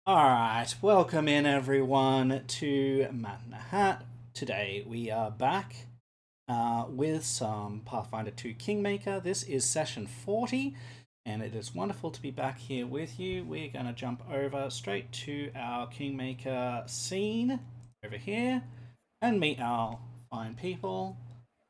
Alright, welcome in everyone to Matt in a Hat. Today we are back with some Pathfinder 2 Kingmaker. This is session 40, and it is wonderful to be back here with you. We're going to jump over straight to our Kingmaker scene over here and meet our fine people.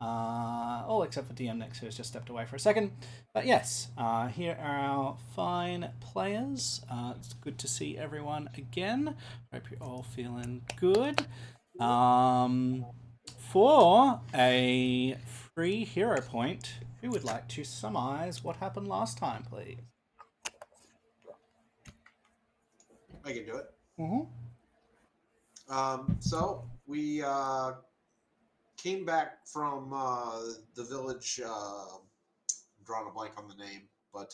All except for DM Nix, who has just stepped away for a second. But yes, here are our fine players. It's good to see everyone again. Hope you're all feeling good. For a free hero point, who would like to summarize what happened last time, please? I can do it. Mm-hmm. So we came back from the village. I'm drawing a blank on the name, but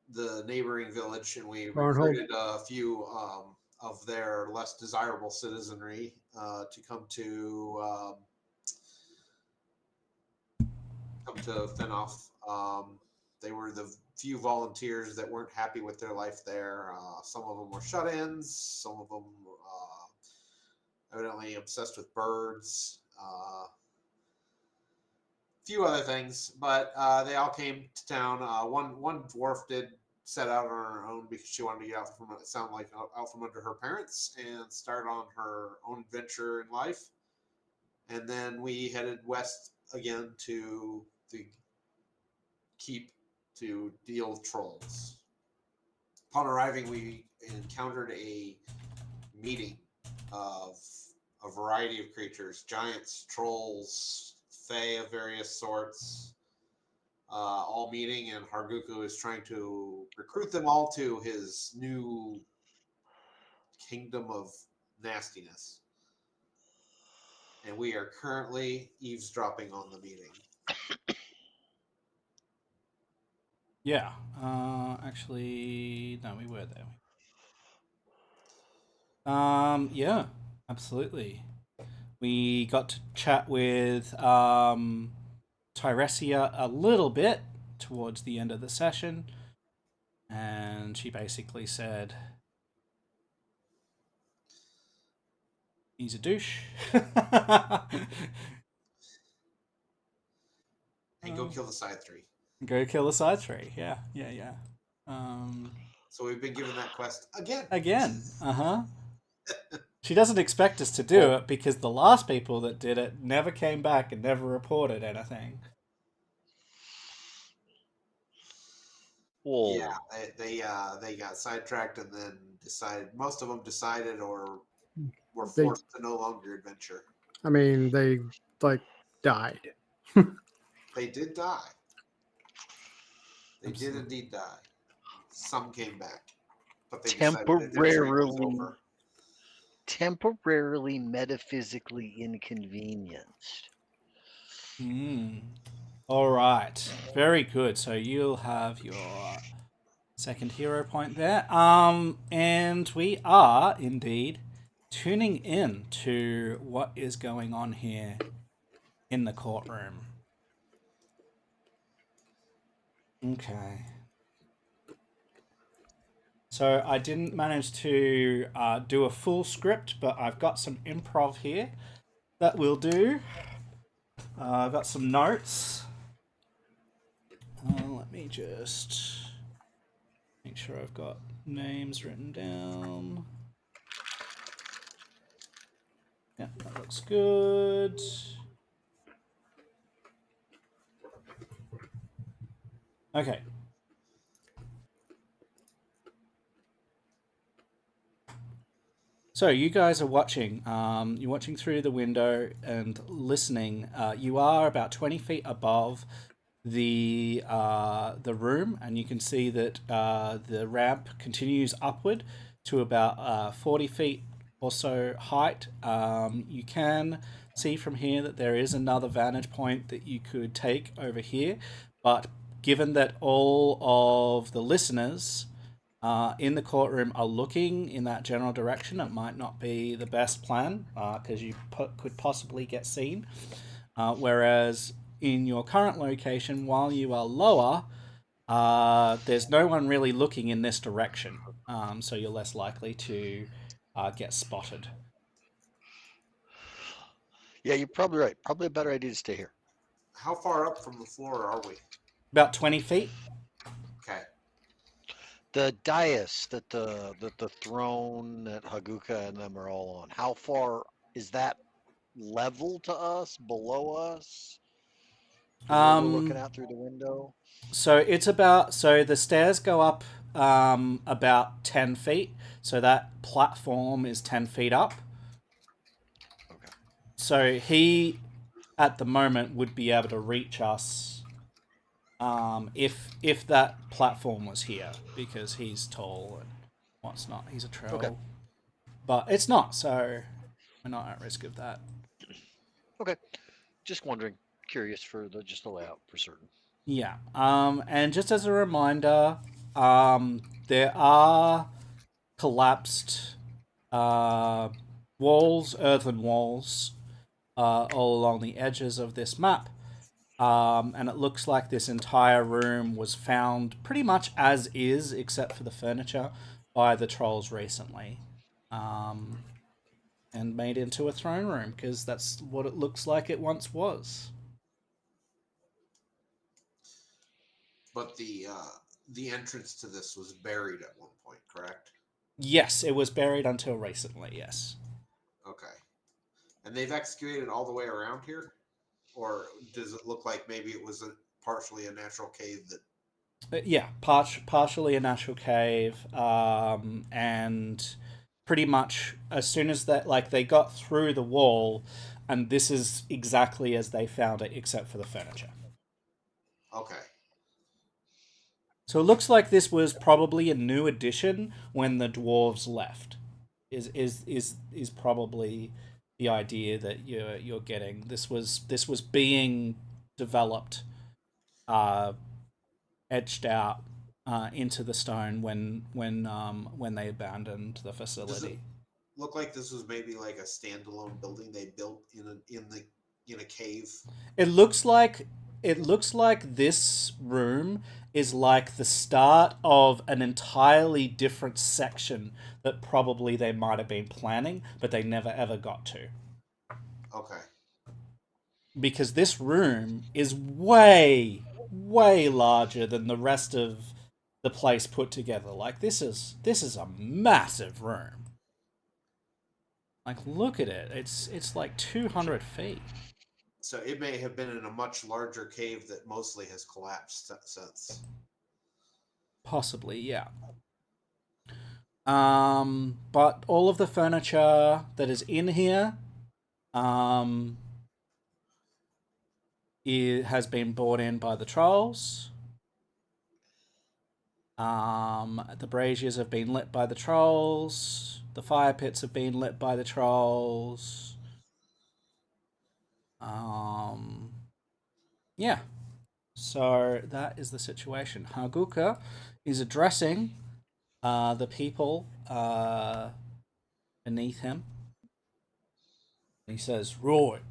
the neighboring village, and we Barnhold. recruited a few of their less desirable citizenry to come to Finoff. They were the few volunteers that weren't happy with their life there. Some of them were shut-ins. Some of them evidently obsessed with birds. Few other things, but they all came to town. One dwarf did set out on her own because she wanted to get out from it sounded like out from under her parents and start on her own adventure in life. And then we headed west again to the keep to deal with trolls. Upon arriving, we encountered a meeting of a variety of creatures: giants, trolls, fae of various sorts, all meeting, and Hargulka is trying to recruit them all to his new kingdom of nastiness. And we are currently eavesdropping on the meeting. Yeah. Actually, no, we were there. Yeah, absolutely. We got to chat with Tyresia a little bit towards the end of the session, and she basically said he's a douche. And go kill the side three. Go kill the side three. Yeah. Um, So we've been given that quest again. again. She doesn't expect us to do it because the last people that did it never came back and never reported anything. Whoa. Yeah, they got sidetracked and then decided. Most of them decided or were forced to no longer adventure. I mean, they died. They did die. They did indeed die. Some came back, but they decided adventuring was over. Temporarily metaphysically inconvenienced. All right, very good. So you'll have your second hero point there. And we are indeed tuning in to what is going on here in the courtroom. Okay. So I didn't manage to do a full script, but I've got some improv here that we'll do. I've got some notes. Let me just make sure I've got names written down. Yeah, that looks good. Okay. So you guys are watching. You're watching through the window and listening. You are about 20 feet above the room, and you can see that the ramp continues upward to about 40 feet or so height. You can see from here that there is another vantage point that you could take over here, but given that all of the listeners in the courtroom are looking in that general direction, it might not be the best plan because you could possibly get seen. Whereas in your current location, while you are lower, There's no one really looking in this direction, so you're less likely to get spotted. Yeah, you're probably right. Probably a better idea to stay here. How far up from the floor are we? About 20 feet. Okay. The dais that the throne that Haguka and them are all on. How far is that level to us? Below us? From where we're looking Um, out through the window? so the stairs go up about 10 feet. So that platform is 10 feet up. Okay. So he, at the moment, would be able to reach us if that platform was here, because he's tall and what's not. He's a Okay. troll. But it's not, so we're not at risk of that. Okay. Just wondering. Curious for just the layout for certain. Yeah. And just as a reminder, there are collapsed uh, walls, earthen walls, all along the edges of this map. And it looks like this entire room was found pretty much as is, except for the furniture, by the trolls recently. And made into a throne room, because that's what it looks like it once was. But the entrance to this was buried at one point, correct? Yes, it was buried until recently, yes. Okay. And they've excavated all the way around here? Or does it look like maybe it was partially a natural cave that... Yeah, partially a natural cave, and pretty much as soon as that, like, they got through the wall, and this is exactly as they found it, except for the furniture. Okay. So it looks like this was probably a new addition when the dwarves left. Is probably the idea that you're getting. This was being developed, uh, etched out into the stone when they abandoned the Does it facility. look like this was maybe like a standalone building they built in a cave? It looks like this room is like the start of an entirely different section that probably they might have been planning, but they never ever got to. Okay. Because this room is way larger than the rest of the place put together. Like, this is a massive room. Like, look at it. It's like 200 feet. So it may have been in a much larger cave that mostly has collapsed since. Possibly, yeah. But all of the furniture that is in here, um, it has been brought in by the trolls. The braziers have been lit by the trolls. The fire pits have been lit by the trolls. Yeah. So that is the situation. Hargulka is addressing the people beneath him. He says, "Right.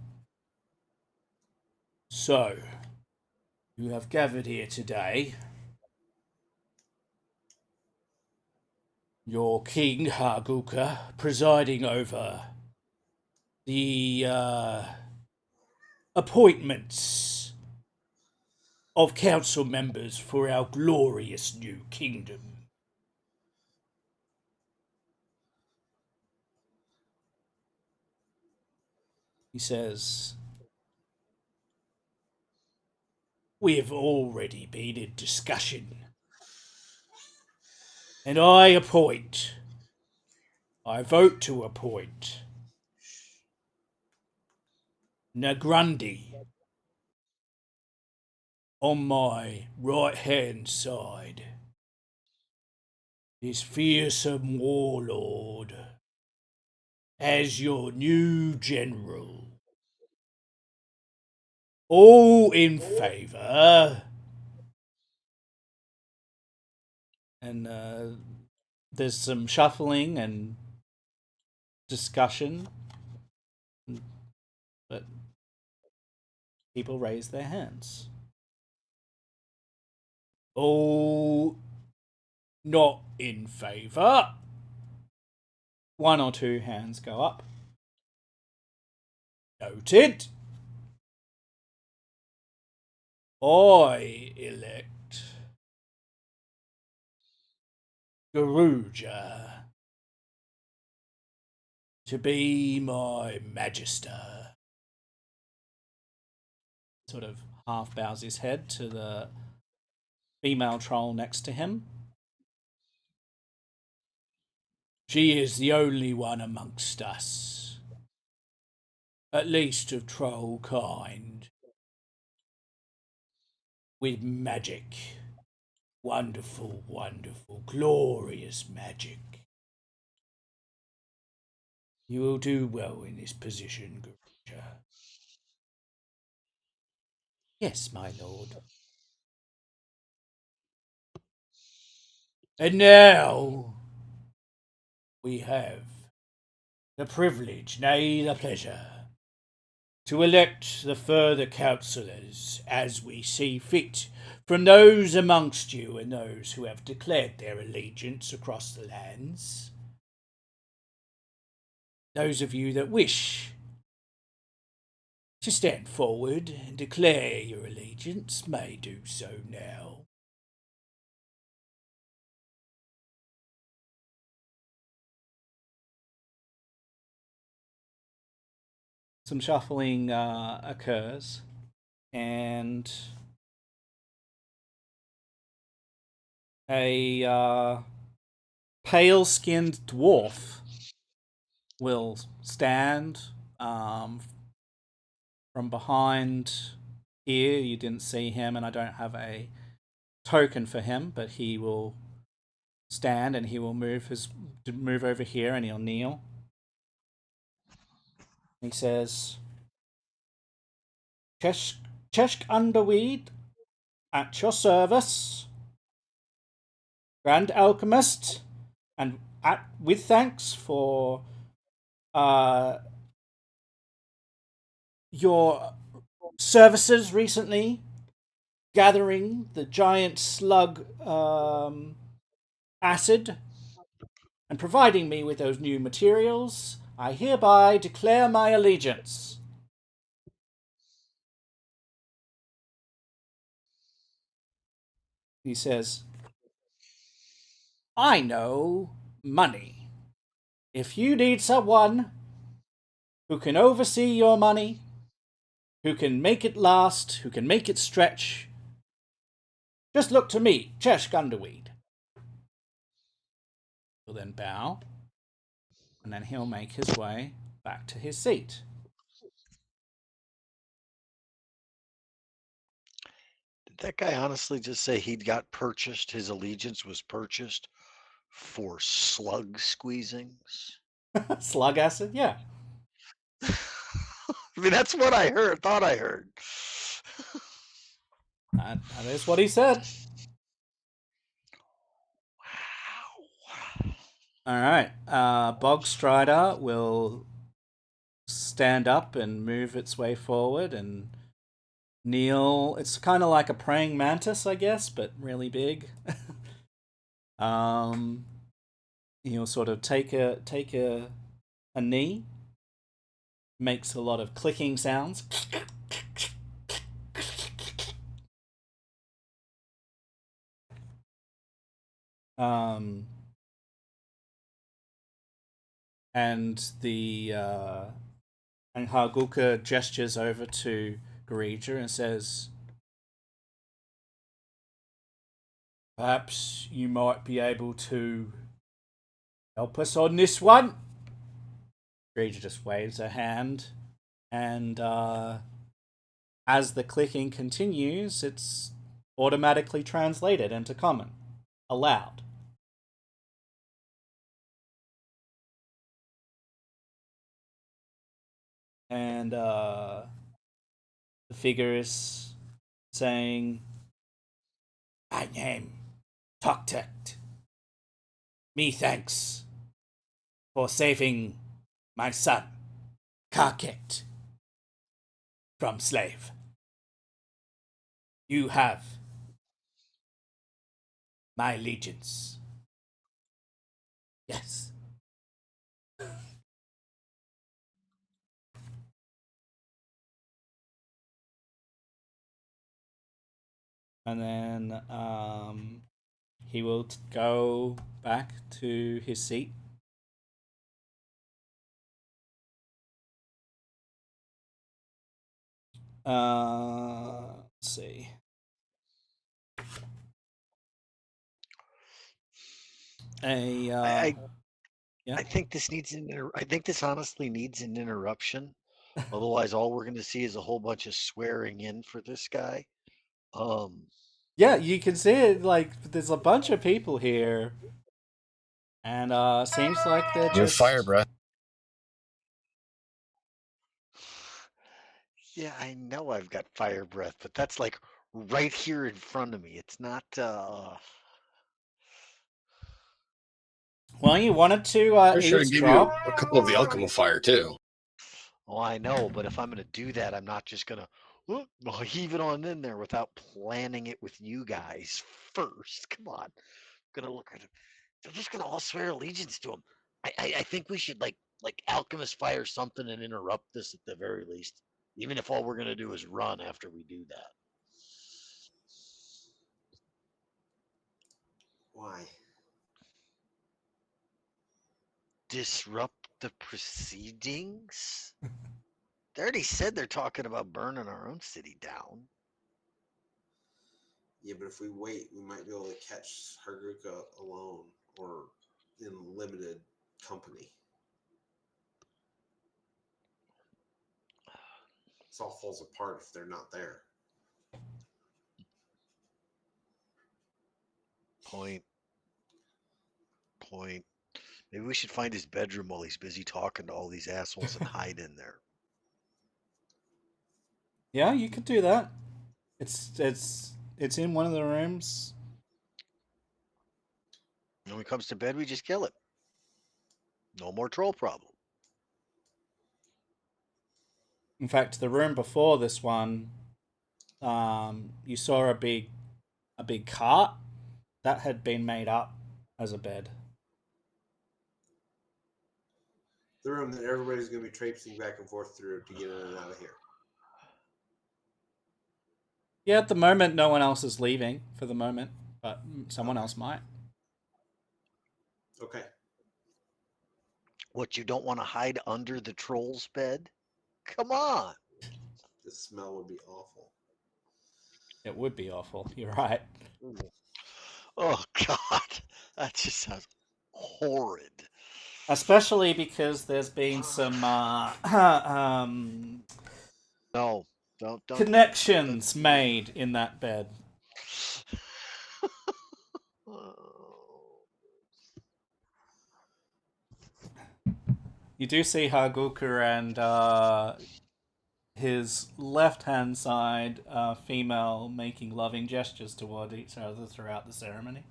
So, you have gathered here today. Your king, Hargulka, presiding over the appointments of council members for our glorious new kingdom." He says, "We have already been in discussion, and I vote to appoint Nagrundi on my right hand side, this fearsome warlord, as your new general. All in favour?" And there's some shuffling and discussion, but people raise their hands. All not in favour. One or two hands go up. Noted. I elect Garuja to be my magister. Sort of half bows his head to the female troll next to him. She is the only one amongst us, at least of troll kind, with magic. Wonderful, wonderful, glorious magic. You will do well in this position, Garuja. Yes, my lord. And now we have the privilege, nay, the pleasure, to elect the further councillors as we see fit from those amongst you and those who have declared their allegiance across the lands. Those of you that wish to stand forward and declare your allegiance may do so now. Some shuffling occurs, and a pale-skinned dwarf will stand from behind here. You didn't see him, and I don't have a token for him, but he will stand and he will move over here, and he'll kneel. He says, Cheshk Underweed, at your service, Grand Alchemist, and with thanks for your services recently, gathering the giant slug acid and providing me with those new materials. I hereby declare my allegiance. He says, I know money. If you need someone who can oversee your money, who can make it last, who can make it stretch, just look to me, Chesh Gunderweed. He'll then bow, and then he'll make his way back to his seat. Did that guy honestly just say he'd got purchased, his allegiance was purchased for slug squeezings? Slug acid? Yeah. I mean, that's what I thought I heard. That is what he said. Wow. All right. Bog Strider will stand up and move its way forward and kneel. It's kind of like a praying mantis, I guess, but really big. He'll sort of take a knee. Makes a lot of clicking sounds. And and Hargulka gestures over to Garija and says, perhaps you might be able to help us on this one. Garija just waves her hand, and as the clicking continues, it's automatically translated into common, aloud. And the figure is saying, my name, Toktet. Me thanks for saving my son, Karket, from slave. You have My allegiance. Yes. And then he will go back to his seat. Let's see. I Yeah. I think this needs I think this honestly needs an interruption. Otherwise, all we're going to see is a whole bunch of swearing in for this guy. Yeah, you can see it. Like there's a bunch of people here, and seems like they're You have fire just. breath. Yeah, I know I've got fire breath, but that's like right here in front of me. It's not. Well, you wanted to I was trying to give you eavesdrop. a couple of the alchemy fire too. Oh, I know, but if I'm going to do that, I'm not just going to heave it on in there without planning it with you guys first. Come on, I'm gonna look at it. They're just going to all swear allegiance to him. I think we should like alchemist fire something and interrupt this at the very least, even if all we're going to do is run after we do that. Why? Disrupt the proceedings? They already said they're talking about burning our own city down. Yeah, but if we wait, we might be able to catch Hargulka alone or in limited company. This all falls apart if they're not there. Point. Maybe we should find his bedroom while he's busy talking to all these assholes and hide in there. Yeah, you could do that. It's in one of the rooms. And when he comes to bed, we just kill it. No more troll problem. In fact, the room before this one, you saw a big cart that had been made up as a bed. The room that everybody's going to be traipsing back and forth through to get in and out of here. Yeah, at the moment, no one else is leaving for the moment, but someone else might. Okay. What, you don't want to hide under the troll's bed? Come on. The smell would be awful. It would be awful. You're right. Oh, God. That just sounds horrid. Especially because there's been some No, don't. connections made in that bed. You do see Hargulka and his left-hand side female making loving gestures toward each other throughout the ceremony.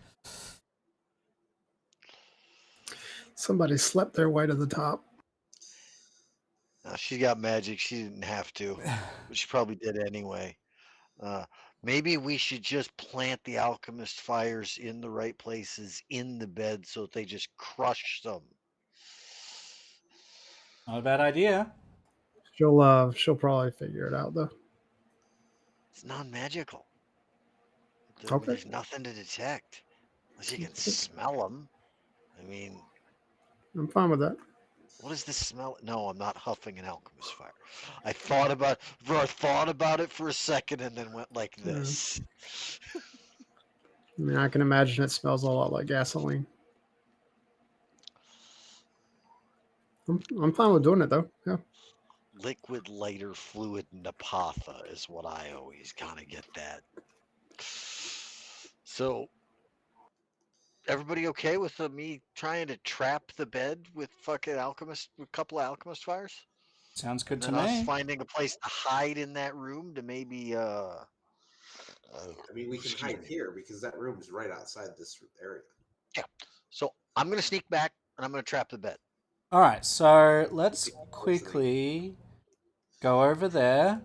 Somebody slept their way to the top. She got magic. She didn't have to, but she probably did anyway. Maybe we should just plant the alchemist fires in the right places in the bed so that they just crush them. Not a bad idea. She'll probably figure it out though. It's non-magical. Okay. There's nothing to detect unless you can smell them. I mean, I'm fine with that. what is this smell? No, I'm not huffing an alchemist fire. I thought about it for a second and then went like this. I mean, I can imagine it smells a lot like gasoline. I'm fine with doing it though. Yeah. Liquid lighter fluid napatha is what I always kind of get that. So, everybody okay with me trying to trap the bed with fucking a couple of alchemist fires? Sounds good And to then us me. finding a place to hide in that room to maybe I mean, we can hide here because that room is right outside this area. Yeah. So I'm gonna sneak back and I'm gonna trap the bed. All right, so let's Listening. quickly go over there.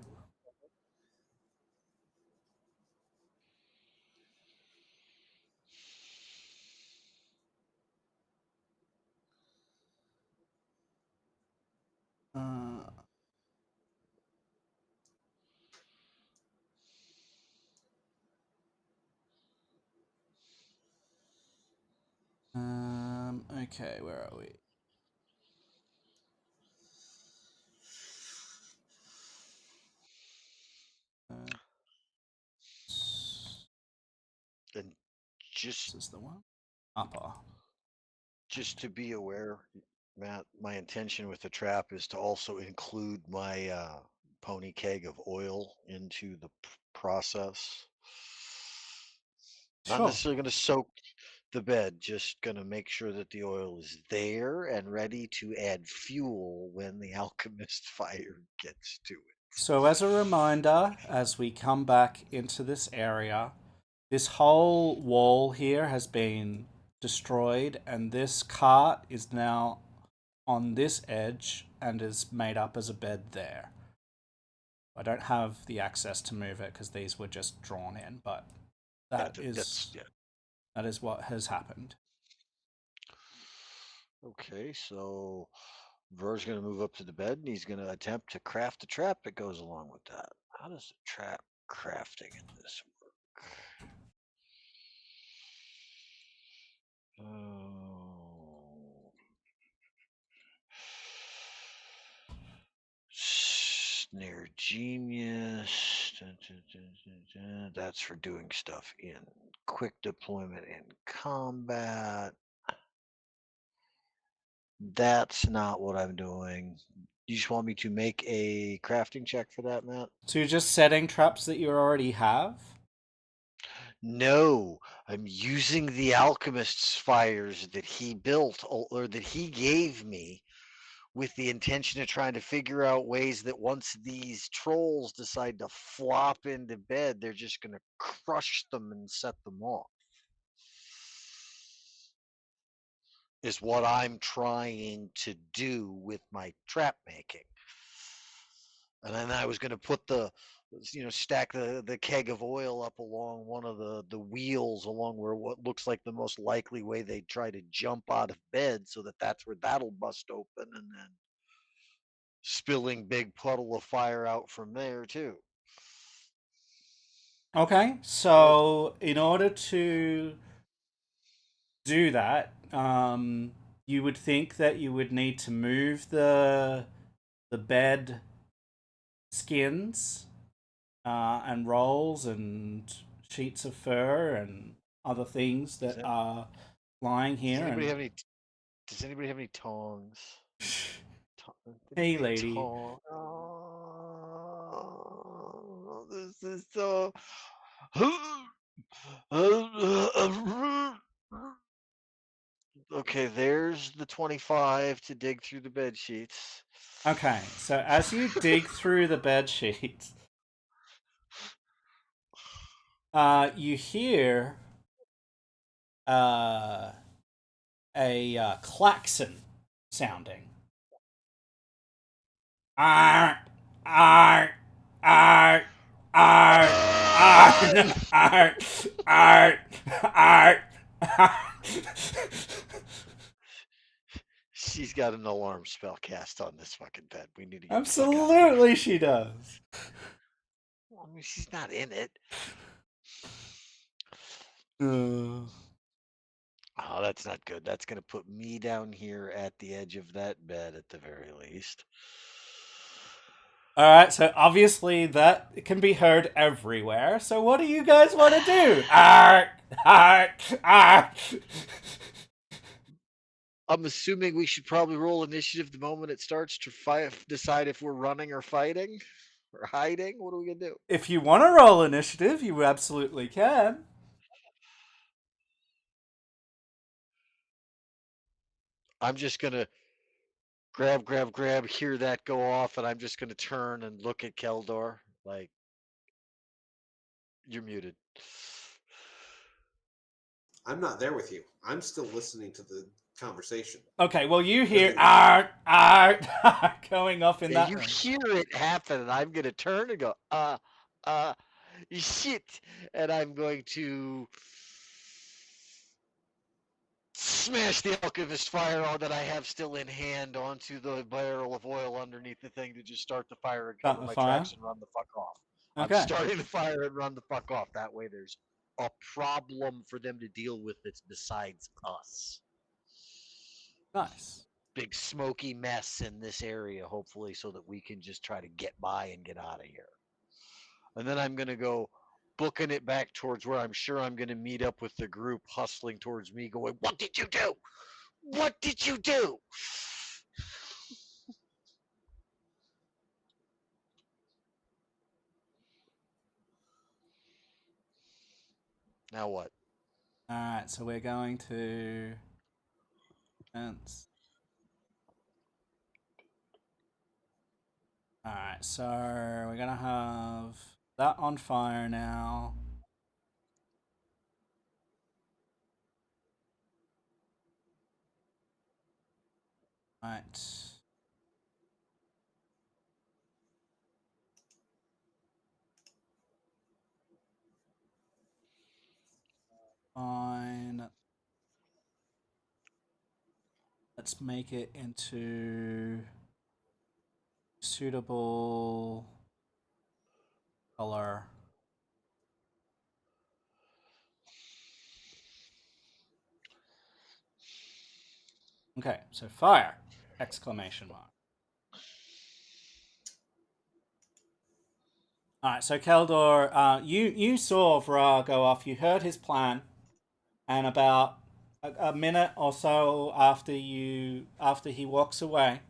Uh, okay, where are we? And This just is the one. Upper. just to be aware, Matt, my intention with the trap is to also include my pony keg of oil into the process. Not Sure. necessarily going to soak the bed, just going to make sure that the oil is there and ready to add fuel when the alchemist fire gets to it. So, as a reminder, as we come back into this area, this whole wall here has been destroyed, and this cart is now on this edge and is made up as a bed there. I don't have the access to move it because these were just drawn in, but Yeah, that that's is yeah. that is what has happened. Okay, so Ver's going to move up to the bed and he's going to attempt to craft a trap that goes along with that. How does the trap crafting in this work? Oh. Snare Genius. Dun, dun, dun, dun, dun. That's for doing stuff in quick deployment and combat. That's not what I'm doing. You just want me to make a crafting check for that, Matt? So you're just setting traps that you already have? No, I'm using the alchemist's fires that he built or that he gave me with the intention of trying to figure out ways that once these trolls decide to flop into bed, they're just going to crush them and set them off. Is what I'm trying to do with my trap making. And then I was going to put stack the keg of oil up along one of the wheels along where what looks like the most likely way they'd try to jump out of bed so that that's where that'll bust open and then spilling big puddle of fire out from there too. Okay, so in order to do that, you would think that you would need to move the bed skins and rolls and sheets of fur and other things that are lying Does here. anybody And have any? Does anybody have any tongs? hey, lady. Oh, this is so. Okay, there's the 25 to dig through the bed sheets. Okay, so as you dig through the bed sheets, you hear a klaxon sounding. Arr, arr, arr, arr, arr, arr, arr, arr, arr. She's got an alarm spell cast on this fucking bed. We need to get the fuck out of here. Absolutely, she does. I mean, she's not in it. Oh, that's not good. That's going to put me down here at the edge of that bed at the very least. All right, so obviously that can be heard everywhere. So what do you guys want to do? Arr, arr, arr. I'm assuming we should probably roll initiative the moment it starts to decide if we're running or fighting or hiding. What are we going to do? If you want to roll initiative, you absolutely can. I'm just going to grab, hear that go off, and I'm just going to turn and look at Keldor like, you're muted. I'm not there with you. I'm still listening to the conversation. Okay, well you hear arr, arr, arr going off in that You room. hear it happen, and I'm going to turn and go, shit. And I'm going to smash the alchemist fireball that I have still in hand onto the barrel of oil underneath the thing to just start the fire and Start cover the my fire. tracks and run the fuck off. I'm Okay. starting the fire and run the fuck off. That way there's a problem for them to deal with that's besides us. Nice. Big smoky mess in this area, hopefully, so that we can just try to get by and get out of here. And then I'm going to go booking it back towards where I'm sure I'm going to meet up with the group hustling towards me going, "What did you do? What did you do?" Now what? All right, so we're going to. All right, so we're gonna have that on fire now. Right. Fine. Let's make it into suitable color. Okay, so fire! Exclamation mark. All right, so Keldor, you saw Vrar go off. You heard his plan, and about a minute or so after he walks away,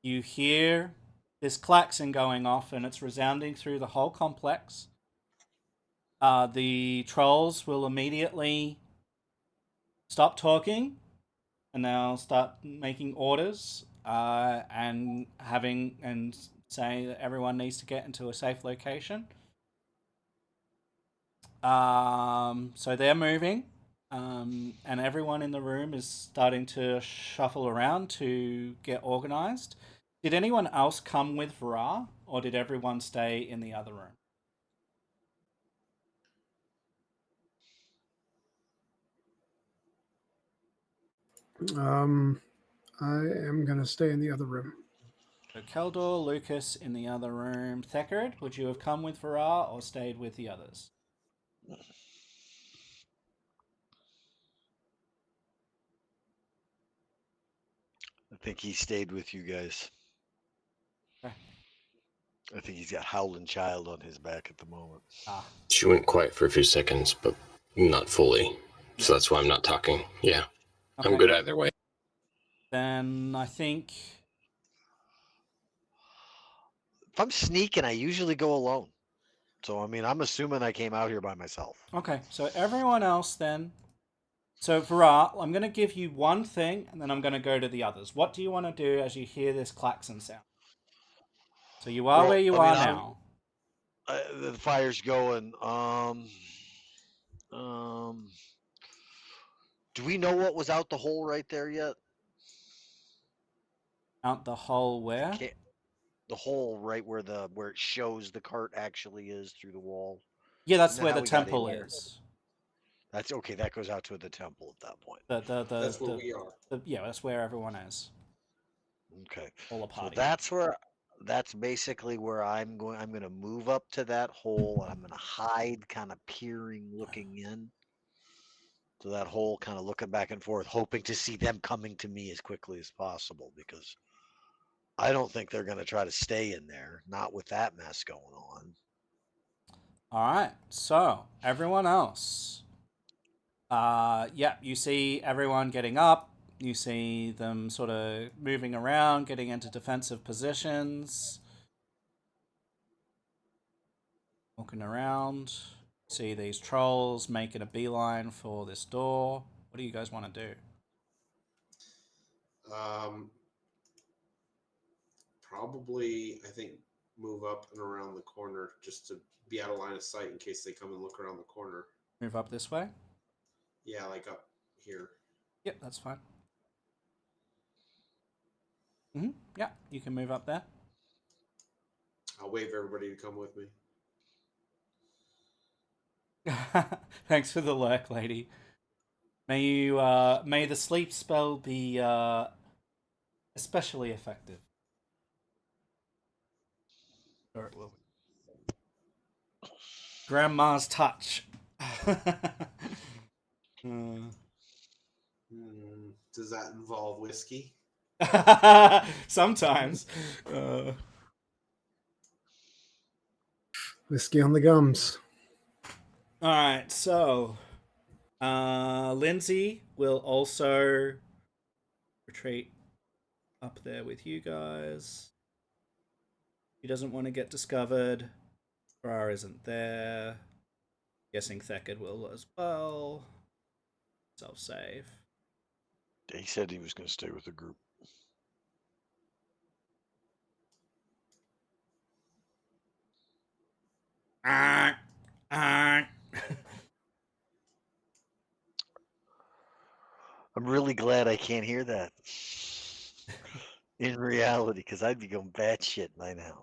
you hear this klaxon going off, and it's resounding through the whole complex. The trolls will immediately stop talking, and they'll start making orders and saying that everyone needs to get into a safe location. So they're moving, and everyone in the room is starting to shuffle around to get organized. Did anyone else come with Vara, or did everyone stay in the other room? I am going to stay in the other room. So Keldor, Lucas in the other room. Thekard, would you have come with Vara or stayed with the others? I think he stayed with you guys. Okay. I think he's got Howling Child on his back at the moment. She went quiet for a few seconds, but not fully. So that's why I'm not talking. Yeah. Okay. I'm good either way. Then I think. If I'm sneaking, I usually go alone. So, I mean, I'm assuming I came out here by myself. Okay, so everyone else then. So, Vara, I'm going to give you one thing, and then I'm going to go to the others. What do you want to do as you hear this klaxon sound? So you are where you are now. The fire's going. Do we know what was out the hole right there yet? Out the hole where? The hole right where it shows the cart actually is through the wall. Yeah, that's where the temple is. That's okay. That goes out to the temple at that point. That's where we are. Yeah, that's where everyone is. Okay. All a party. So that's basically where I'm going. I'm going to move up to that hole and I'm going to hide, kind of peering, looking in to that hole, kind of looking back and forth, hoping to see them coming to me as quickly as possible because I don't think they're going to try to stay in there, not with that mess going on. All right. So, everyone else. Yeah, you see everyone getting up. You see them sort of moving around, getting into defensive positions. Walking around. See these trolls making a beeline for this door. What do you guys want to do? Probably, I think, move up and around the corner just to be out of line of sight in case they come and look around the corner. Move up this way? Yeah, like up here. Yep, that's fine. Yeah, you can move up there. I'll wave everybody to come with me. Thanks for the lurk, lady. may the sleep spell be especially effective. Or it will be. Grandma's touch. Does that involve whiskey? Sometimes. Whiskey on the gums. All right, so Lindsay will also retreat up there with you guys. He doesn't want to get discovered. Brar isn't there. Guessing Thekard will as well. Self save. He said he was going to stay with the group. I'm really glad I can't hear that in reality, because I'd be going batshit by now.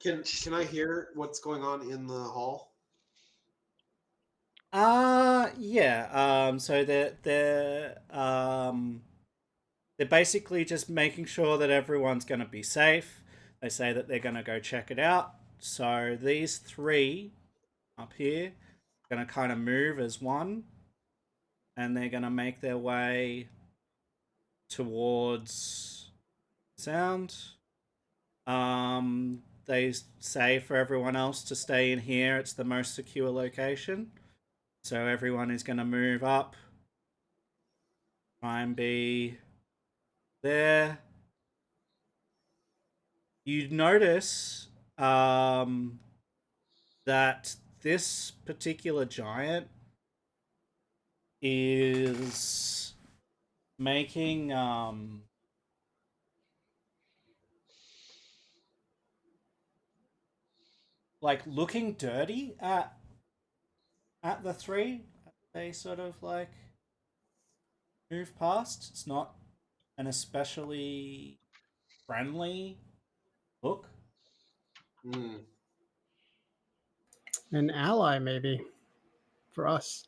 Can I hear what's going on in the hall? Yeah. So they're basically just making sure that everyone's going to be safe. They say that they're going to go check it out. So these three up here are going to kind of move as one, and they're going to make their way towards sound. They say for everyone else to stay in here. It's the most secure location. So everyone is going to move up. Try and be there. You notice that this particular giant is making like looking dirty at the three. They sort of like move past. It's not an especially friendly look. Hmm. An ally, maybe, for us.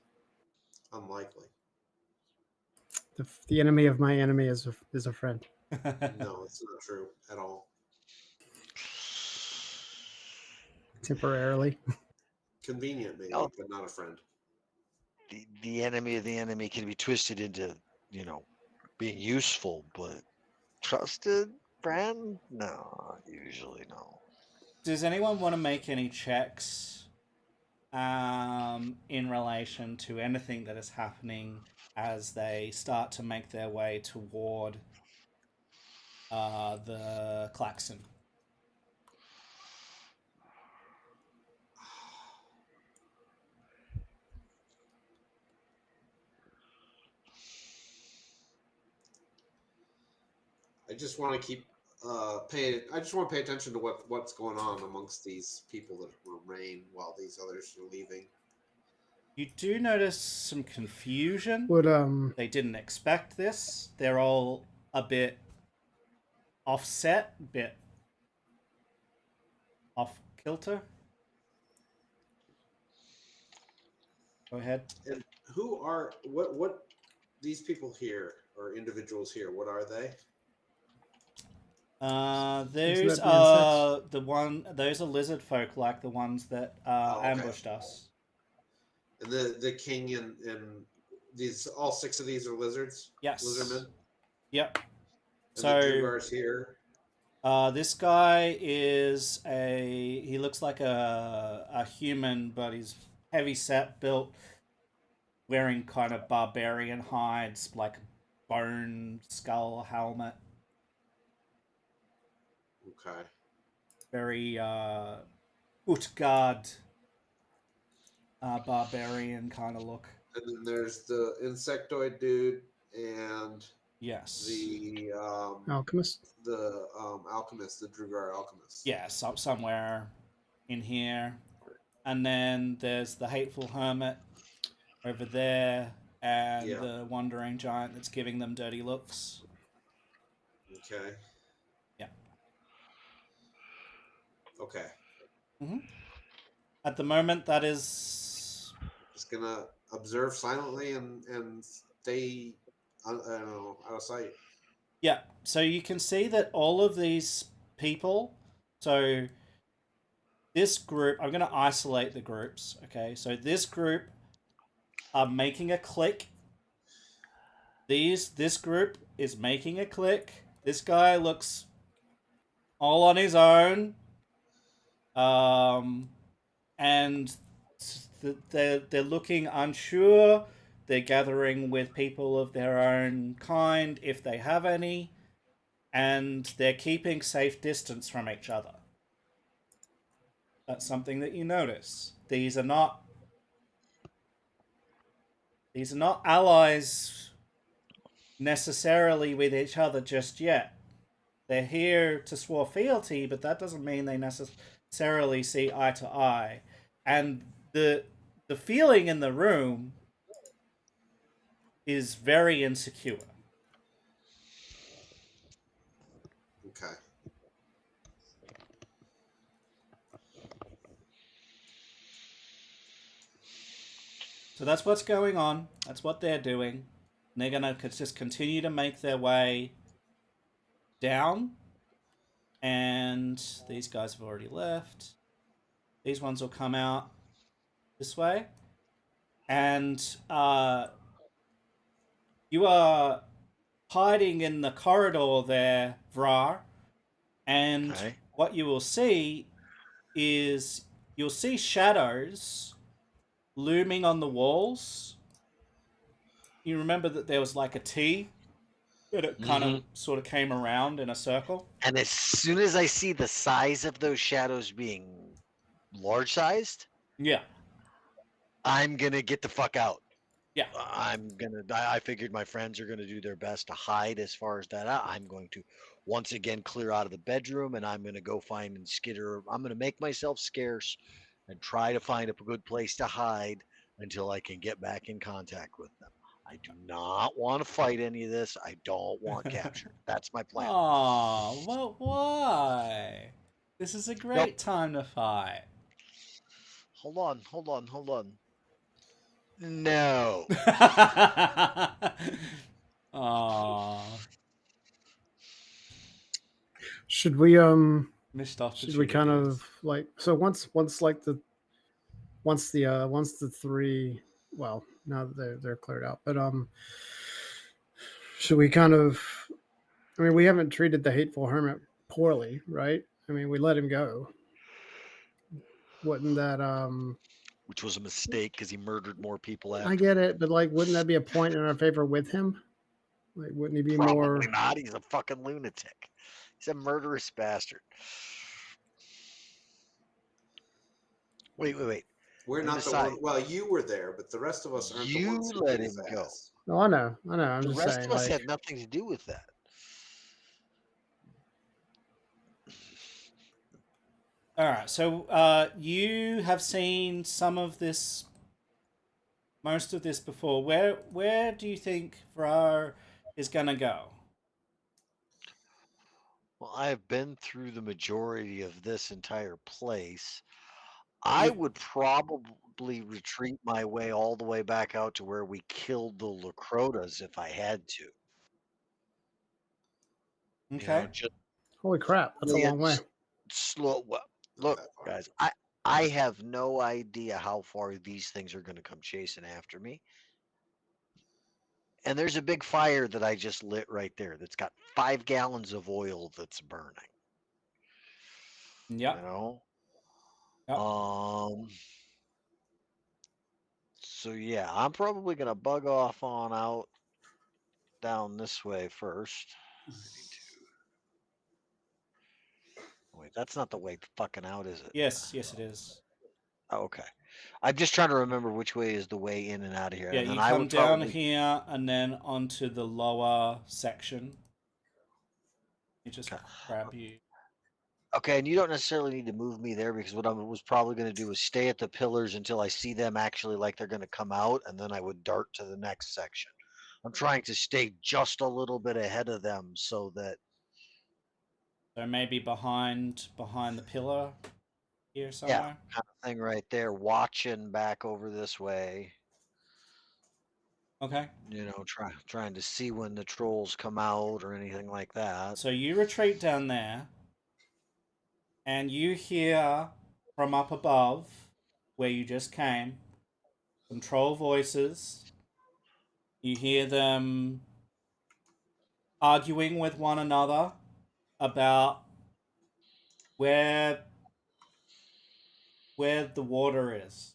Unlikely. The enemy of my enemy is a friend. No, it's not true at all. Temporarily. Convenient, maybe, Oh. but not a friend. The enemy of the enemy can be twisted into, being useful, but trusted friend? No, usually no. Does anyone want to make any checks in relation to anything that is happening as they start to make their way toward the klaxon? I just want to keep I just want to pay attention to what's going on amongst these people that remain while these others are leaving. You do notice some confusion. Would They didn't expect this. They're all a bit offset, a bit off kilter. Go ahead. And who are what these people here or individuals here? What are they? Those that the are the one. Those are lizard folk, like the ones that Okay. ambushed us. And the king and these all six of these are lizards. Yes. Lizardmen. Yep. And So the Drugar's here. this guy is a. He looks like a human, but he's heavy set, built, wearing kind of barbarian hides, like bone skull helmet. Okay. Very Utgard barbarian kind of look. And then there's the insectoid dude and Yes. the alchemist? the alchemist, the Drugar alchemist. Yeah, somewhere in here. And then there's the hateful hermit over there, and the wandering giant that's giving them dirty looks. Okay. Yeah. Okay. Mm-hmm. At the moment, that is. Just gonna observe silently and stay, I don't know, out of sight. Yeah. So you can see that all of these people. So this group, I'm going to isolate the groups. Okay. So this group are making a click. This group is making a click. This guy looks all on his own. Um, and they're looking unsure. They're gathering with people of their own kind, if they have any, and they're keeping safe distance from each other. That's something that you notice. These are not allies necessarily with each other just yet. They're here to swear fealty, but that doesn't mean they necessarily see eye to eye. And the feeling in the room is very insecure. Okay. So that's what's going on. That's what they're doing. And they're gonna just continue to make their way down. And these guys have already left. These ones will come out this way. And you are hiding in the corridor there, Vrar. And Okay. what you will see is you'll see shadows looming on the walls. You remember that there was like a T that it kind of sort of came around in a circle. And as soon as I see the size of those shadows being large sized, Yeah, I'm gonna get the fuck out. yeah. I figured my friends are gonna do their best to hide as far as that out. I'm going to once again clear out of the bedroom, and I'm gonna go find and skitter. I'm gonna make myself scarce and try to find a good place to hide until I can get back in contact with them. I do not want to fight any of this. I don't want captured. That's my plan. Oh, well, why? This is a Nope. great time to fight. Hold on. Hold on. Hold on. No. Oh, Should we missed should we kind opportunities. of like so once like the once the three, well, now that they're cleared out, but should we kind of, I mean, we haven't treated the hateful hermit poorly, right? I mean, we let him go. Wouldn't that Which was a mistake because he murdered more people after I me. get it, but like wouldn't that be a point in our favor with him? Like wouldn't he be Probably more not. He's a fucking lunatic. He's a murderous bastard. Wait. We're And not the one. besides, Well, you were there, but the rest of us aren't the you ones who let beat his him go. ass. No, I know. I'm The just rest saying, of us like, had nothing to do with that. All right, so you have seen some of this, most of this before. Where do you think Vrar is gonna go? Well, I have been through the majority of this entire place. I You've would probably retreat my way all the way back out to where we killed the Lacrotas if I had to. You know, okay. just holy crap, that's a land long way. slow. Well, Not look, that far. guys, I have no idea how far these things are going to come chasing after me. And there's a big fire that I just lit right there that's got 5 gallons of oil that's burning. You Yep. know? Yep. So yeah, I'm probably gonna bug off on out down this way first. I need to. Wait, that's not the way fucking out, is it? Yes, it is. Oh, okay. I'm just trying to remember which way is the way in and out of here, Yeah, and then you I come would down probably. here and then onto the lower section. You just Okay. grab you. Okay, and you don't necessarily need to move me there because what I was probably going to do is stay at the pillars until I see them actually like they're going to come out, and then I would dart to the next section. I'm trying to stay just a little bit ahead of them so that. So maybe behind the pillar here Yeah, somewhere. kind of thing right there, watching back over this way. Okay. Trying to see when the trolls come out or anything like that. So you retreat down there, and you hear from up above, where you just came, some troll voices. You hear them arguing with one another about where the water is.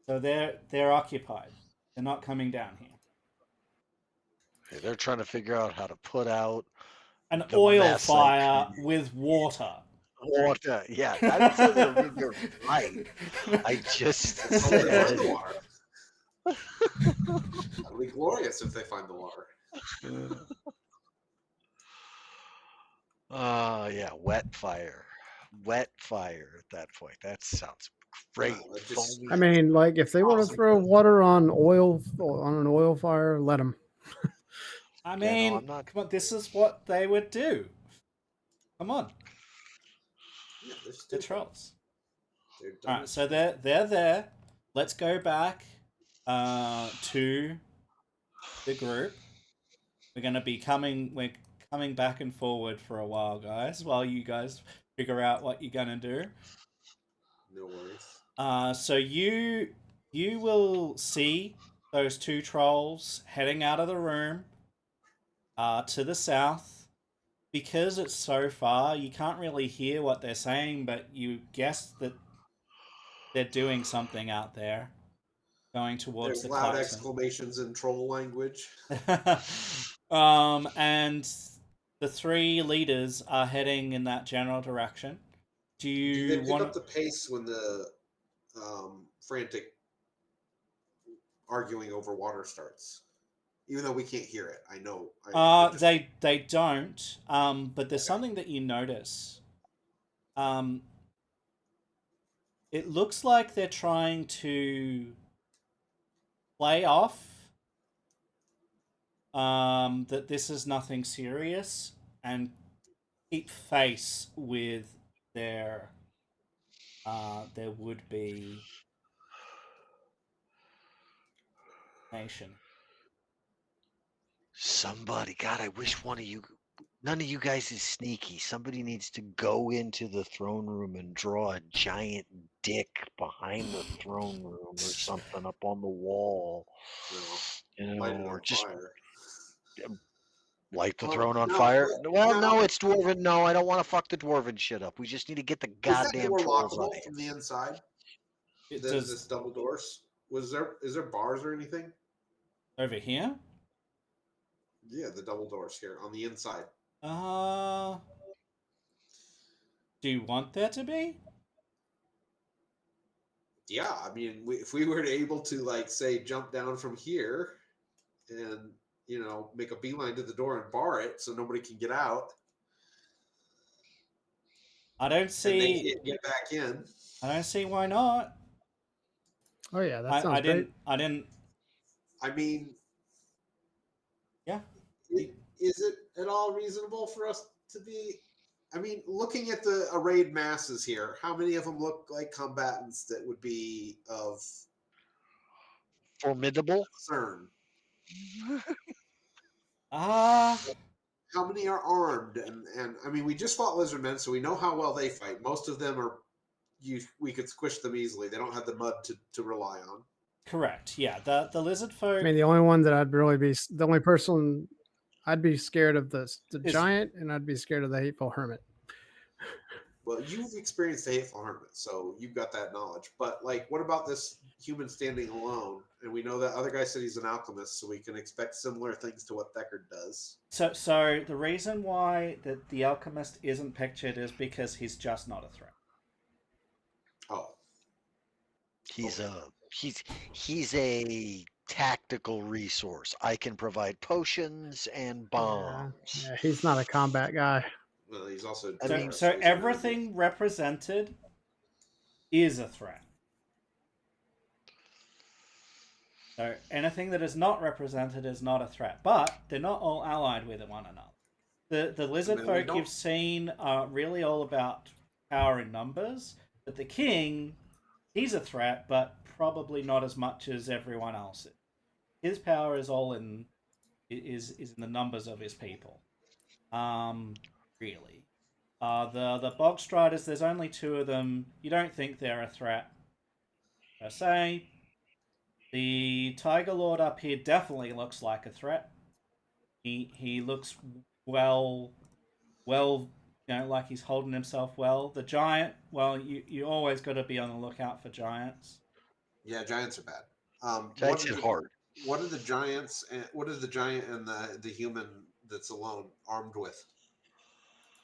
So they're occupied. They're not coming down here. Okay, they're trying to figure out how to put out An the oil mess I fire created. with water. Water. Yeah, that doesn't mean you're right. I just That's how they find said. the water. That'll be glorious if they find the water. Yeah, wet fire. Wet fire at that point. That sounds great. Well, it just- Foamy. I mean, like if they want to Awesome. throw water on an oil fire, let them. I Yeah, no, mean, I'm not- come on, this is what they would do. Come on, Yeah, they're the stupid. trolls. They're dumb All right, as so shit. they're there. Let's go back to the group. We're coming back and forward for a while, guys, while you guys figure out what you're gonna do. No worries. So you will see those two trolls heading out of the room to the south. Because it's so far, you can't really hear what they're saying, but you guess that they're doing something out there, going towards There's the loud klaxon. exclamations in troll language. And the three leaders are heading in that general direction. Do Do they you pick want up the pace when the frantic arguing over water starts? Even though we can't hear it, I know. They don't. But there's something that you notice. It looks like they're trying to play off that this is nothing serious and keep face with their would be nation. Somebody, God, I wish none of you guys is sneaky. Somebody needs to go into the throne room and draw a giant dick behind the throne room or something up on the wall. Light it Or on just fire. light the Well, throne on no, fire. but Well, now- no, it's dwarven. No, I don't want to fuck the dwarven shit up. We just need to get the Is that goddamn door trolls out lockable of here. from the inside? It This does double doors. Is there bars or anything? over here. Yeah, the double doors here on the inside. Do you want there to be? Yeah, I mean, if we were able to like say jump down from here and make a beeline to the door and bar it so nobody can get out, I don't and they see. can't get back in. I don't see why not. Oh yeah, that sounds great. I didn't. I mean, Yeah. is it at all reasonable for us to be? I mean, looking at the arrayed masses here, how many of them look like combatants that would be of Formidable. concern? Ah. How many are armed? And I mean, we just fought lizardmen, so we know how well they fight. Most of them are. We could squish them easily. They don't have the mud to rely on. Correct. Yeah. The lizard folk. I mean, the only one that I'd really be the only person I'd be scared of the Is- giant, and I'd be scared of the hateful hermit. Well, you've experienced the hateful hermit, so you've got that knowledge. But like, what about this human standing alone? And we know that other guy said he's an alchemist, so we can expect similar things to what Deckard does. So the reason why that the alchemist isn't pictured is because he's just not a threat. Oh, He's a tactical resource. I can provide potions and bombs. Yeah, he's not a combat guy. well, he's also. I mean, So everything represented is a threat. So anything that is not represented is not a threat, but they're not all allied with one another. The lizard I mean, we folk don't- you've seen are really all about power in numbers, But the king, he's a threat, but probably not as much as everyone else. His power is all in the numbers of his people. Really. The bog striders, there's only two of them. You don't think they're a threat per se. The Tiger Lord up here definitely looks like a threat. He looks well, like he's holding himself well. The giant, well, you always got to be on the lookout for giants. Yeah, giants are bad. Giants hit hard. What are the giants? And what is the giant and the human that's alone armed with?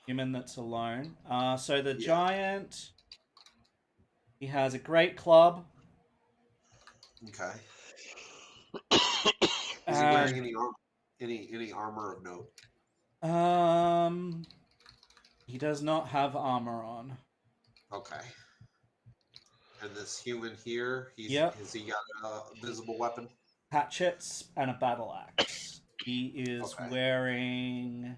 Human that's alone. So the Yeah. giant, he has a great club. Okay. Is he wearing any armor of note? He does not have armor on. Okay. And this human here, Yep. has he got a visible weapon? Hatchets and a battle axe. He is Okay. wearing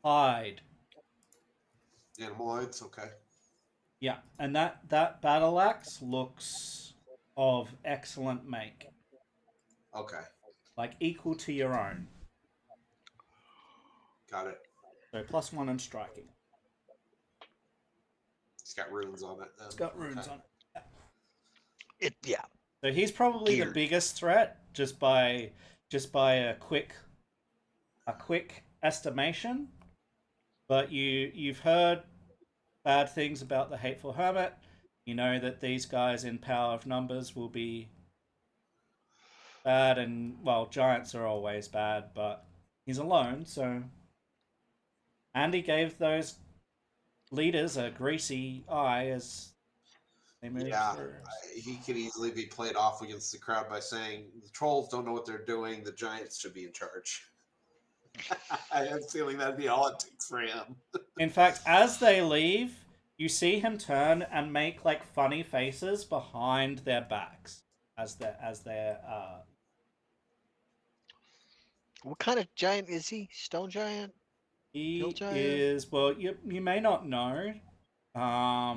hide. Animaloids, okay. Yeah, and that battle axe looks of excellent make, Okay. like equal to your own. Got it. So +1 in striking. It's got runes on it then. It's got runes on it. Yeah. So he's probably the biggest threat just by a quick estimation. But you've heard bad things about the Hateful Hermit. You know that these guys in power of numbers will be bad, and well, giants are always bad, but he's alone, so. And he gave those leaders a greasy eye as they moved through. He could easily be played off against the crowd by saying the trolls don't know what they're doing. The giants should be in charge. I have a feeling that'd be all it takes for him. In fact, as they leave, you see him turn and make like funny faces behind their backs as they're. What kind of giant is he? Stone giant? He is, well, you may not know. I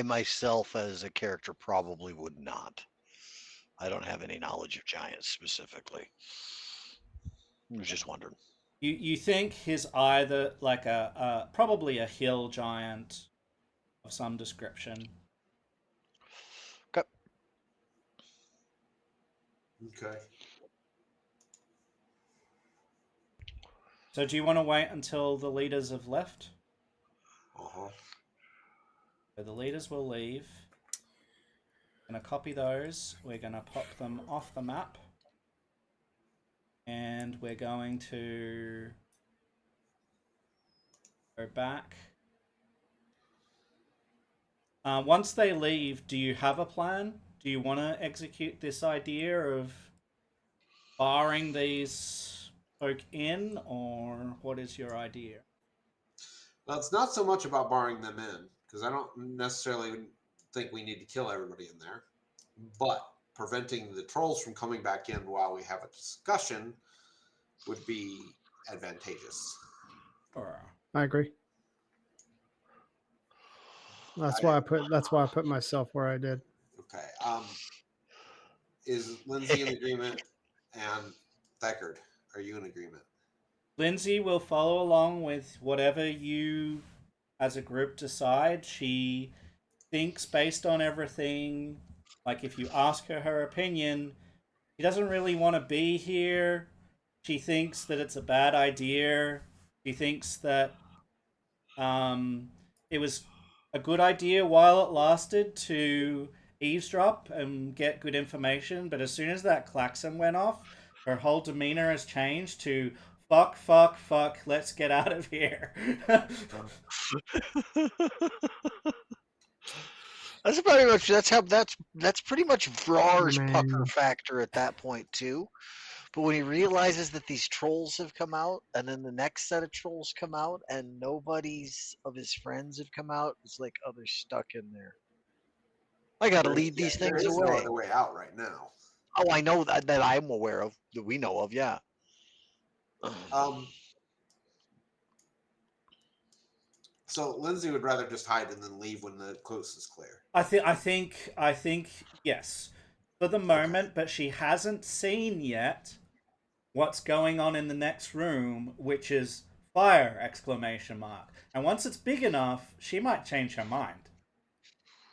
myself, as a character, probably would not. I don't have any knowledge of giants specifically. I was just wondering. You think he's either like probably a hill giant of some description. Okay. So do you want to wait until the leaders have left? Uh-huh. So the leaders will leave. I'm going to copy those. We're going to pop them off the map. And we're going to go back. Once they leave, do you have a plan? Do you want to execute this idea of barring these folk in, or what is your idea? Well, it's not so much about barring them in, because I don't necessarily think we need to kill everybody in there, but preventing the trolls from coming back in while we have a discussion would be advantageous. Or I agree. That's why I put myself where I did. Okay. Is Lindsay in agreement? And Thackard, are you in agreement? Lindsay will follow along with whatever you as a group decide. She thinks based on everything, like if you ask her opinion, she doesn't really want to be here. She thinks that it's a bad idea. She thinks that it was a good idea while it lasted to eavesdrop and get good information, but as soon as that klaxon went off, her whole demeanor has changed to fuck, let's get out of here. That's pretty much that's pretty much Vrar's Man. pucker factor at that point too. But when he realizes that these trolls have come out, and then the next set of trolls come out, and nobody's of his friends have come out, it's like, oh, they're stuck in there. I got to lead these things there is away. no other way out right now. Oh, I know that I'm aware of, that we know of, yeah. So Lindsay would rather just hide and then leave when the coast is clear. I think yes, for the moment, but she hasn't seen yet what's going on in the next room, which is fire! Exclamation mark. And once it's big enough, she might change her mind.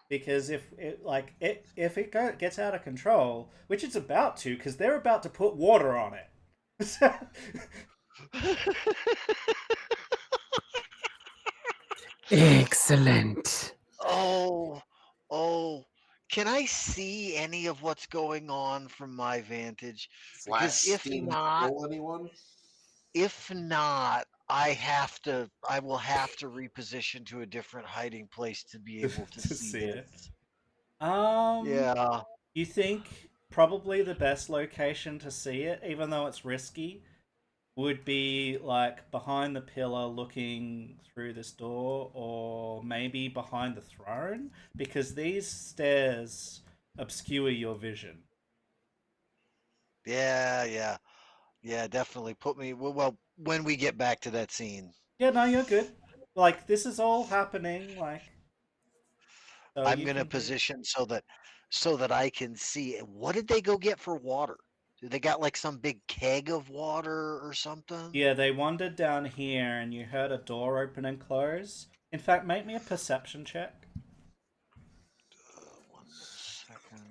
Because if it gets out of control, which it's about to, because they're about to put water on it. Excellent. Oh, oh. Can I see any of what's going on from my vantage? Flash Because steam control anyone? if not, I will have to reposition to a different hiding place to be able to To see see it. this. Um, Yeah. you think probably the best location to see it, even though it's risky, would be like behind the pillar looking through this door, or maybe behind the throne, because these stairs obscure your vision. Yeah, yeah. Yeah, definitely. Put me well when we get back to that scene. Yeah, no, you're good. Like, this is all happening, like, so I'm you gonna can do. position so that I can see. What did they go get for water? They got like some big keg of water or something? Yeah, they wandered down here and you heard a door open and close. In fact, make me a perception check. 1 second.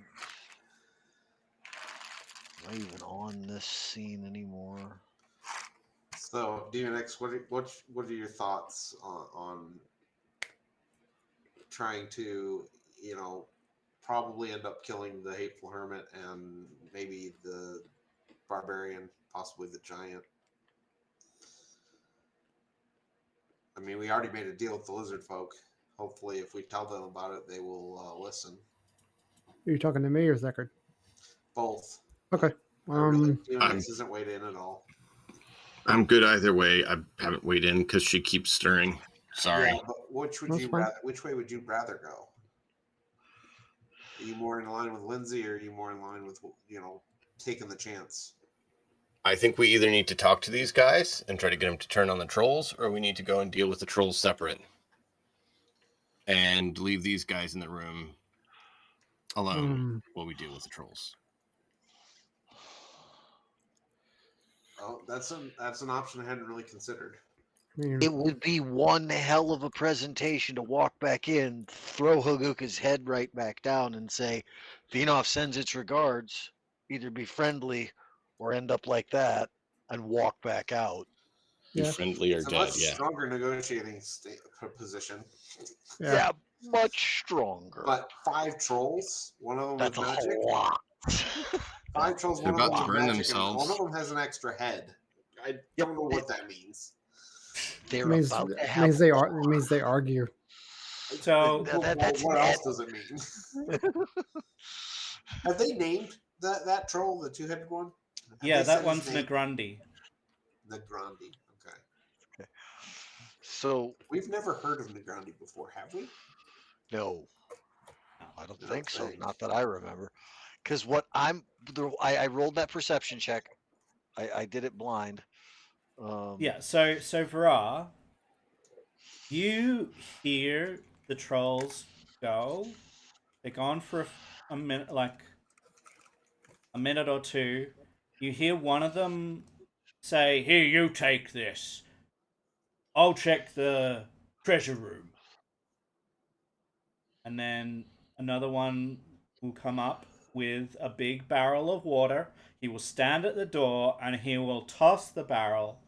Am I even on this scene anymore? So, DNX, what are your thoughts on trying to, probably end up killing the hateful hermit and maybe the barbarian, possibly the giant? I mean, we already made a deal with the lizard folk. Hopefully, if we tell them about it, they will listen. Are you talking to me or Zachary? Both. Okay. DNX isn't weighed in at all. I'm good either way. I haven't weighed in because she keeps stirring. Sorry. Yeah, but which way would you rather go? Are you more in line with Lindsay, or are you more in line with taking the chance? I think we either need to talk to these guys and try to get them to turn on the trolls, or we need to go and deal with the trolls separate and leave these guys in the room alone while we deal with the trolls. Oh, that's an option I hadn't really considered. It would be one hell of a presentation to walk back in, throw Hargulka's head right back down, and say, Venov sends its regards. Either be friendly or end up like that and walk back out. Be friendly or it's a dead, much yeah. stronger negotiating position. Yeah, much stronger. But 5 trolls, one of them That's with magic. A lot. 5 trolls, They're one of about them to with burn magic, and themselves. one of them has an extra head. I don't know what that means. They're means, about to it have means it means they argue. So what else does it mean? Have they named that troll, the 2-headed one? yeah, that one's Negrundi. Negrundi. Okay. So we've never heard of Negrundi before, have we? No, I don't think so. Not that I remember. Because I rolled that perception check. I did it blind. Yeah, so Vra, you hear the trolls go. They're gone for a minute, like a minute or two. You hear one of them say, "Here, you take this. I'll check the treasure room." And then another one will come up with a big barrel of water. He will stand at the door and he will toss the barrel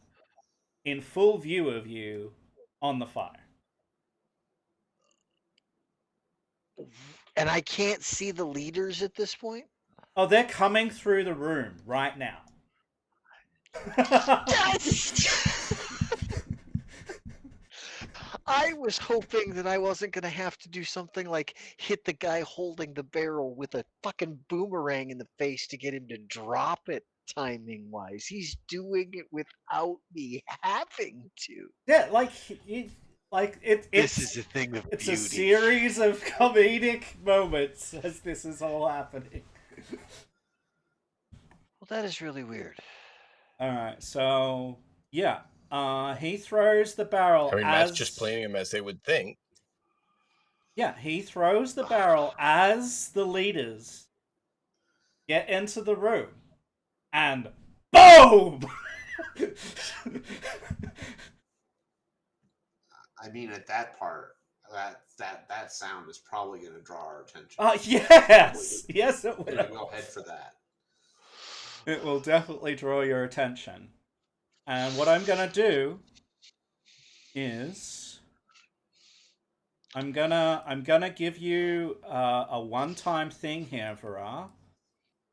in full view of you on the fire. And I can't see the leaders at this point? Oh, they're coming through the room right now. I was hoping that I wasn't going to have to do something like hit the guy holding the barrel with a fucking boomerang in the face to get him to drop it timing wise. He's doing it without me having to. Yeah, This is a thing of it's beauty. a series of comedic moments as this is all happening. Well, that is really weird. All right, so yeah, he throws the barrel I mean, Matt's just as playing him as they would think. he throws the barrel as the leaders get into the room, and boom! I mean, at that part, that sound is probably going to draw our attention. Yes, yes, it We're going to will. go head for that. It will definitely draw your attention. And what I'm gonna do is I'm gonna give you a one-time thing here, Vara,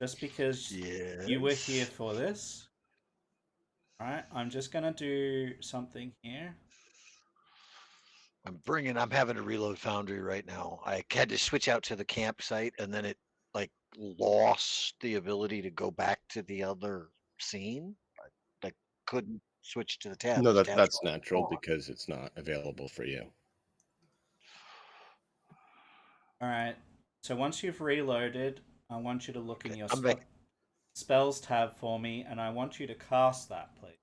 just because you were here Yes. for this. All right, I'm just gonna do something here. I'm having to reload Foundry right now. I had to switch out to the campsite and then it like lost the ability to go back to the other scene. I couldn't switch to the tab. No, The tabs that's were natural all gone. because it's not available for you. All right. So once you've reloaded, I want you to look in Okay, your I'm back. spells tab for me, and I want you to cast that, please.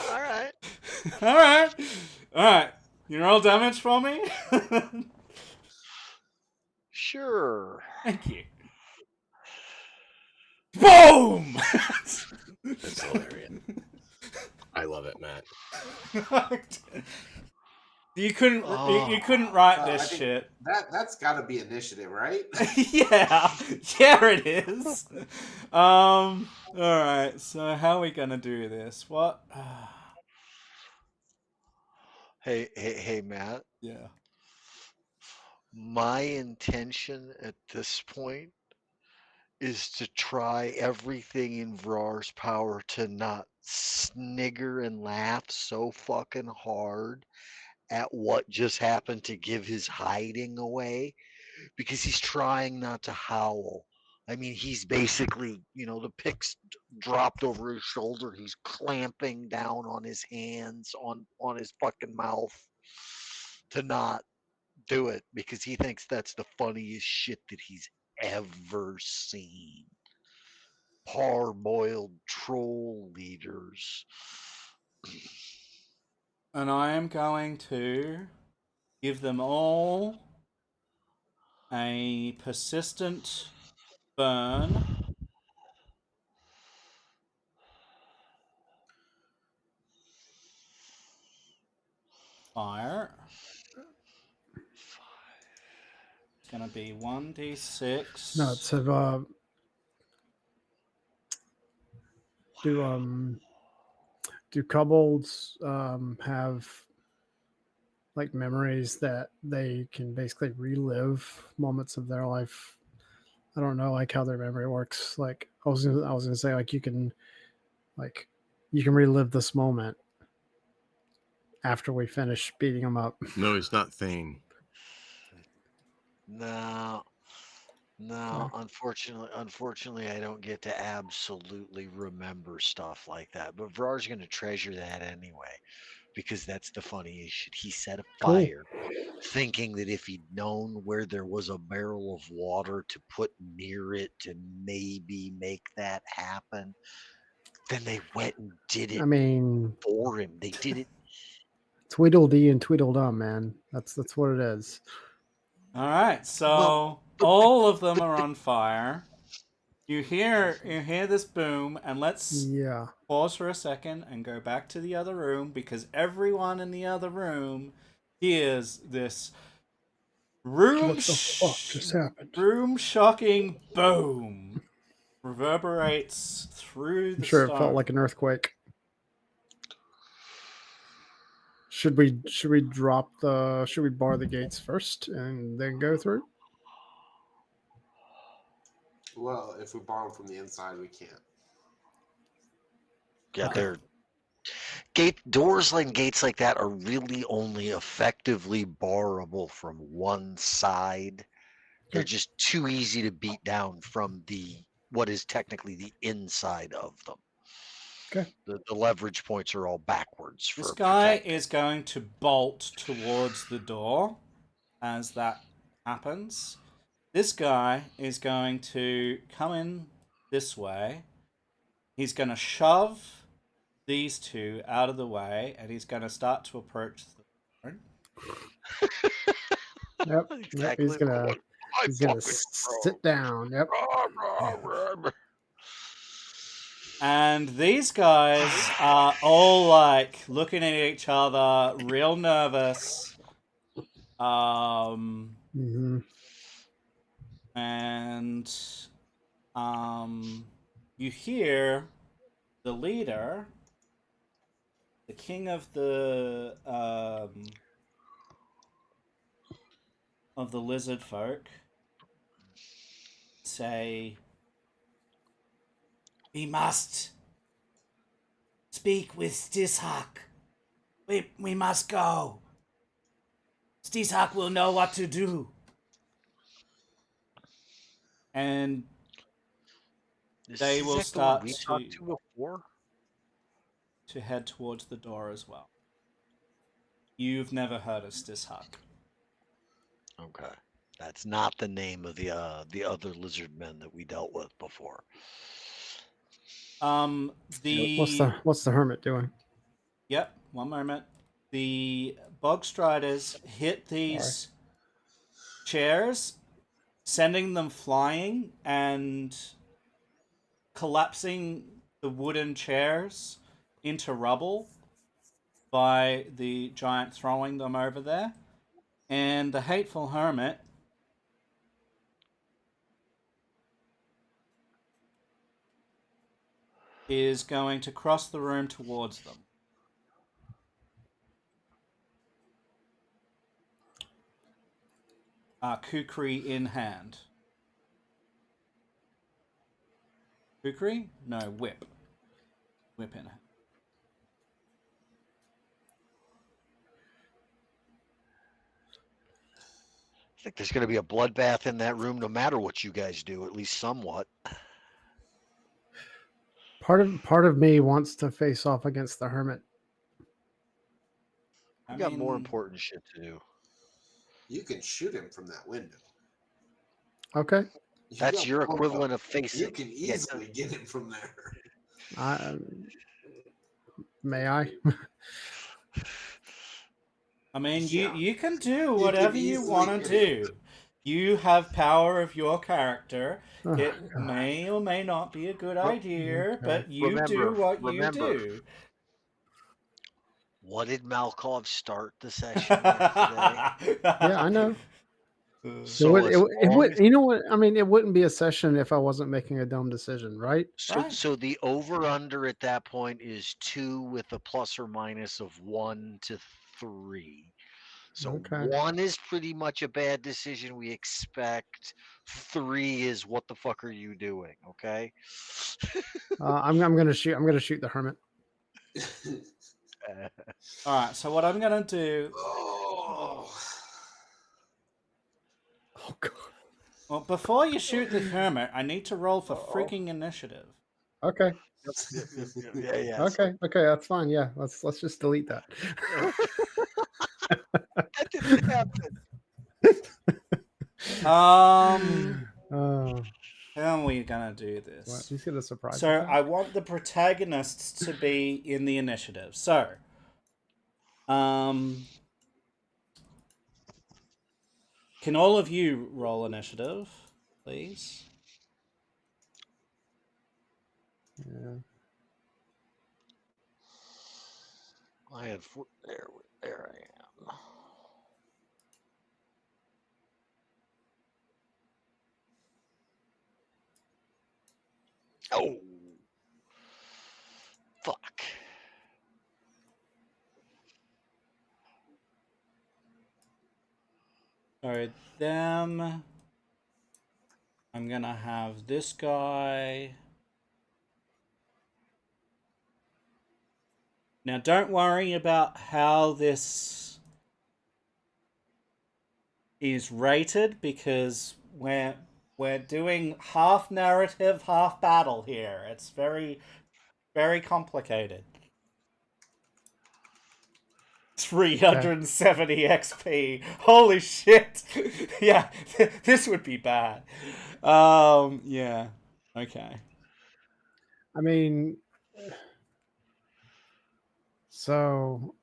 All right. All right. All right. You roll damage for me? Sure. Thank you. Boom! That's hilarious. I love it, Matt. You couldn't Oh, you couldn't write I this think shit. that's got to be initiative, right? Yeah. Yeah, it is. All right. So how are we going to do this? What? hey, Matt. Yeah. My intention at this point is to try everything in Vrar's power to not snigger and laugh so fucking hard at what just happened to give his hiding away because he's trying not to howl. I mean, he's basically, the pick's dropped over his shoulder. He's clamping down on his hands, on his fucking mouth to not do it because he thinks that's the funniest shit that he's ever seen. Parboiled troll leaders. And I am going to give them all a persistent burn fire. It's going to be 1d6. No, it's do kobolds have like memories that they can basically relive moments of their life? I don't know like how their memory works. Like I was gonna say like you can relive this moment after we finish beating them up. No, he's not Thane. No, no, Okay. unfortunately, I don't get to absolutely remember stuff like that. But Vrar's going to treasure that anyway, because that's the funniest shit. He set a Cool. fire, thinking that if he'd known where there was a barrel of water to put near it to maybe make that happen, then they went and did I it mean, for him. They did it. Tweedledee and Tweedledum, man. That's what it is. All right. Well, So all of them are on fire. You hear this boom, and let's Yeah. pause for a second and go back to the other room because everyone in the other room hears this What the fuck just happened? room shocking boom reverberates through I'm the sure stone. it felt like an earthquake. Should we bar the gates first and then go through? Well, if we borrow from the inside, we can't. Yeah, Okay. they're doors and gates like that are really only effectively barrable from one side. They're Okay. just too easy to beat down from what is technically the inside of them. Okay. The leverage points are all backwards This for guy protecting. is going to bolt towards the door as that happens. This guy is going to come in this way. He's going to shove these two out of the way, and he's going to start to approach the throne. Yep. Exactly. He's gonna sit down. Yep. And these guys are all like looking at each other, real nervous. Mm-hmm. And you hear the leader, the king of the lizard folk, say, "We must speak with Stishak. We must go. Stishak will know what to do." And they will start we to talked to before. head towards the door as well. You've never heard of Stishak. Okay, that's not the name of the other lizard men that we dealt with before. What's the hermit doing? Yep, one moment. The bog striders hit these chairs, sending them flying and collapsing the wooden chairs into rubble by the giant throwing them over there. And the hateful hermit is going to cross the room towards them. Kukri in hand. Kukri? No, whip. Whip in hand. I think there's going to be a bloodbath in that room, no matter what you guys do, at least somewhat. Part of me wants to face off against the hermit. We got more important shit to do. You can shoot him from that window. Okay. That's your equivalent of facing. You can easily get him from there. May I? I mean, Yeah. you can do whatever you want to do. You have power of your character. Oh, It God. may or may not be a good idea, Okay. but you do what you do. What did Malkov start the session with today? Yeah, I know. So it would, you know what? I mean, it wouldn't be a session if I wasn't making a dumb decision, right? So the over under at that point is 2 with a plus or minus of 1 to 3. So Okay. 1 is pretty much a bad decision we expect. 3 is what the fuck are you doing? Okay. I'm gonna shoot. I'm gonna shoot the hermit. All right. So what I'm gonna do? Oh God. Well, before you shoot the hermit, I need to roll for freaking initiative. Okay. Yeah. Okay. Okay. That's fine. Yeah. Let's just delete that. That didn't happen. How are we gonna do What? this? He's gonna surprise. So I want the protagonists to be in the initiative. So, can all of you roll initiative, please? Yeah. I had there I am. Oh, fuck. So them. I'm gonna have this guy. Now, don't worry about how this is rated because we're doing half narrative, half battle here. It's very, very complicated. 370 XP. Holy shit. Yeah, this would be bad. Yeah. Okay. I mean, so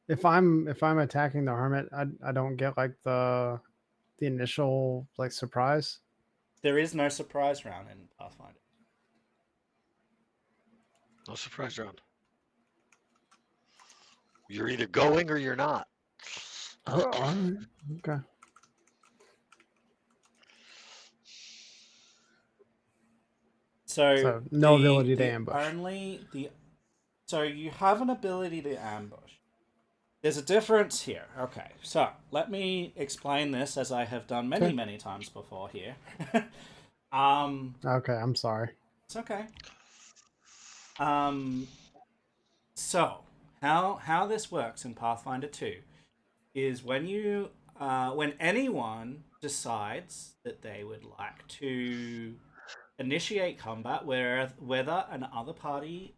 if I'm attacking the hermit, I don't get like the initial like surprise. There is no surprise round in Pathfinder. No surprise round. You're either going or you're not. Okay. So no ability to ambush. So you have an ability to ambush. There's a difference here. Okay, so let me explain this as I have done many, Okay. many times before here. Okay, I'm sorry. It's okay. So how this works in Pathfinder 2 is when anyone decides that they would like to initiate combat, whether an other party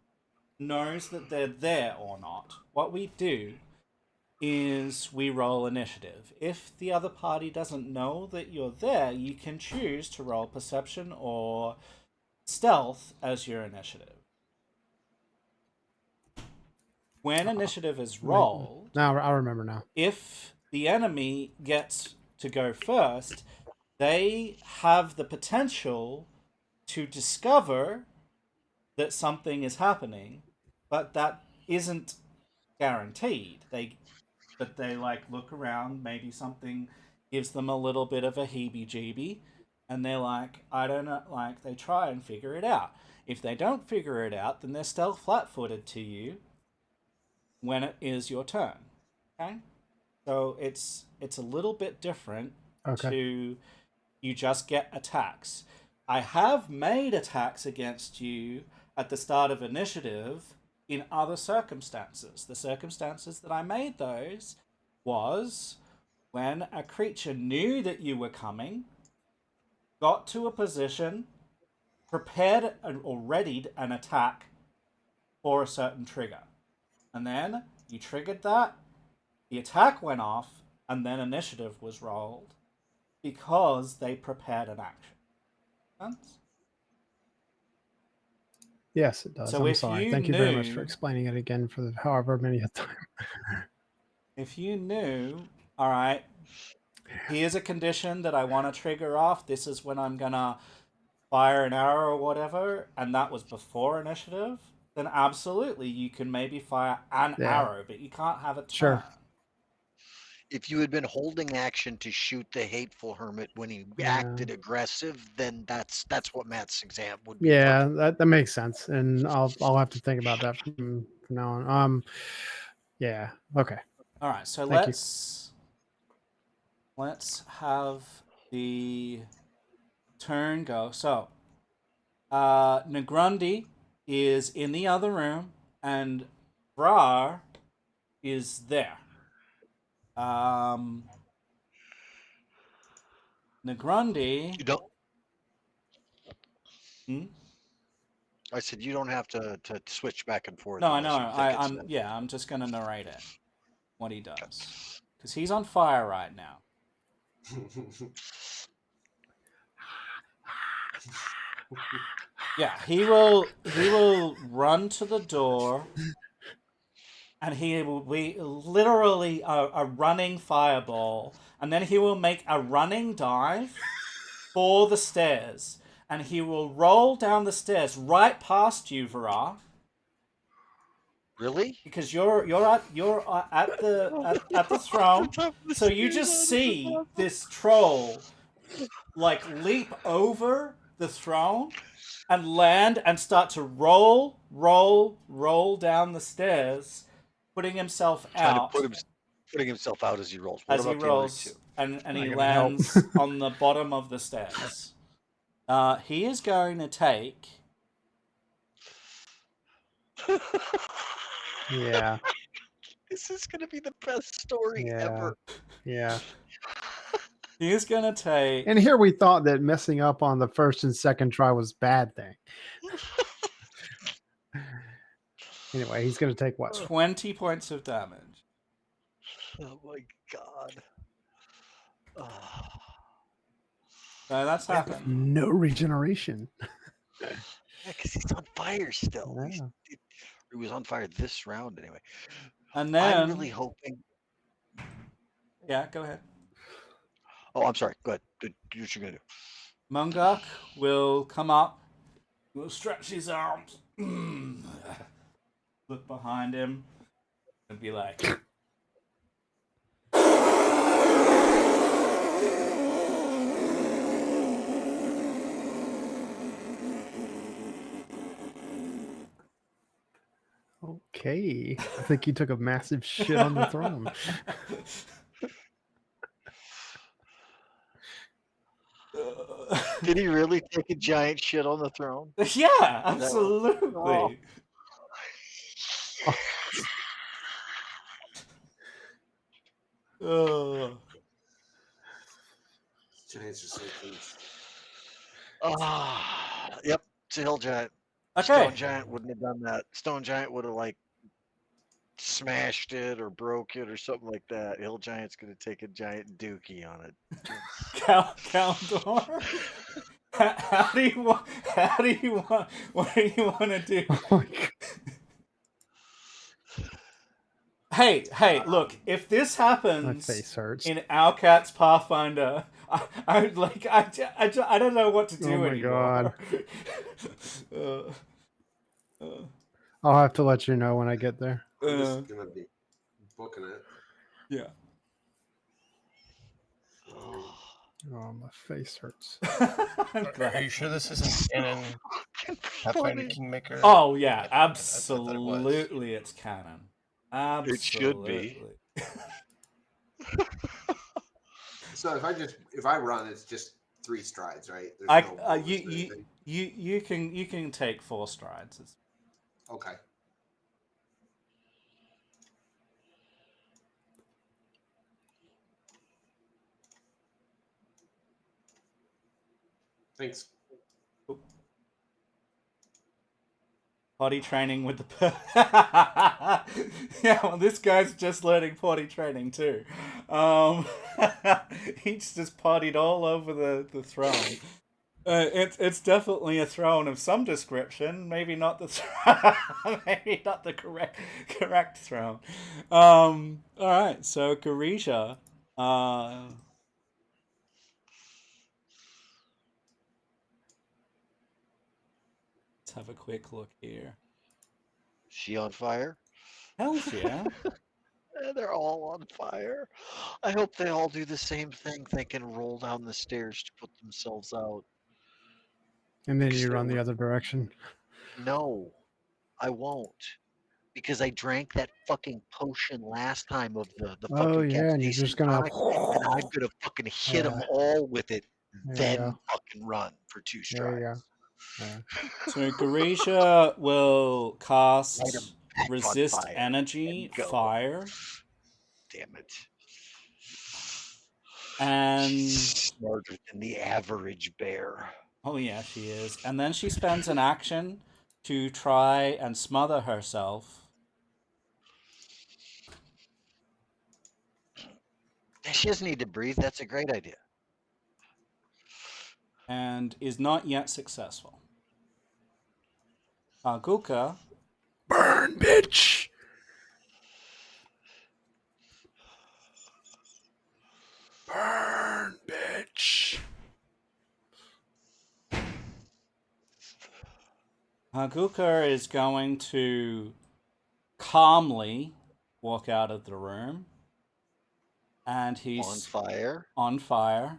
knows that they're there or not, what we do is we roll initiative. If the other party doesn't know that you're there, you can choose to roll perception or stealth as your initiative. When initiative is rolled, Now I remember now. if the enemy gets to go first, they have the potential to discover that something is happening, but that isn't guaranteed. But they like look around, maybe something gives them a little bit of a heebie-jeebie, and they're like, I don't know, like they try and figure it out. If they don't figure it out, then they're still flat-footed to you when it is your turn. Okay? So it's a little bit different to you just get attacks. I have made attacks against you at the start of initiative in other circumstances. The circumstances that I made those was when a creature knew that you were coming, got to a position, prepared or readied an attack for a certain trigger. And then you triggered that, the attack went off, and then initiative was rolled because they prepared an action. Sense? Yes, it does. So I'm if sorry. you Thank you very much for knew- explaining it again for the however many time. If you knew, all right, here's a condition that I want to trigger off, this is when I'm gonna fire an arrow or whatever, and that was before initiative, then absolutely you can maybe fire an arrow, but you can't have a turn. Sure. If you had been holding action to shoot the hateful hermit when he acted aggressive, then that's what Matt's exam would be. Yeah, that makes sense, and I'll have to think about that from now on. Yeah. Okay. All right. So Thank you. let's have the turn go. So, Negrundi is in the other room, and Brar is there. Negrundi. You don't. Hmm? I said you don't have to switch back and forth. No, I unless know. you think it's I'm just gonna narrate it. What he does, because he's on fire right now. Yeah, he will run to the door, and he will be literally a running fireball, and then he will make a running dive for the stairs, and he will roll down the stairs right past you, Vara. Really? Because you're at the throne, so you just see this troll like leap over the throne and land and start to roll down the stairs, putting himself out. Putting himself out as he rolls. As he rolls, and he lands on the bottom of the stairs. He is going to take. Yeah. This is going to be the best story ever. Yeah. He's going to take. And here we thought that messing up on the first and second try was a bad thing. Anyway, he's going to take what? 20 points of damage. Oh my god. Ah. So that's happened. No regeneration. Yeah, because he's on fire still. Yeah. He was on fire this round anyway. And I'm then, really hoping. yeah, go ahead. Oh, I'm sorry. Go ahead. Do what you're gonna do. Mungok will come up, will stretch his arms, look behind him, and be like, Okay. I think he took a massive shit on the throne. Did he really take a giant shit on the throne? yeah, Oh. absolutely. Oh. Giants are so cool. Yep. It's a hill giant. Okay. Stone giant wouldn't have done that. Stone giant would have like smashed it or broke it or something like that. Hill giant's gonna take a giant dookie on it. Caldor? How do you want? What do you want to do? Oh my God. Hey! Look, if this My happens face hurts. in our cat's Pathfinder, I don't know what to do Oh my anymore. God. I'll have to let you know when I get there. I'm just gonna be booking it. Yeah. Oh, my face hurts. Are you sure this isn't canon? Pathfinder Funny. Kingmaker? Oh yeah, I thought that it was. absolutely, it's canon. Absolutely. It should be. So if I run, it's just 3 strides, right? There's no bonus or anything. You can take 4 strides. Okay. Thanks. Potty training with the yeah, well, this guy's just learning potty training too. He's just pottied all over the throne. It's definitely a throne of some description. Maybe not the maybe not the correct throne. All right, so Garisha, let's have a quick look here. She on fire? Hells yeah. They're all on fire. I hope they all do the same thing. They can roll down the stairs to put themselves out. And then Because you they're run the re- other direction. No, I won't. Because I drank that fucking potion last time of the Oh, fucking yeah, and you're capsaicin just gonna. tonic, and I'm gonna fucking hit them Yeah. all with it, There you then go. fucking run for 2 There you strides. go. Yeah. So Garisha will Light cast 'em back on resist fire energy and go. fire, Damn it. and She's smarter than the average bear. oh yeah, she is. And then she spends an action to try and smother herself. She doesn't need to breathe. That's a great idea. And is not yet successful. Hargulka Burn, bitch! Burn, bitch! Hargulka is going to calmly walk out of the room, and he's On fire. on fire.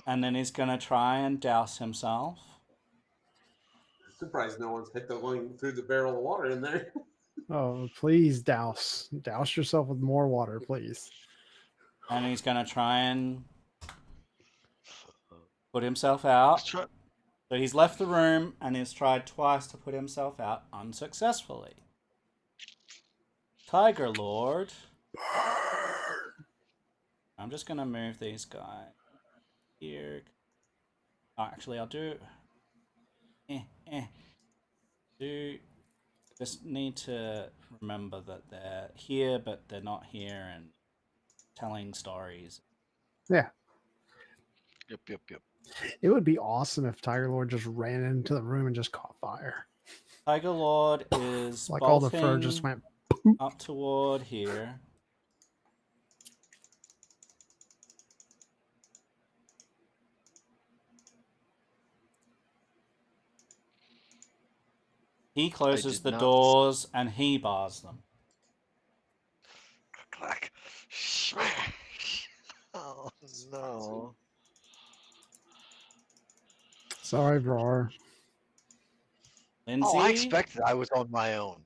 And then he's gonna try and douse himself. Surprised no one's hit the one through the barrel of water in there. Oh, please douse yourself with more water, please. And he's gonna try and put himself out. Try- So he's left the room and he's tried twice to put himself out unsuccessfully. Tiger Lord. I'm just gonna move these guys here. Oh, actually, I'll do. Do just need to remember that they're here, but they're not here, and telling stories. Yeah. Yep. It would be awesome if Tiger Lord just ran into the room and just caught fire. Tiger Lord is Like all the fur just bolting went. up toward here. He closes did the not- doors and he bars them. Clack. Smash. Oh no. Sorry, Roar. Lindsay, Oh, I expected I was on my own.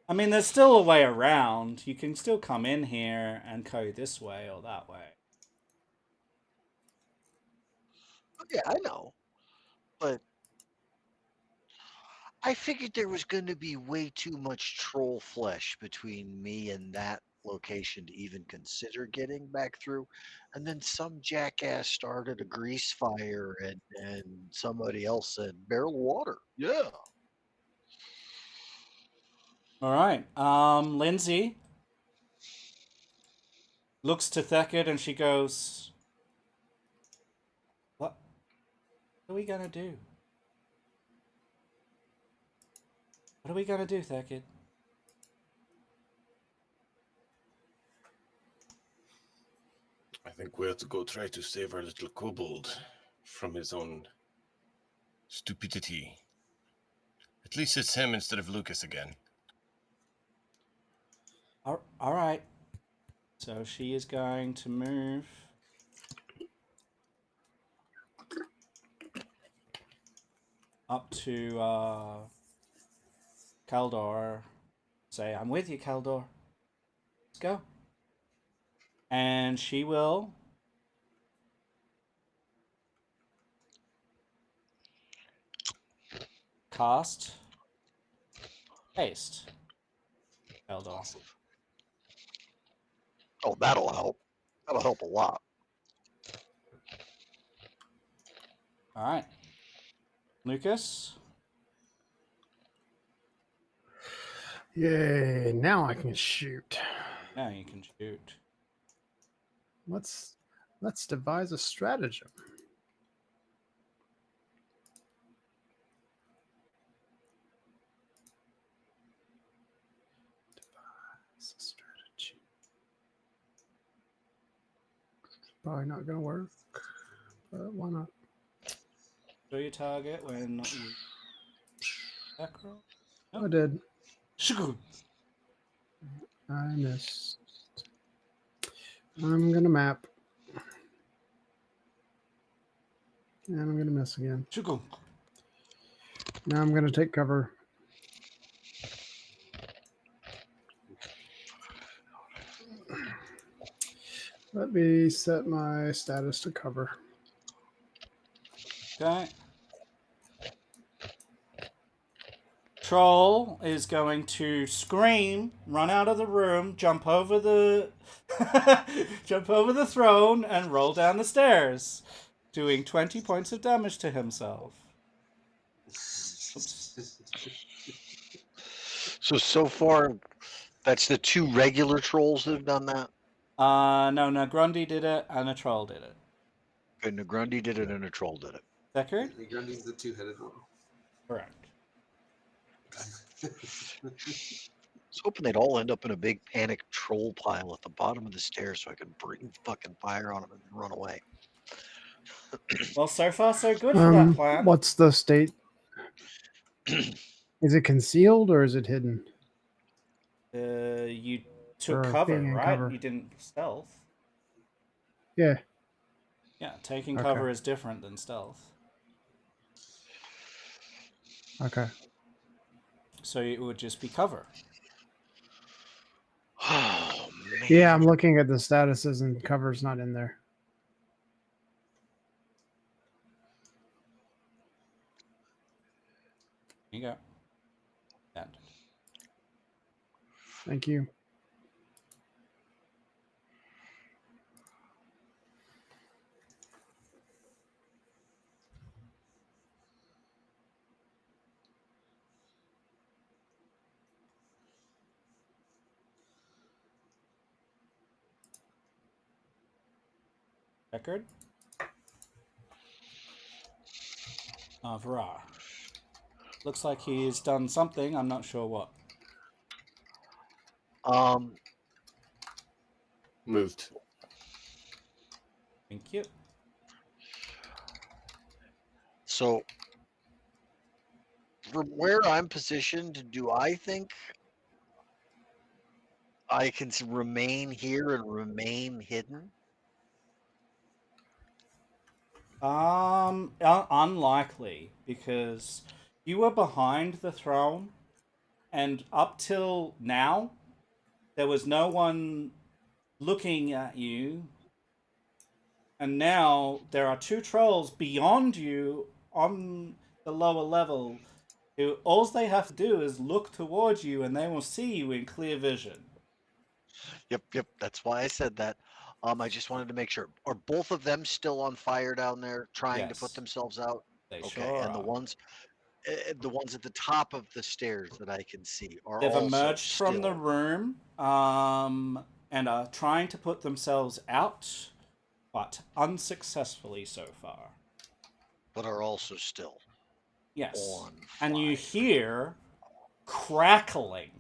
I mean, there's still a way around. You can still come in here and go this way or that way. Yeah, I know. But I figured there was going to be way too much troll flesh between me and that location to even consider getting back through. And then some jackass started a grease fire and somebody else said, barrel of water. Yeah. All right. Lindsay looks to Thacket and she goes, "What are we gonna do? What are we gonna do, Thacket?" I think we have to go try to save our little kobold from his own stupidity. At least it's him instead of Lucas again. All right. So she is going to move up to Kaldor. Say, "I'm with you, Kaldor. Let's go." And she will cast haste. Kaldor. Awesome. Oh, that'll help. That'll help a lot. All right. Lucas. Yay! Now I can shoot. Now you can shoot. Let's devise a stratagem. Devise a strategy. Probably not gonna work, but why not? Show your target when macro. I did. Shoo! I missed. I'm gonna map. And I'm gonna miss again. Shoo! Now I'm gonna take cover. Let me set my status to cover. Okay. Troll is going to scream, run out of the room, jump over the jump over the throne, and roll down the stairs, doing 20 points of damage to himself. Oops. So far, that's the two regular trolls that have done that. No, Grundy did it, and a troll did it. And a Grundy did it and a troll did it. Deckard? Grundy's the two-headed one. Correct. I was hoping they'd all end up in a big panic troll pile at the bottom of the stairs so I could breathe fucking fire on them and run away. Well, so far so good for that plan. What's the state? Is it concealed or is it hidden? You took Or cover, being in right? cover. You didn't stealth. Yeah. Yeah, taking Okay. cover is different than stealth. Okay. So it would just be cover. Oh, man. Yeah, I'm looking at the statuses and cover's not in there. Here you go. End. Thank you. record. Varar. Looks like he's done something. I'm not sure what. Moved. Thank you. So, from where I'm positioned, do I think I can remain here and remain hidden? Unlikely, because you were behind the throne, and up till now, there was no one looking at you, and now there are two trolls beyond you on the lower level who all they have to do is look towards you and they will see you in clear vision. Yep. That's why I said that. I just wanted to make sure. Are both of them still on fire down there, trying to put Yes, themselves out? they Okay, sure and are. the ones at the top of the stairs that I can see are They've also emerged from the still, room and are trying to put themselves out, but unsuccessfully so far. but are also still Yes. on And you fire. hear crackling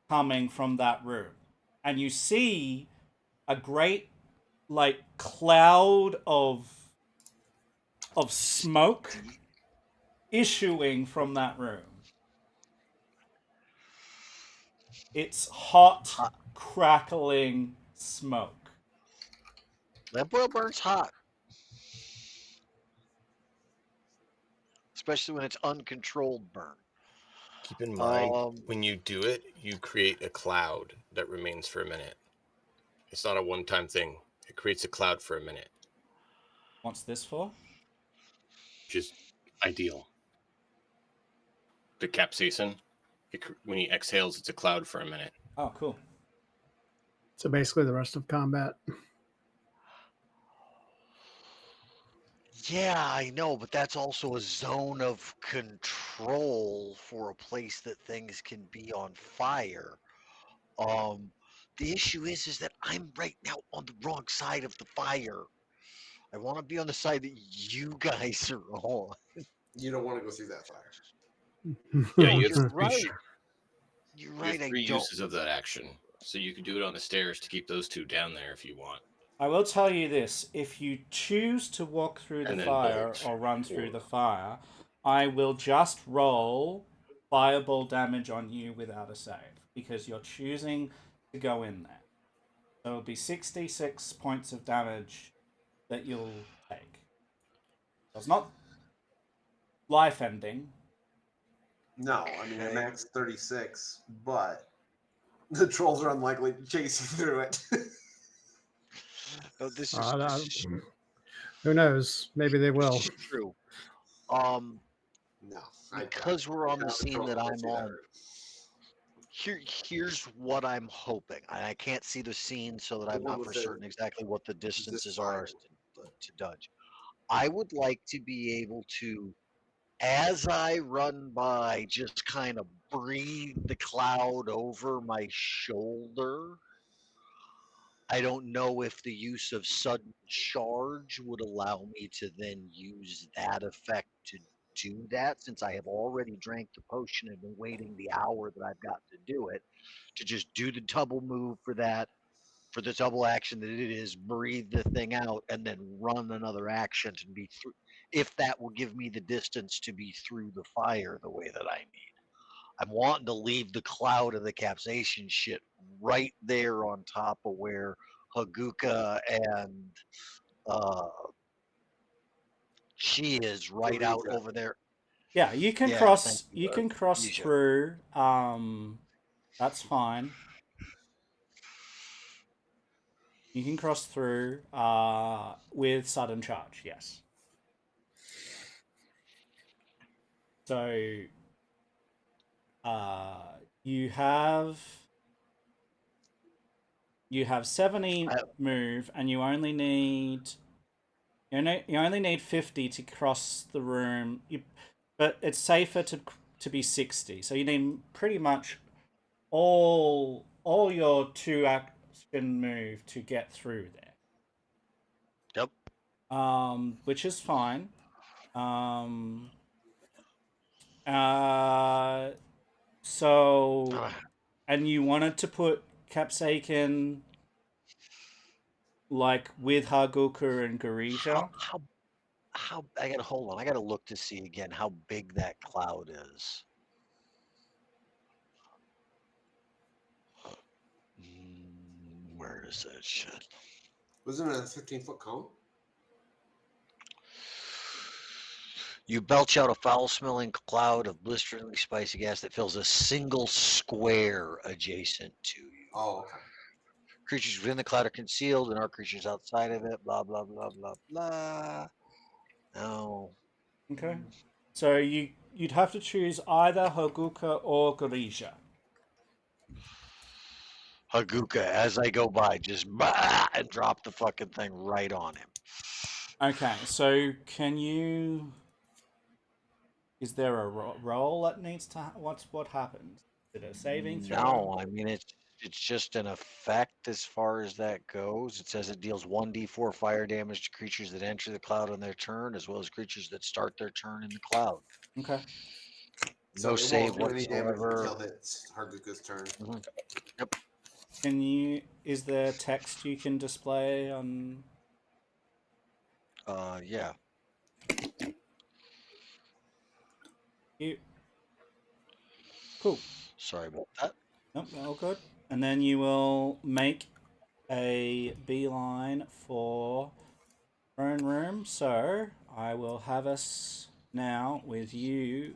coming from that room. And you see a great like cloud of smoke issuing from that room. It's hot, Hot. crackling smoke. Lamp oil burns hot, especially when it's uncontrolled burn. Keep in mind, Um, when you do it, you create a cloud that remains for a minute. It's not a one-time thing. It creates a cloud for a minute. What's this for? Just ideal. The capsaicin, when he exhales, it's a cloud for a minute. Oh, cool. So basically, the rest of combat. Yeah, I know, but that's also a zone of control for a place that things can be on fire. Um, the issue is that I'm right now on the wrong side of the fire. I want to be on the side that you guys are on. You don't want to go through that fire. Yeah, No, you you're have right. You're you right. have I three don't. uses of that action, so you can do it on the stairs to keep those two down there if you want, I will tell you this: if you choose to walk through the and then fire bolt. or run through the fire, I will just roll fireball damage on you without a save because you're choosing to go in there. So it'll be 66 points of damage that you'll take. So it's not life ending. No, I mean, I Okay. maxed 36, but the trolls are unlikely to chase you through it. No, this Uh, is who knows? Maybe they will. true. Um, No, because we're on the the scene trolls that will go I'm through that on, route. here's what I'm hoping. I can't see the scene, so that The I'm one not with for the certain exactly what the this distances are fire. to Dudge. I would like to be able to, as I run by, just kind of breathe the cloud over my shoulder. I don't know if the use of sudden charge would allow me to then use that effect to do that, since I have already drank the potion and been waiting the hour that I've got to do it, to just do the double move for that, for the double action that it is, breathe the thing out, and then run another action to be through, if that will give me the distance to be through the fire the way that I need. I'm wanting to leave the cloud of the capsaicin shit right there on top of where Haguka and uh, she is right out Hargulka. over there. Yeah, you can Yeah, thank cross. you. You can cross Yusha. through. That's fine. You can cross through. With sudden charge. Yes. So, uh, you have 70 I, move, and you only need 50 to cross the room. But it's safer to be 60. So you need pretty much all your two action move to get through there. yep. which is fine. Uh, so, Ah, and you wanted to put Capsaiken like with Hargulka and Garisha? how I gotta hold on. I gotta look to see again how big that cloud is. Where is that shit? Wasn't it a 15-foot cone? You belch out a foul-smelling cloud of blisteringly spicy gas that fills a single square adjacent to you. Oh, okay. Creatures within the cloud are concealed, and our creatures outside of it. Blah blah blah blah blah. No. Okay. So you'd have to choose either Hargulka or Garisha. Haguka, as I go by, just bah, and drop the fucking thing right on him. Okay, so can you? Is there a roll that needs to? What happens? Is it a saving throw? No, I mean it's just an effect as far as that goes. It says it deals 1d4 fire damage to creatures that enter the cloud on their turn, as well as creatures that start their turn in the cloud. Okay. So No it save won't do any damage whatsoever. until it's Harguka's turn. Mhm. Can you? Is there text you can display on? Yeah. You. Cool. Sorry about that. Nope, all good. And then you will make a beeline for throne room. So I will have us now with you.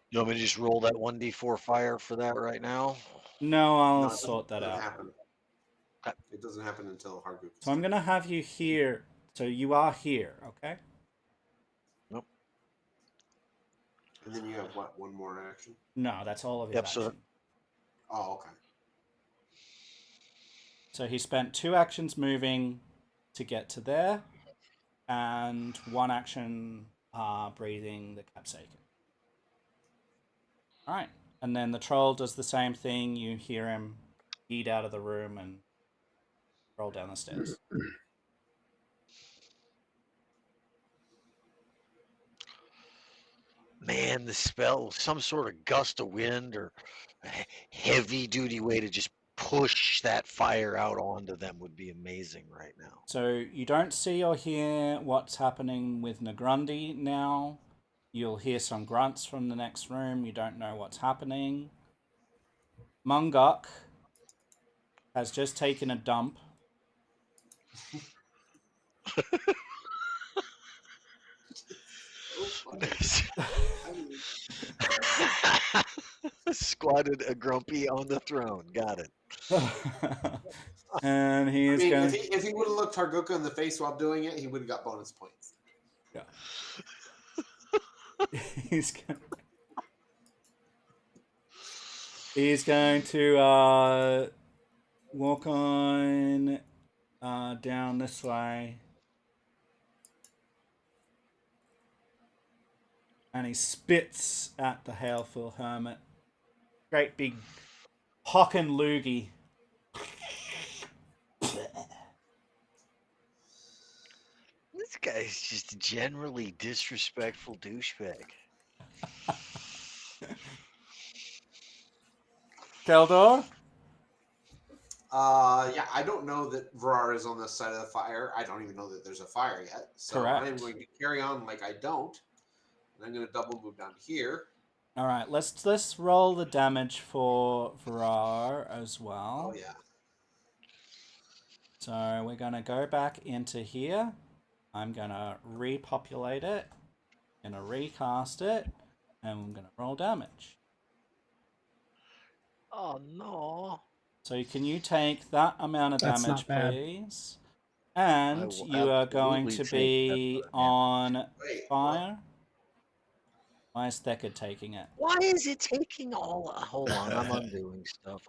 You want me to just roll that 1d4 fire for that right now? No, I'll No, it sort that doesn't out. happen. Okay. It doesn't happen until Harguka's So I'm turn. gonna have you here. So you are here, okay? Nope. And then you have what? One more action? No, that's all of his Yep, so action. Oh, okay. So he spent 2 actions moving to get to there, and 1 action breathing the Capsaiken. All right, and then the troll does the same thing. You hear him eat out of the room and roll down the stairs. man, the spell, some sort of gust of wind or heavy duty way to just push that fire out onto them would be amazing right now. So you don't see or hear what's happening with Negrundi now. You'll hear some grunts from the next room. You don't know what's happening. Mungok has just taken a dump. So funny. I mean, Squatted a grumpy on the throne. Got it. And he is going. if he would have looked Harguka in the face while doing it, he would have got bonus points. Yeah. He's going. He's going to walk on down this way. And he spits at the Hailful Hermit. Great big hockin' loogie. This guy's just a generally disrespectful douchebag. Keldor? Yeah, I don't know that Varar is on this side of the fire. I don't even know that there's a fire yet. So Correct. I'm going to carry on like I don't. And I'm going to double move down here. All right, let's roll the damage for Varar as well. Oh, yeah. So we're going to go back into here. I'm going to repopulate it. I'm going to recast it. And I'm going to roll damage. Oh no. So can you take that amount of That's damage, not bad. please? And will you are going absolutely to take be that amount on Wait, fire. Why is Thekka taking it? Why is it taking all? Hold on, I'm undoing stuff.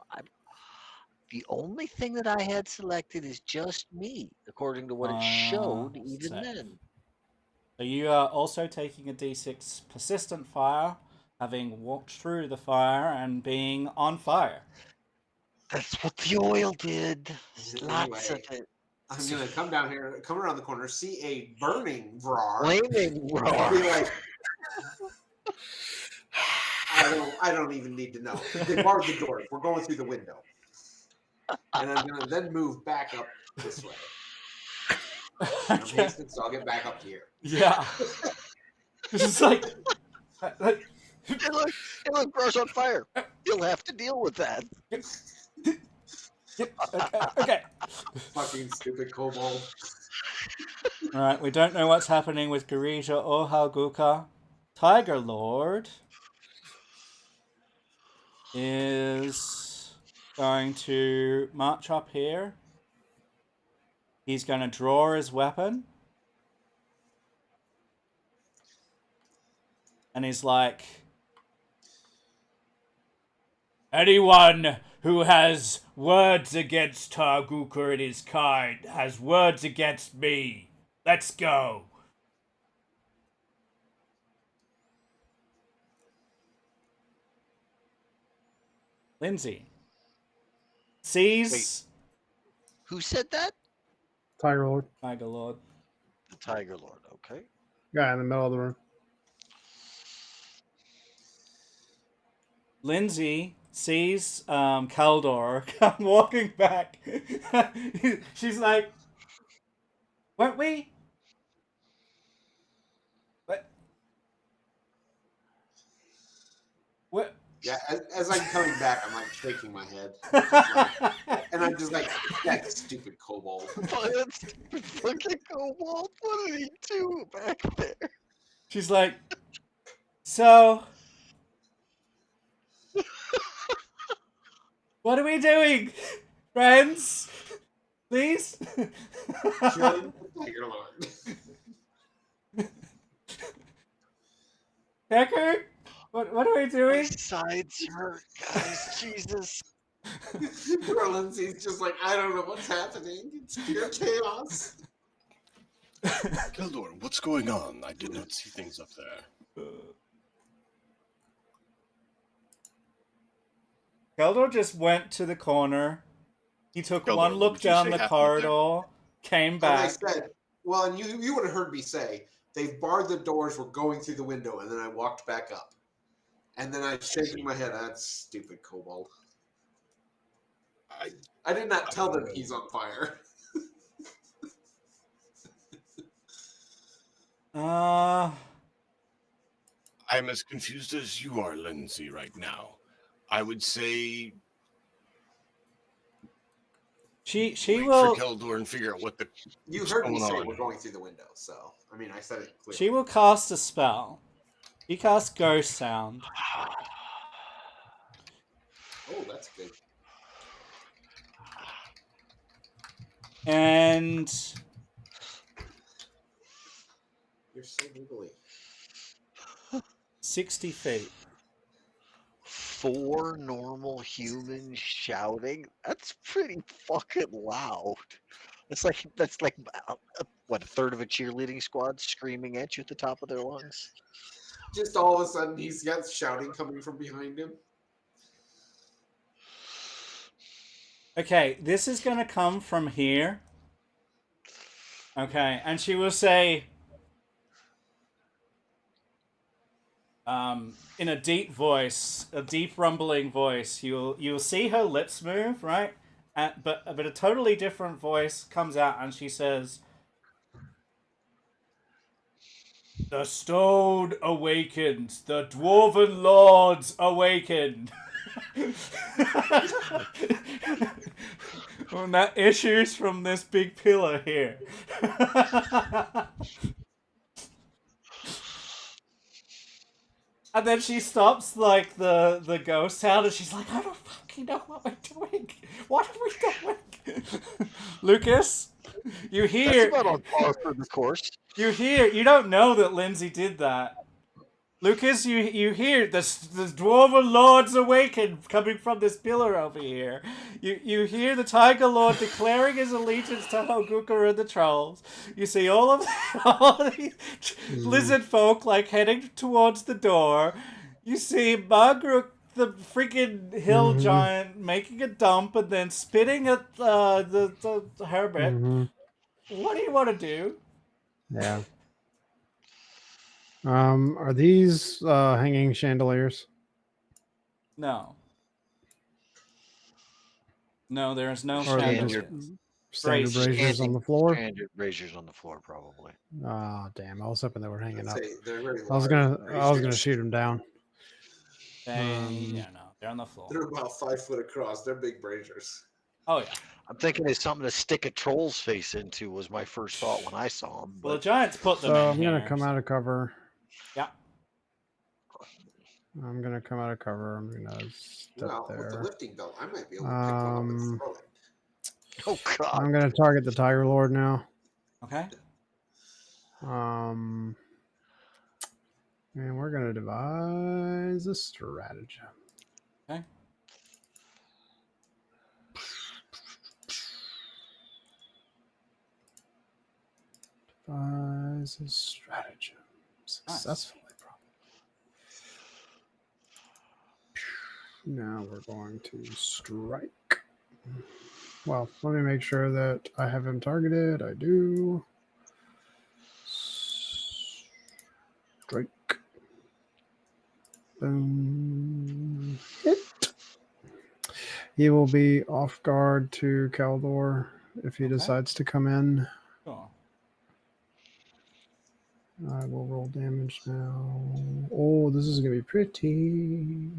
The only thing that I had selected is just me, according to what it showed even Save. then. So you are also taking a d6 persistent fire, having walked through the fire and being on fire. That's what the oil did. Lots of Anyway, it. I'm gonna come down here, come around the corner, see a burning Vrar, Flaming and roar. be like, I don't even need to know. They barred the doors. We're going through the window. And I'm gonna then move back up this way. I'm Okay. hasting, so I'll get back up here. Yeah. It's just like, Look, Bro's on fire. You'll have to deal with that. okay. Fucking stupid kobold. All right, we don't know what's happening with Garija or Hargulka. Tiger Lord is going to march up here. He's going to draw his weapon. And he's like, anyone who has words against Hargulka and his kind has words against me. Let's go. Lindsay sees Who said that? Tiger Lord. Tiger Lord. The Tiger Lord. Okay. Guy in the middle of the room. Lindsay sees Kaldor come walking back. She's like, weren't we? What? Yeah, as I'm coming back, I'm like shaking my head. And I'm just like, that stupid kobold. That stupid fucking kobold. What did he do back there? She's like, so, what are we doing, friends? Please? Killing the Tiger Lord. Decker? What are we My doing? sides hurt, guys. Jesus. Poor Lindsay's just like, I don't know what's happening. It's pure chaos. Keldor, what's going on? I did not see things up there. Keldor just went to the corner. He took Keldor, one what look would you down say the happened up there? corridor, came And I back. said, well, and you would have heard me say, they've barred the doors, we're going through the window, and then I walked back up. And then I shaking my head, that's stupid kobold. I did not tell them he's on fire. I'm as confused as you are, Lindsay, right now. I would say She wait will for Keldor and figure out what the You what's heard me going say on. we're going through the window, so I mean I said it clearly. she will cast a spell. She casts Ghost Sound. Oh, that's good. And You're so wiggly. 60 feet. 4 normal humans shouting? That's pretty fucking loud. That's like what, a third of a cheerleading squad screaming at you at the top of their lungs. Just all of a sudden he's got shouting coming from behind him. Okay, this is going to come from here. Okay, and she will say, in a deep voice, a deep rumbling voice, you'll see her lips move, right? But a totally different voice comes out, and she says, "The stone awakens. The dwarven lords awaken." And that issues from this big pillar here. And then she stops like the ghost sound, and she's like, I don't fucking know what we're doing. What are we doing? Lucas, you hear? That's about on par for the course. You hear? You don't know that Lindsay did that. Lucas, you hear the dwarven lords awaken coming from this pillar over here. You hear the Tiger Lord declaring his allegiance to Hargulka and the trolls. You see all these lizard folk like heading towards the door. You see Margaret, the freaking hill giant, making a dump and then spitting at the hermit. What do you want to do? Yeah. Are these hanging chandeliers? No. No, there is no Or are they just chandeliers. standard Braziers. braziers on the floor? Standard braziers on the floor, probably. Ah, damn! I was hoping they were hanging I'd up. say they're very I was large. gonna shoot them down. Yeah, no, they're on the floor. They're about 5 foot across. They're big braziers. Oh yeah. I'm thinking it's something to stick a troll's face into. Was my first thought when I saw them. Well, the But giants put them So in I'm gonna here, come so- out of cover. Yeah. I'm gonna come out of cover. I'm gonna step Well, with the there. lifting belt, I might be able to pick one up and throw it. oh god, I'm gonna target the Tiger Lord now. Okay. And we're gonna devise a stratagem. Okay. Devise a stratagem successfully. Now we're going to strike. Well, let me make sure that I have him targeted. I do. Strike. Boom. Hit. He will be off guard to Caldor if he Okay. decides to come in. Sure. I will roll damage now. Oh, this is going to be pretty.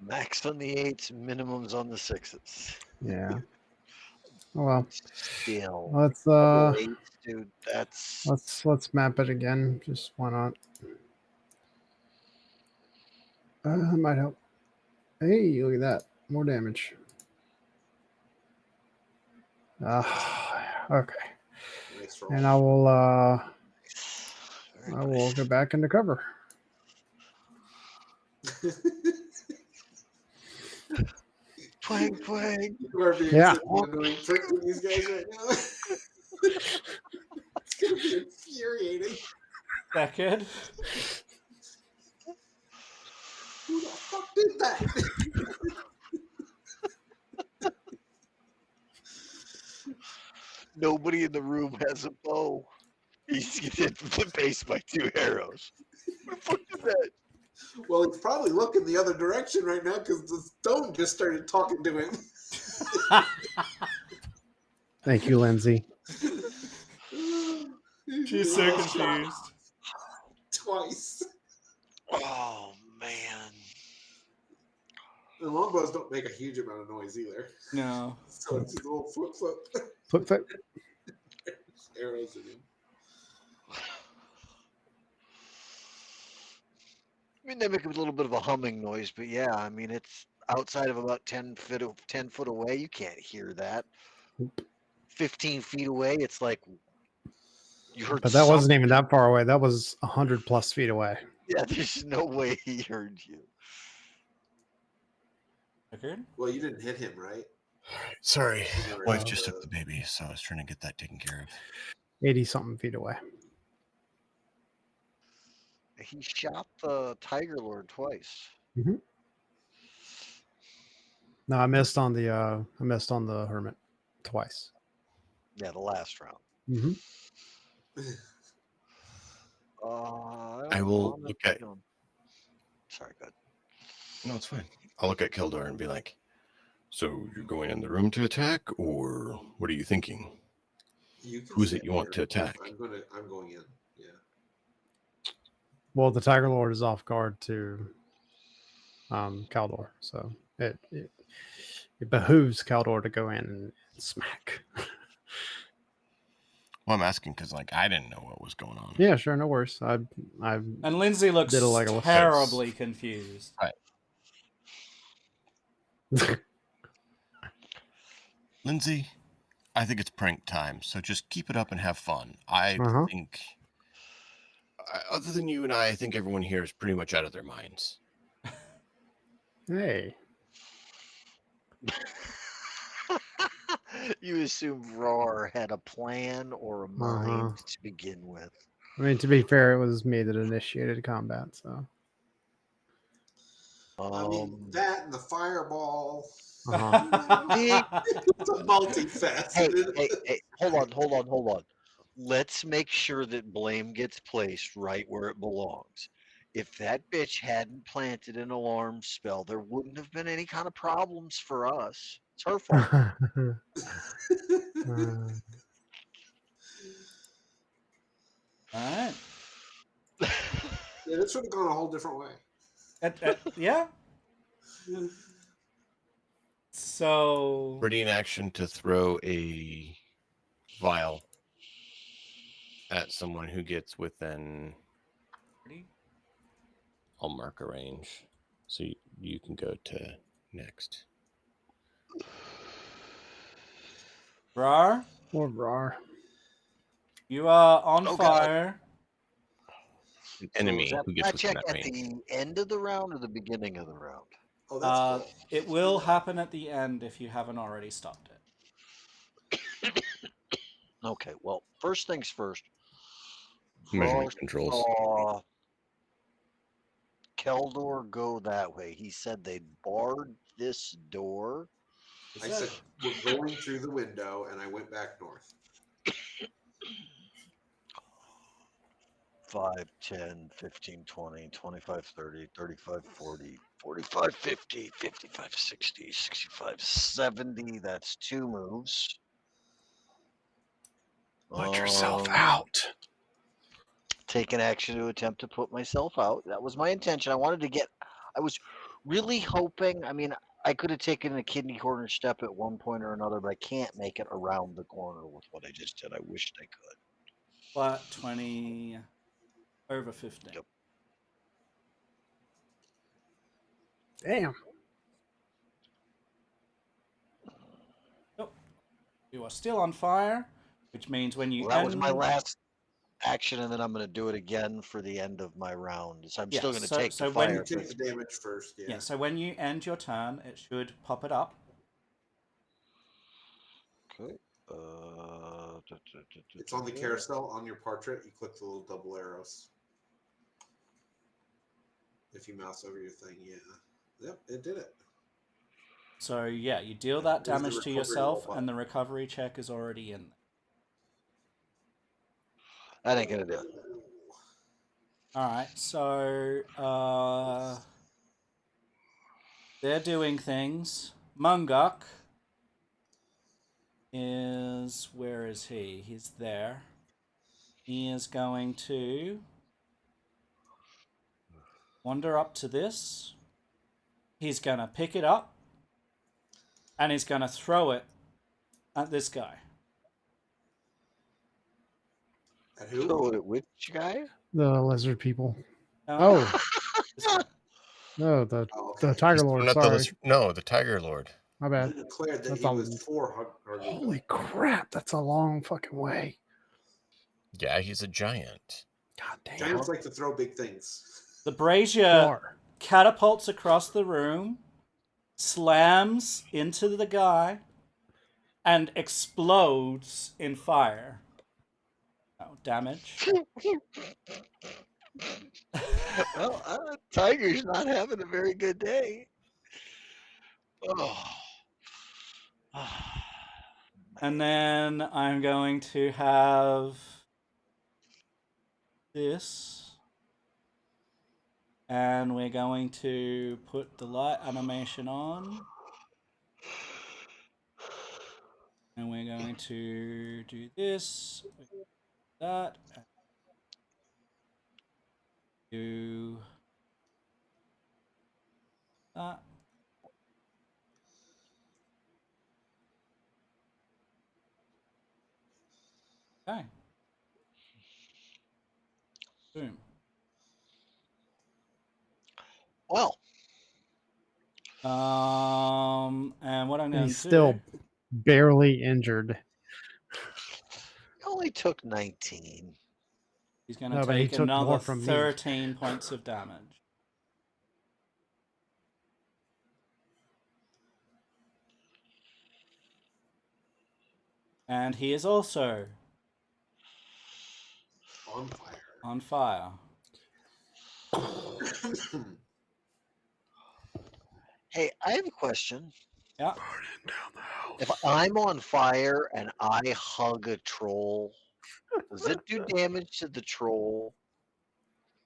max on the 8s, minimums on the 6s. Yeah. Oh, well, Still, let's double 8s, dude. That's let's map it again. Just why not? That might help. Hey, look at that. More damage. Okay. Nice roll. And I will go back into cover. twang twang. You are being Yeah. such an annoying prick to these guys right now. It's going to be infuriating. Second. Who the fuck did that? Nobody in the room has a bow. He's hit the base by 2 arrows. Who the fuck did that? Well, he's probably looking the other direction right now because the stone just started talking to him. Thank you, Lindsay. She's so confused. Twice. Oh man. The longbows don't make a huge amount of noise either. No. So it's just a little flip flip. Flip, flip. Arrows in him. I mean, they make a little bit of a humming noise, but yeah, I mean, it's outside of about 10 foot away. You can't hear that. 15 feet away, it's like you heard. But that wasn't even something. that far away. That was 100+ feet away. Yeah, there's no way he heard you. Second. Well, you didn't hit him, right? Sorry, You never wife hit just the- took the baby, so I was trying to get that taken care of. 80-something feet away. He shot the Tiger Lord twice. No, I missed on the hermit twice. Yeah, the last round. Mm-hmm. I will look at. Sorry, go ahead. No, it's fine. I'll look at Kildar and be like, "So you're going in the room to attack, or what are you thinking? You can Who's it stay you want here. to attack?" I'm going in. Yeah. Well, the Tiger Lord is off guard to Caldor, so it behooves Caldor to go in and smack. Well, I'm asking because, like, I didn't know what was going on. Yeah, sure, no worries. I And Lindsay looks Did a like a terribly confused. Lindsay, I think it's prank time, so just keep it up and have fun. I Uh-huh. think, other than you and I think everyone here is pretty much out of their minds. Hey. You assume Roar had a plan or a mind to begin with. I mean, to be fair, it was me that initiated combat, so I mean, that and the fireball. It's a multifaceted. Hey, hold on. Let's make sure that blame gets placed right where it belongs. If that bitch hadn't planted an alarm spell, there wouldn't have been any kind of problems for us. It's her fault. All right. Yeah, this would have gone a whole different way. Yeah. So Ready in action to throw a vial at someone who gets within. I'll mark a range, so you can go to next. Rar, Or Rar. you are on Oh, God. fire. An enemy So is who that gets within check that at range. the end of the round or the beginning of the round? Oh, that's cool. It will happen at the end if you haven't already stopped it. Okay, well, first things first. Measurement Var controls. saw Keldor go that way. He said they barred this door. I said we're going through the window, and I went back north. 5, 10, 15, 20, 25, 30, 35, 40, 45, 50, 55, 60, 65, 70. That's 2 moves. Let yourself out. Take an action to attempt to put myself out. That was my intention. I was really hoping, I could have taken a kidney corner step at one point or another, but I can't make it around the corner with what I just did. I wished I could. Flat 20 over 15. Yep. Damn. Nope. You are still on fire, which means when you Well, that end... was my last action, and then I'm going to do it again for the end of my round. So I'm still going to take the when fire. You take the damage first, yeah. Yeah, so when you end your turn, it should pop it up. Okay. It's on the carousel on your portrait. You click the little double arrows. If you mouse over your thing, yeah. Yep, it did it. So yeah, you deal that There's the damage to recovery yourself, roll and the recovery check is already in there. That ain't going to do it. Alright, so they're doing things. Munguk is... where is he? He's there. He is going to wander up to this. He's going to pick it up, and he's going to throw it at this guy. At who? Throw it at which guy? The lizard people. This guy. No, the okay. Tiger Lord. Not Sorry. the Tiger Lord. My bad. He declared that That's he a- was for Hargulka. Holy crap, that's a long fucking way. Yeah, he's a giant. God damn. Giants like to throw big things. The brazier Far. catapults across the room, slams into the guy, and explodes in fire. Oh, damage. Well, Tiger's not having a very good day. Oh. And then I'm going to have this. And we're going to put the light animation on. And we're going to do this, that, and do that. Okay. Boom. Well, and what I'm going to do... He's still barely injured. he only took 19. He's going to No, but he take took another more from me. 13 points of damage. And he is also On fire. on fire. Hey, I have a question. Yeah. Burning down the house. If I'm on fire and I hug a troll, does it do damage to the troll?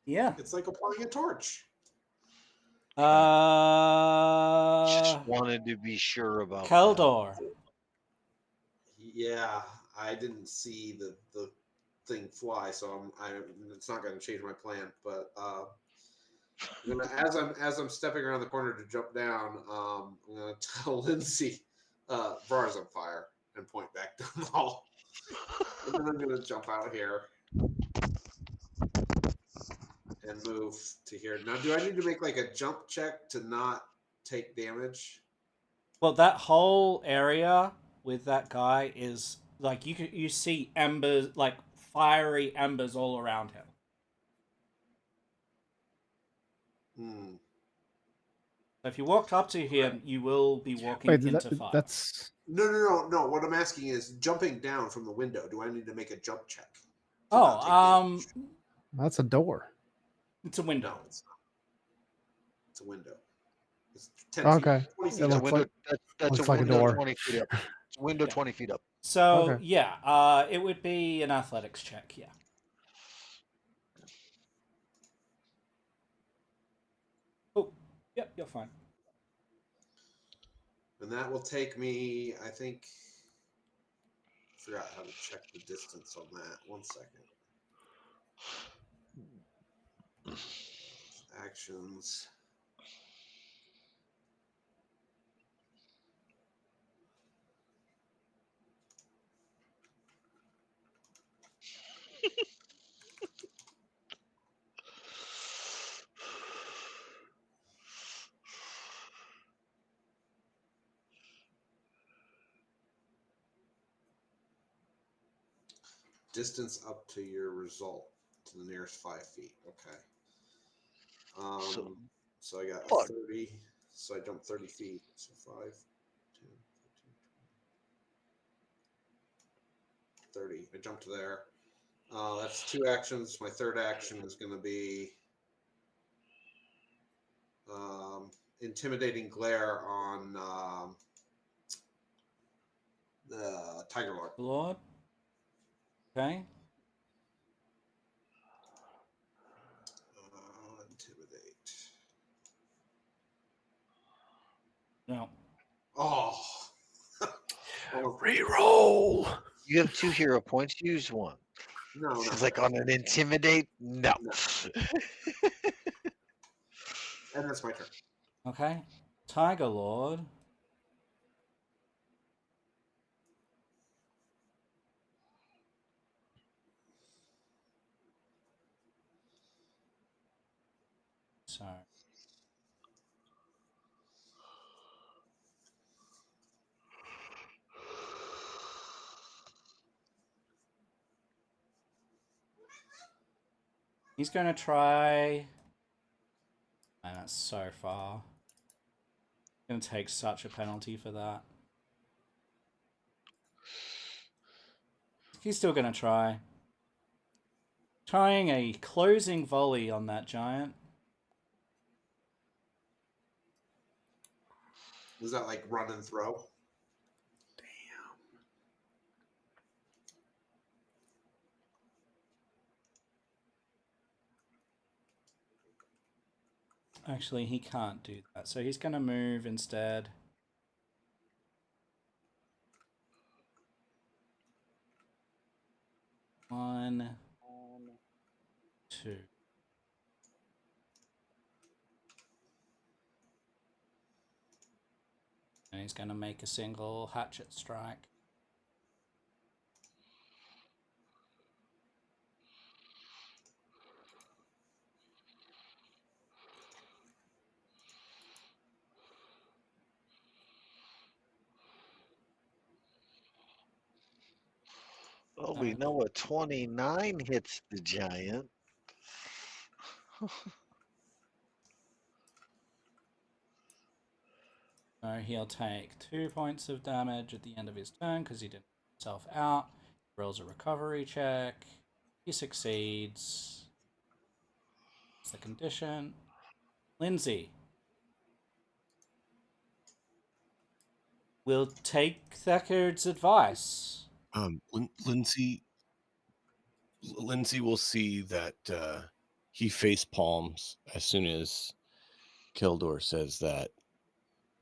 Yeah. It's like applying a torch. Just Uh, wanted to be sure about that. Keldor. Yeah, I didn't see the thing fly, so it's not going to change my plan. But I'm gonna, as I'm stepping around the corner to jump down, I'm gonna tell Lindsay, "Bar's on fire," and point back down the hall. And then I'm gonna jump out here and move to here. Now, do I need to make like a jump check to not take damage? Well, that whole area with that guy is like you see embers, like fiery embers all around him. Hmm. So if you walked up to him, you will be walking Wait, into fire. that's No. What I'm asking is jumping down from the window. Do I need to make a jump check? to Oh, not take damage? that's a door. it's a window. No, it's not. It's a window. It's 10 Okay. feet, 20 feet It It's a looks up. window. like That's a looks like a window door. 20 feet up. It's a window Yeah. 20 feet up. So Okay. yeah, it would be an athletics check. Yeah. Oh, yep, you're fine. And that will take me, I think, I forgot how to check the distance on that. 1 second. Actions. Distance up to your result to the nearest 5 feet. Okay. So I got a Fuck. 30. So I jumped 30 feet. So 5, 10, 15, 30. I jumped there. That's 2 actions. My third action is going to be intimidating glare on the Tiger Lord. Lord. Okay. Intimidate. No. Oh. Reroll. You have 2 hero points. Use one. No. It's like on an intimidate. No. And that's my turn. Okay. Tiger Lord. So he's going to try. Man, that's so far. Going to take such a penalty for that. He's still going to try. Trying a closing volley on that giant. Was that like run and throw? Actually, he can't do that. So he's going to move instead. One, two. And he's going to make a single hatchet strike. Well, we know a 29 hits the giant. So he'll take 2 points of damage at the end of his turn because he didn't put himself out. Rolls a recovery check. He succeeds. That's the condition. Lindsay. We'll take Thacker's advice. Lindsay will see that he face palms as soon as Kildor says that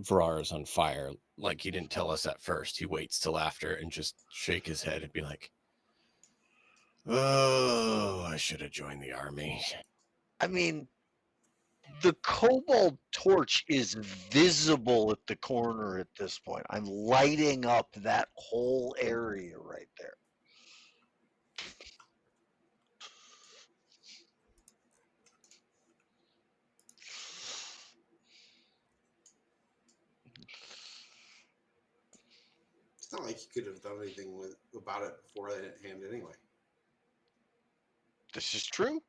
Varar is on fire. Like he didn't tell us at first. He waits till after and just shake his head and be like, "Oh, I should have joined the army." I mean, the cobalt torch is visible at the corner at this point. I'm lighting up that whole area right there. It's not like you could have done anything about it before they didn't hand anyway. This is true.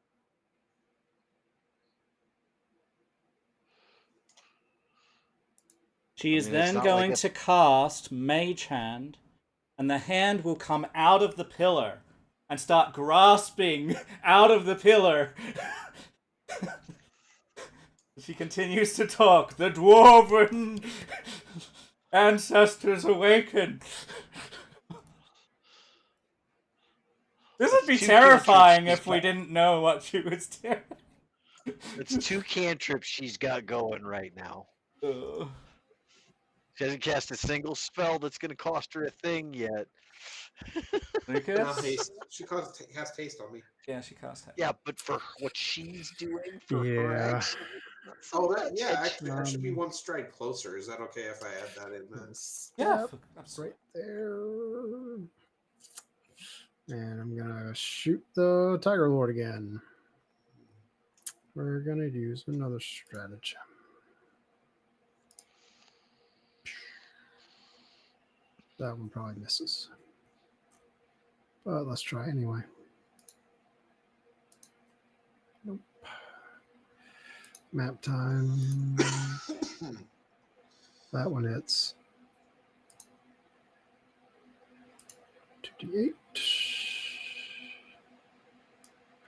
She is mean, it's then not going like to cast Mage Hand, and the hand will come out of the pillar and start grasping out of the pillar. She continues to talk. The dwarven ancestors awaken. This would be Two terrifying cantrips if we didn't know what she was doing. It's 2 cantrips she's got going right now. Ugh. She hasn't cast a single spell that's going to cost her a thing yet. Lucas? Haste. She cast haste on me. Yeah, she cast it. Yeah, but for what she's doing for her Yeah. action, not so Oh, that, much. yeah. I should be one stride closer. Is that okay if I add that in? Then? Yeah, Step absolutely. right there. And I'm gonna shoot the Tiger Lord again. We're gonna use another stratagem. That one probably misses. But let's try anyway. Nope. Map time. That one hits. 2d8.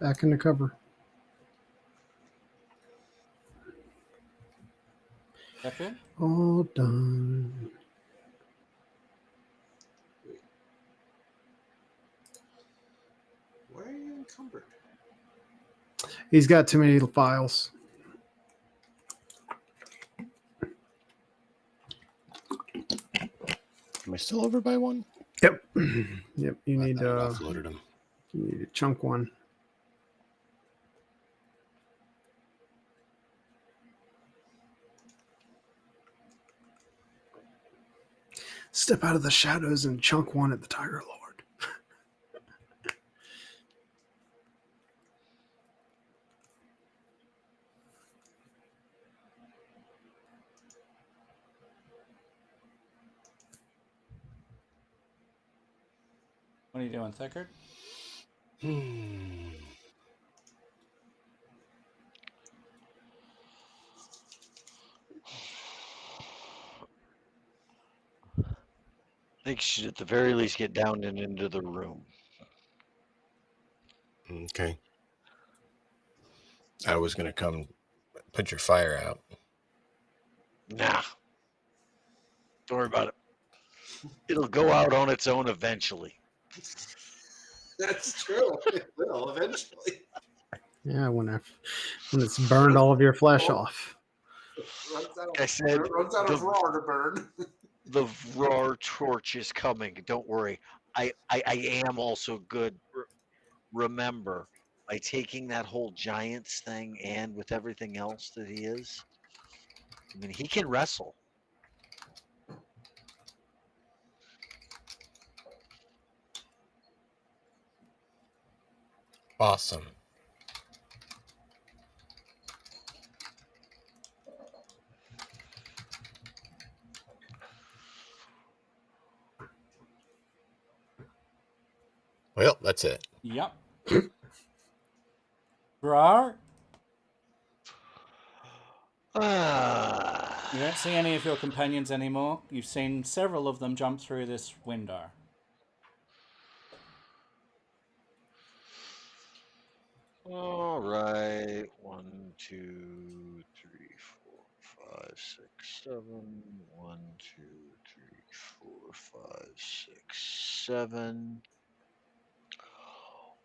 Back into cover. Okay. All done. Why are you encumbered? He's got too many files. Am I still over by one? Yep. Yep. You I need thought I offloaded him. you need to chunk one. Step out of the shadows and chunk one at the Tiger Lord. What are you doing, Thickard? I think she should at the very least get down and into the room. Okay. I was going to come put your fire out. Nah. Don't worry about it. It'll go out on its own eventually. That's true. It will eventually. Yeah, when it's burned all of your flesh off. Runs out, Like I said, runs out of raw to burn. The Vrar torch is coming. Don't worry. I am also good. Remember, by taking that whole giants thing and with everything else that he is, I mean, he can wrestle. Awesome. Well, that's it. Yep. Brar, you don't see any of your companions anymore. You've seen several of them jump through this window. All right. 1, 2, 3, 4, 5, 6, 7. 1, 2, 3, 4, 5, 6, 7.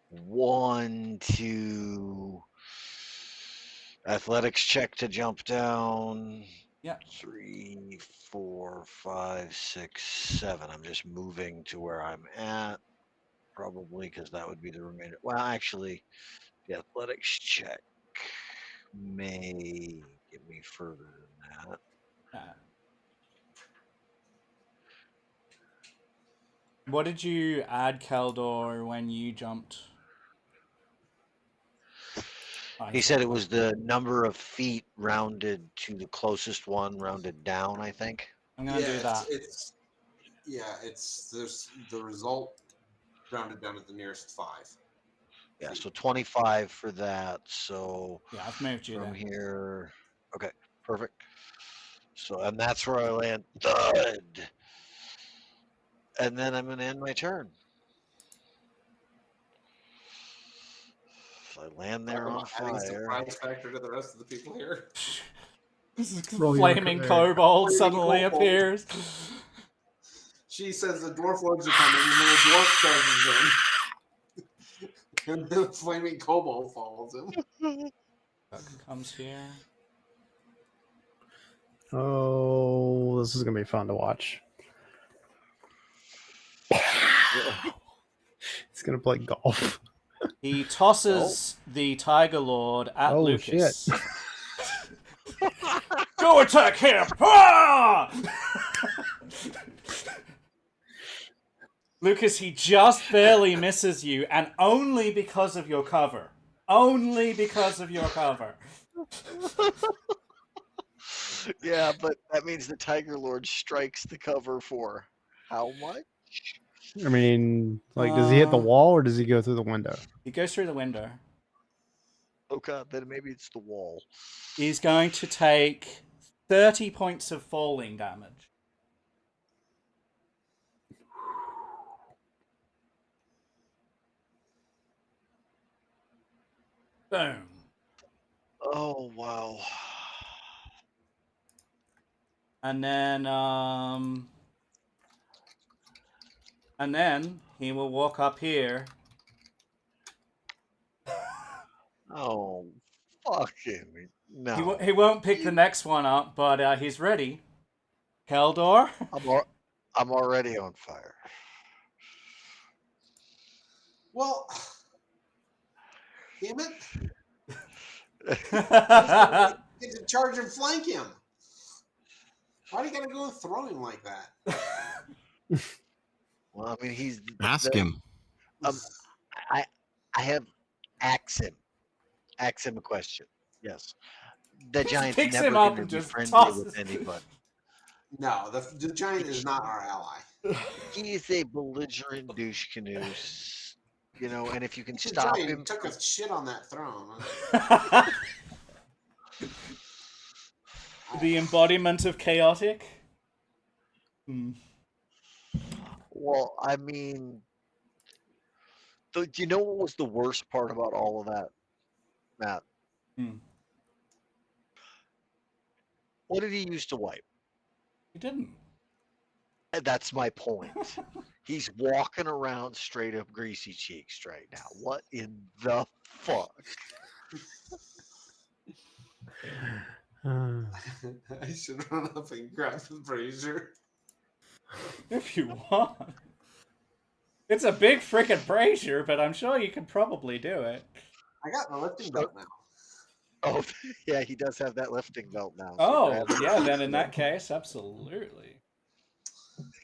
1, 2. Athletics check to jump down. Yeah. 3, 4, 5, 6, 7. I'm just moving to where I'm at, probably because that would be the remainder. Well, actually, the athletics check may get me further than that. What did you add, Keldor, when you jumped? He said it was the number of feet rounded to the closest one, rounded down, I think. I'm gonna do that. It's there's the result rounded down to the nearest 5. Yeah, so 25 for that. So Yeah, I've moved you from there. here. Okay, perfect. So, and that's where I land. Thud. And then I'm going to end my turn. So I land there on Adding fire. surprise factor to the rest of the people here. Roll your Flaming career. kobold Flaming suddenly kobold. appears. She says the dwarf lords are coming, and then a dwarf charges in. And the flaming kobold follows him. Comes here. Oh, this is gonna be fun to watch. He's gonna play golf. He tosses the Tiger Lord at Oh, Lucas. shit. Go attack him! Ah! Lucas, he just barely misses you, and only because of your cover. Only because of your cover. Yeah, but that means the Tiger Lord strikes the cover for how much? I mean, like, does he hit the wall or does he go through the window? He goes through the window. Okay, then maybe it's the wall. He's going to take 30 points of falling damage. Boom. Oh, wow. And then he will walk up here. Oh, fucking no. He won't pick the next one up, but he's ready. Keldor? I'm already on fire. Well, damn it. Get to charge and flank him. Why do you gotta go and throw him like that? Well, I mean, he's Ask him. I have ask him a question. Yes, the giant's Picks never him up going to and be just friendly tosses. with anybody. No, the giant is not our ally. He is a belligerent douche canoes, you know. And if you can The stop giant him, took a shit on that throne. The embodiment of chaotic. well, I mean, do you know what was the worst part about all of that, Matt? What did he use to wipe? He didn't. And that's my point. He's walking around straight up greasy cheeks right now. What in the fuck? I should run up and grab the brazier. If you want. It's a big frickin' brazier, but I'm sure you could probably do it. I got the lifting belt now. Oh, yeah, he does have that lifting belt now. So Oh, grab it. yeah, then in that case, absolutely.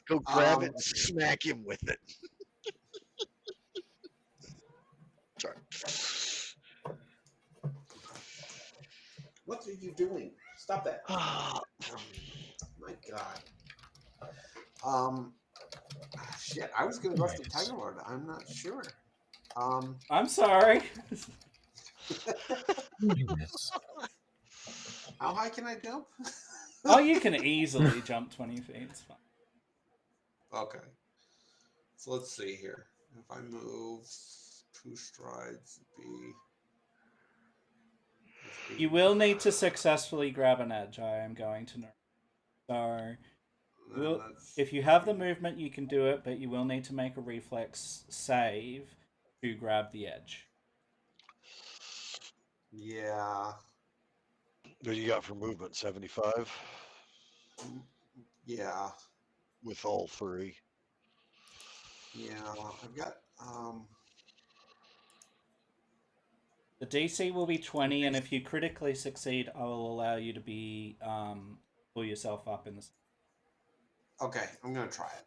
Go grab it and smack him with it. Sorry. What are you doing? Stop that. My God. Shit, I was gonna go after the Tiger Lord. I'm not sure. I'm sorry. How high can I jump? Oh, you can easily jump 20 feet. It's fine. Okay. So let's see here. If I move 2 strides, it'd be You will need to successfully grab an edge. I am going to know. So, if you have the movement, you can do it, but you will need to make a reflex save to grab the edge. Yeah. What do you got for movement? 75 Yeah. with all three. Yeah. I've got The DC will be 20, and if you critically succeed, I will allow you to be pull yourself up in the. okay, I'm gonna try it.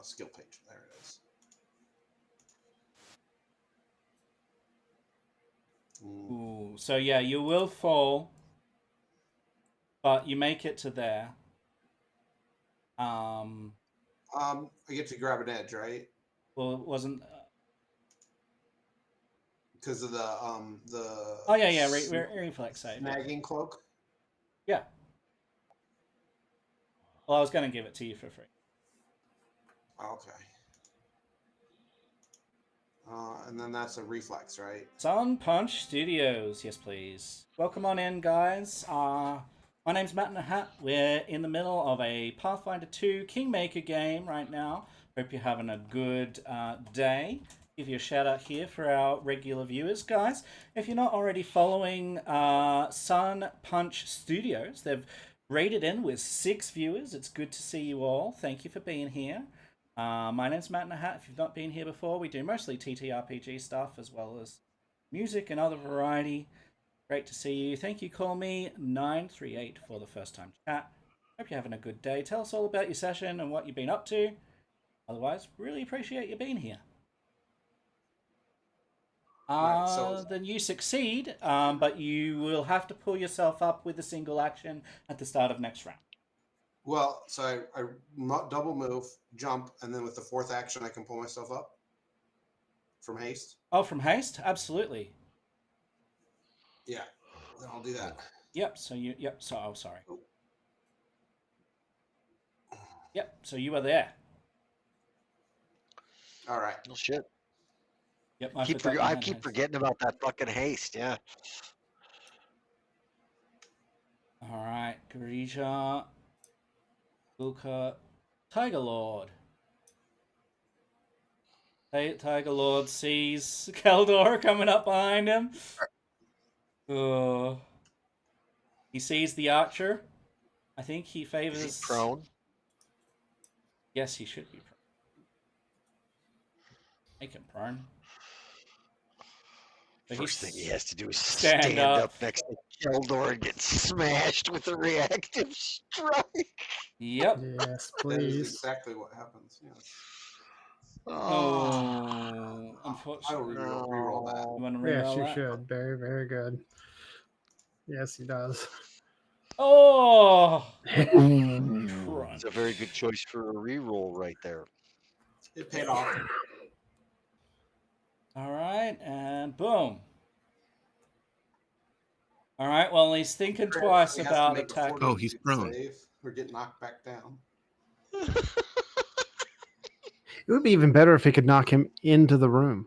Skill page. There it is. Ooh, so yeah, you will fall, but you make it to there. I get to grab an edge, right? Well, it wasn't. Because of the Oh yeah, reflex save. snagging cloak. Yeah. Well, I was going to give it to you for free. Okay. And then that's a reflex, right? Sun Punch Studios, yes please. Welcome on in, guys. My name's Matt in a Hat. We're in the middle of a Pathfinder 2 Kingmaker game right now. Hope you're having a good day. Give you a shout out here for our regular viewers, guys. If you're not already following Sun Punch Studios, they've rated in with 6 viewers. It's good to see you all. Thank you for being here. My name's Matt in a Hat. If you've not been here before, we do mostly TTRPG stuff as well as music and other variety. Great to see you. Thank you, Call Me 938 for the first time chat. Hope you're having a good day. Tell us all about your session and what you've been up to. Otherwise, really appreciate you being here. Then you succeed, but you will have to pull yourself up with a single action at the start of next round. Well, so I double move, jump, and then with the 4th action, I can pull myself up from haste. Oh, from haste? Absolutely. Yeah, then I'll do that. Yep. So you. Yep. So oh, sorry. Yep. So you are there. All right. Oh shit. Yep. I keep forgetting about that fucking haste. Yeah. All right, Grija, Hargulka, Tiger Lord. Tiger Lord sees Keldor coming up behind him. He sees the archer. I think he favors. Is he prone? Yes, he should be prone. Make him prone. But First thing he has to do is stand up next to Keldor and get smashed with a reactive strike. Yep. Yes, That is please. exactly what happens. Yes. Oh, I will unfortunately. reroll that. You want to Yes, reroll you that? should. Very, very good. Yes, he does. Oh! It's a very good choice for a reroll right there. It paid off. All right, and boom. All right, well, he's thinking twice about attacking. Oh, he's prone. Or get knocked back down. It would be even better if he could knock him into the room.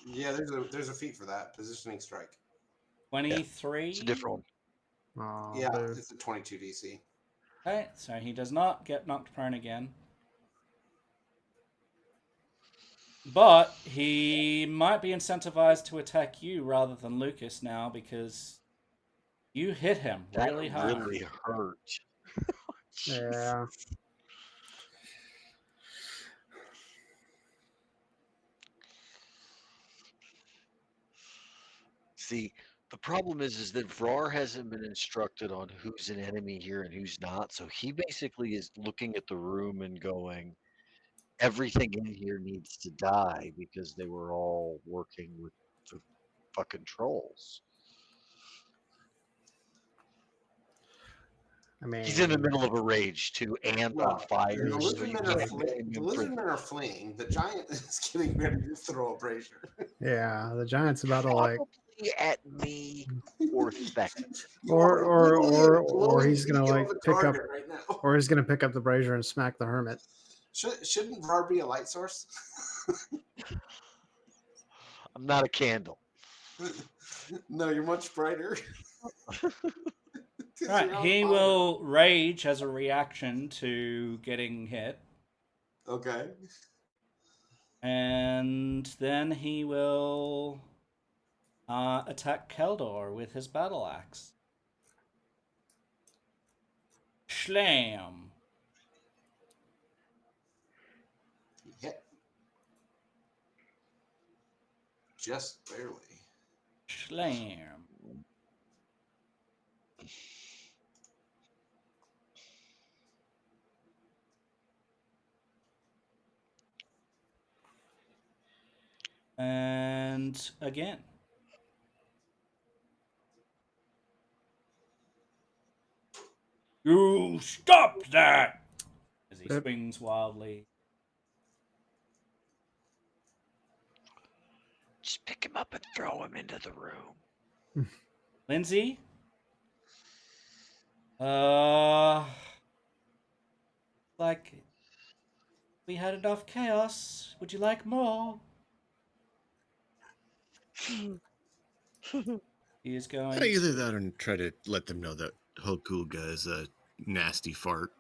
Yeah, there's a feat for that. Positioning strike. 23. It's a different one. Oh, Yeah, dude. it's a 22 DC. Okay, so he does not get knocked prone again. But he might be incentivized to attack you rather than Lucas now because you hit him really hard. That really hurt. Yeah. See, the problem is that Vrar hasn't been instructed on who's an enemy here and who's not. So he basically is looking at the room and going, everything in here needs to die because they were all working with the fucking trolls. I mean, He's in the middle of a rage too, and on fire. The So you lizardmen can't blame him for- are fleeing. The giant is getting ready to throw a brazier. yeah, the giant's about to like, Probably at me or Thect. or he's gonna like pick up, right now. or he's gonna pick up the brazier and smack the hermit. Shouldn't Var be a light source? I'm not a candle. No, you're much brighter. 'Cause Right, you're on he fire. will rage as a reaction to getting hit, Okay. and then he will attack Keldor with his battle axe. Schlam. Hit. Just barely. Schlam. And again. You stop that! As he Yep. swings wildly. Just pick him up and throw him into the room. Lindsay? Like, we had enough chaos. Would you like more? He is going Either that or try to let them know that Hargulka is a nasty fart.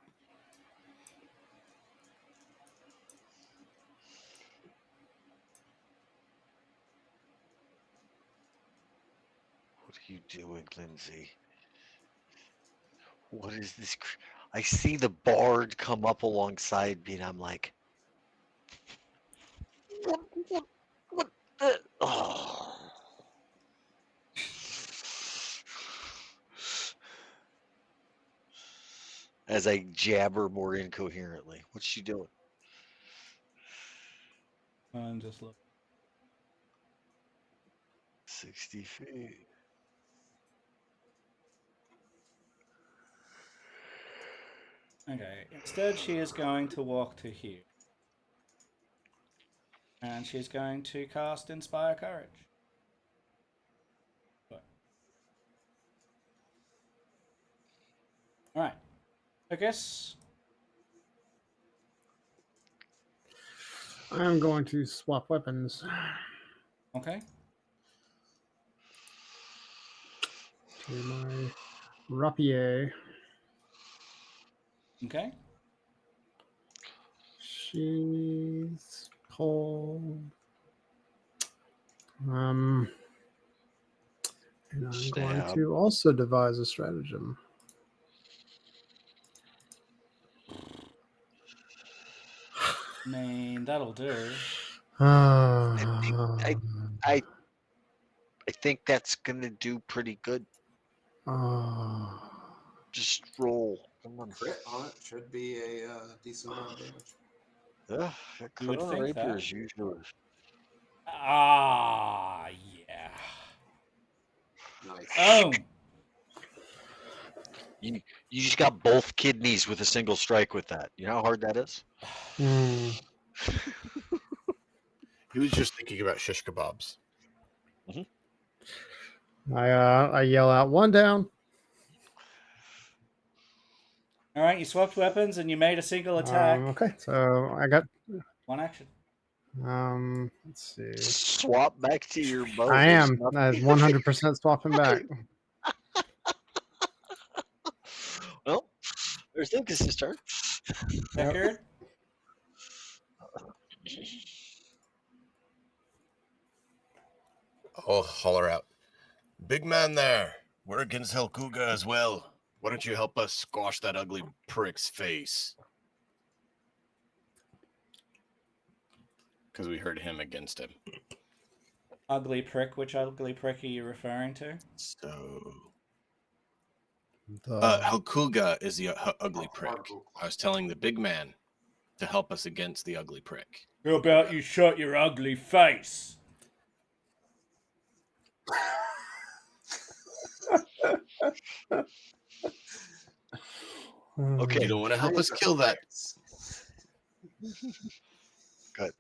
What are you doing, Lindsay? What is this? I see the bard come up alongside me, and I'm like, what the? Oh. As I jabber more incoherently. What's she doing? and just look. 60 feet. Okay, instead she is going to walk to here. And she's going to cast Inspire Courage. Alright. I guess I'm going to swap weapons okay. to my rapier. Okay. She's pulled. And I'm going Stab. to also devise a stratagem. I mean, that'll do. I think that's gonna do pretty good. Just roll. Come on. Crit on it should be a decent amount of damage. Yeah, You would crit on a think rapier that. is usually. Yeah. Nice. Oh. You just got both kidneys with a single strike with that. You know how hard that is? He was just thinking about shish kebabs. I yell out, one down. All right, you swapped weapons and you made a single attack. Okay, so I got One action. let's see. Swap back to your bow. I There's am nothing- 100% swapping back. Well, there's Lucas's turn. Deckard. I'll holler out, "Big man there, we're against Hargulka as well. Why don't you help us squash that ugly prick's face?" Because we heard him against him. Ugly prick. Which ugly prick are you referring to? So The- Hargulka is the ugly prick. Hargulka. I was telling the big man to help us against the ugly prick. How about you shut your ugly face? Okay. You don't want to help us kill that. Good.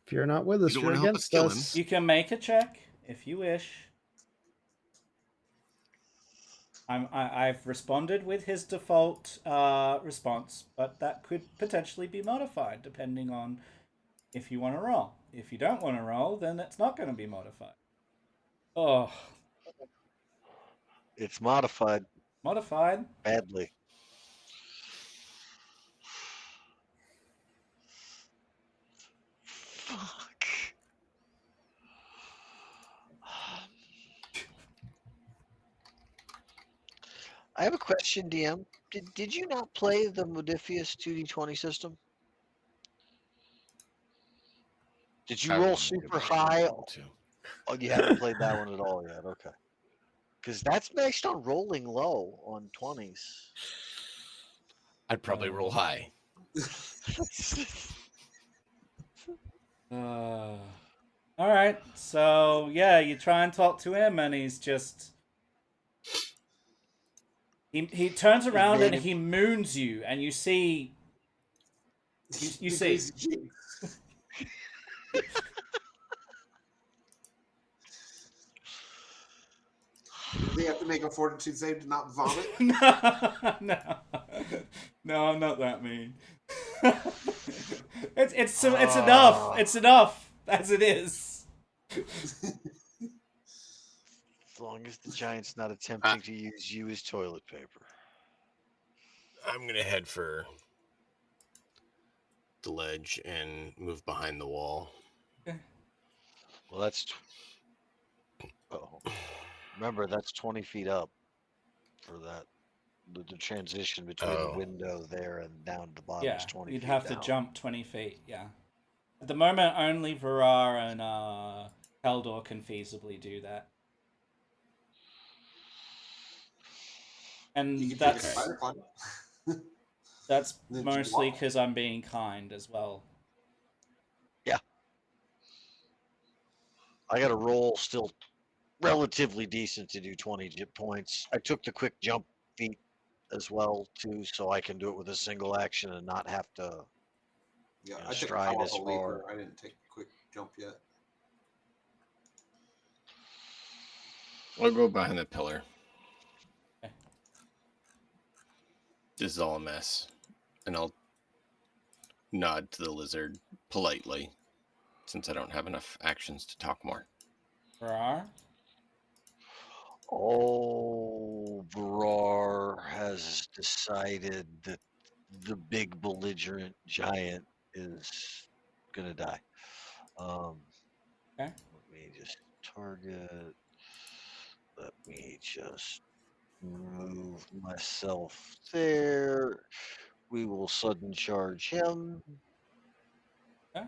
If you're not with us, don't you're wanna help us against kill us. You can make a check if you wish. I've responded with his default response, but that could potentially be modified depending on if you want to roll. If you don't want to roll, then it's not going to be modified. Oh, It's modified modified. badly. Fuck. I have a question, DM. Did you not play the Modifius 2d20 system? Did you I roll wanted to super go back high? and roll too. Oh, you haven't played that one at all yet. Okay. Because that's based on rolling low on 20s. I'd probably roll high. All right. So yeah, you try and talk to him, and he's just he turns around and he moons you, and you see you The see. greasy cheeks. They have to make a fortitude save to not vomit. No, I'm not that mean. It's enough. It's enough as it is. As long as the giant's not attempting to use you as toilet paper. I'm gonna head for the ledge and move behind the wall. Well, that's. Remember, that's 20 feet up for that. The transition between the window there and down to the bottom is 20 you'd feet have down. to jump 20 feet. Yeah. At the moment, only Varar and Haldor can feasibly do that. And You can take a that's spider climb. that's Then mostly walk. because I'm being kind as well. Yeah. I got a roll still relatively decent to do 20 points. I took the quick jump feat as well too, so I can do it with a single action and not have to. Yeah, Yeah, I took stride as powerful far. leaper. I didn't take a quick jump yet. I'll go behind the pillar. Okay. This is all a mess. And I'll nod to the lizard politely, since I don't have enough actions to talk more. Varar? Oh, Varar has decided that the big belligerent giant is gonna die. Okay. Let me just target. Let me just move myself there. We will sudden charge him. Okay.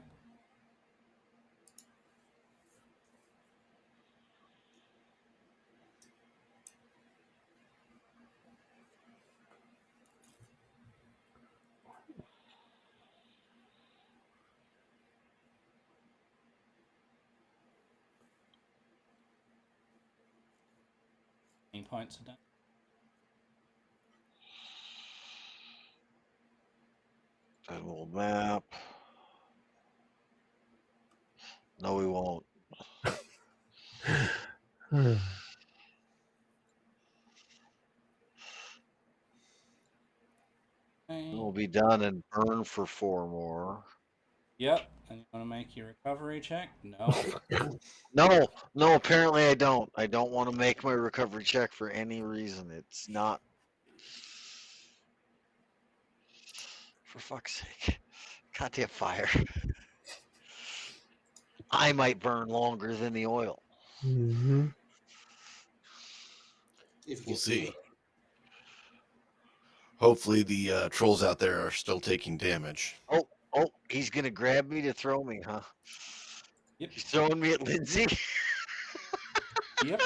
Any points of damage? Then we'll map. No, we won't. Okay. We'll be done and burn for 4 more. Yep. And you want to make your recovery check? No. No, apparently I don't. I don't want to make my recovery check for any reason. It's not. For fuck's sake. Goddamn fire. I might burn longer than the oil. Mm-hmm. If you We'll get through see. it. Hopefully the trolls out there are still taking damage. Oh, he's gonna grab me to throw me, huh? Yep. He's throwing me at Lindsay. Yep.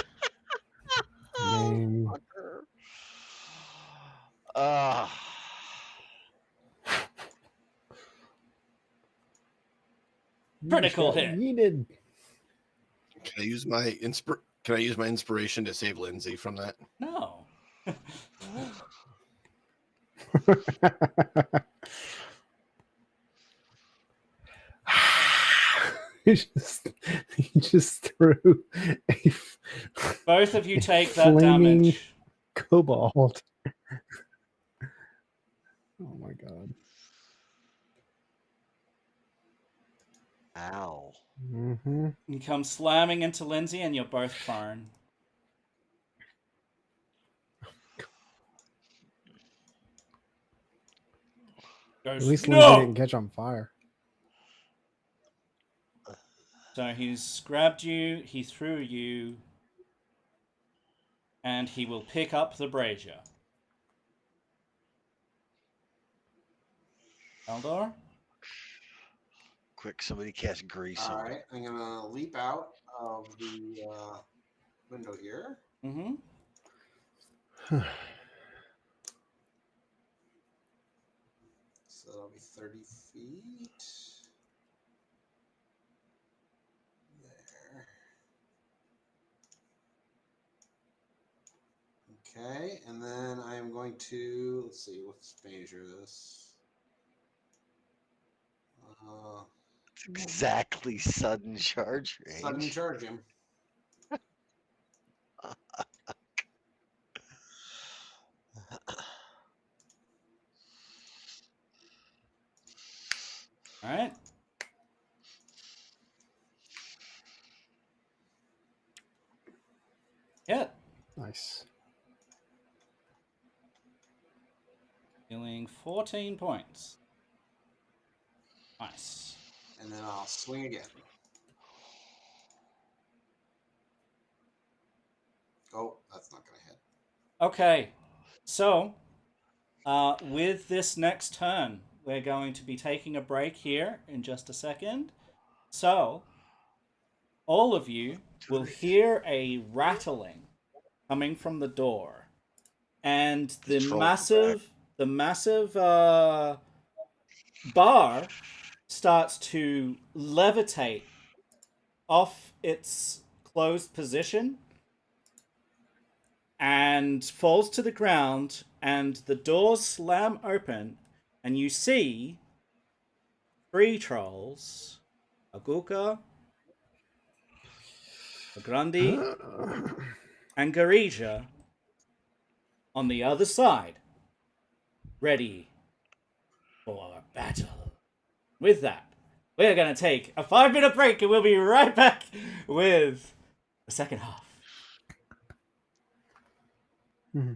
Name. Critical hit. Yeeted. Can I use my inspiration to save Lindsay from that? No. he just threw a Both of you take that flaming damage. Cobalt. Oh my god. Ow. Mm-hmm. You come slamming into Lindsay, and you're both prone. At Goes, least Lindsay no! didn't catch on fire. So he's grabbed you, he threw you, and he will pick up the brazier. Eldor? Quick, somebody cast grease All on right, I'm gonna leap out of the window here. Mm-hmm. So that'll be 30 feet. There. Okay, and then I am going to, let's see, what's measure this? It's exactly sudden charge range. Sudden charge him. Alright. Hit. Nice. Dealing 14 points. Nice. And then I'll swing again. Oh, that's not going to hit. Okay. So, with this next turn, we're going to be taking a break here in just a second. So, all of you will hear a rattling coming from the door. And the massive bar starts to levitate off its closed position and falls to the ground, and the doors slam open, and you see three trolls, Hargulka, Grandi, and Garija on the other side, ready for battle. With that, we're going to take a 5-minute break, and we'll be right back with the second half. Mm-hmm.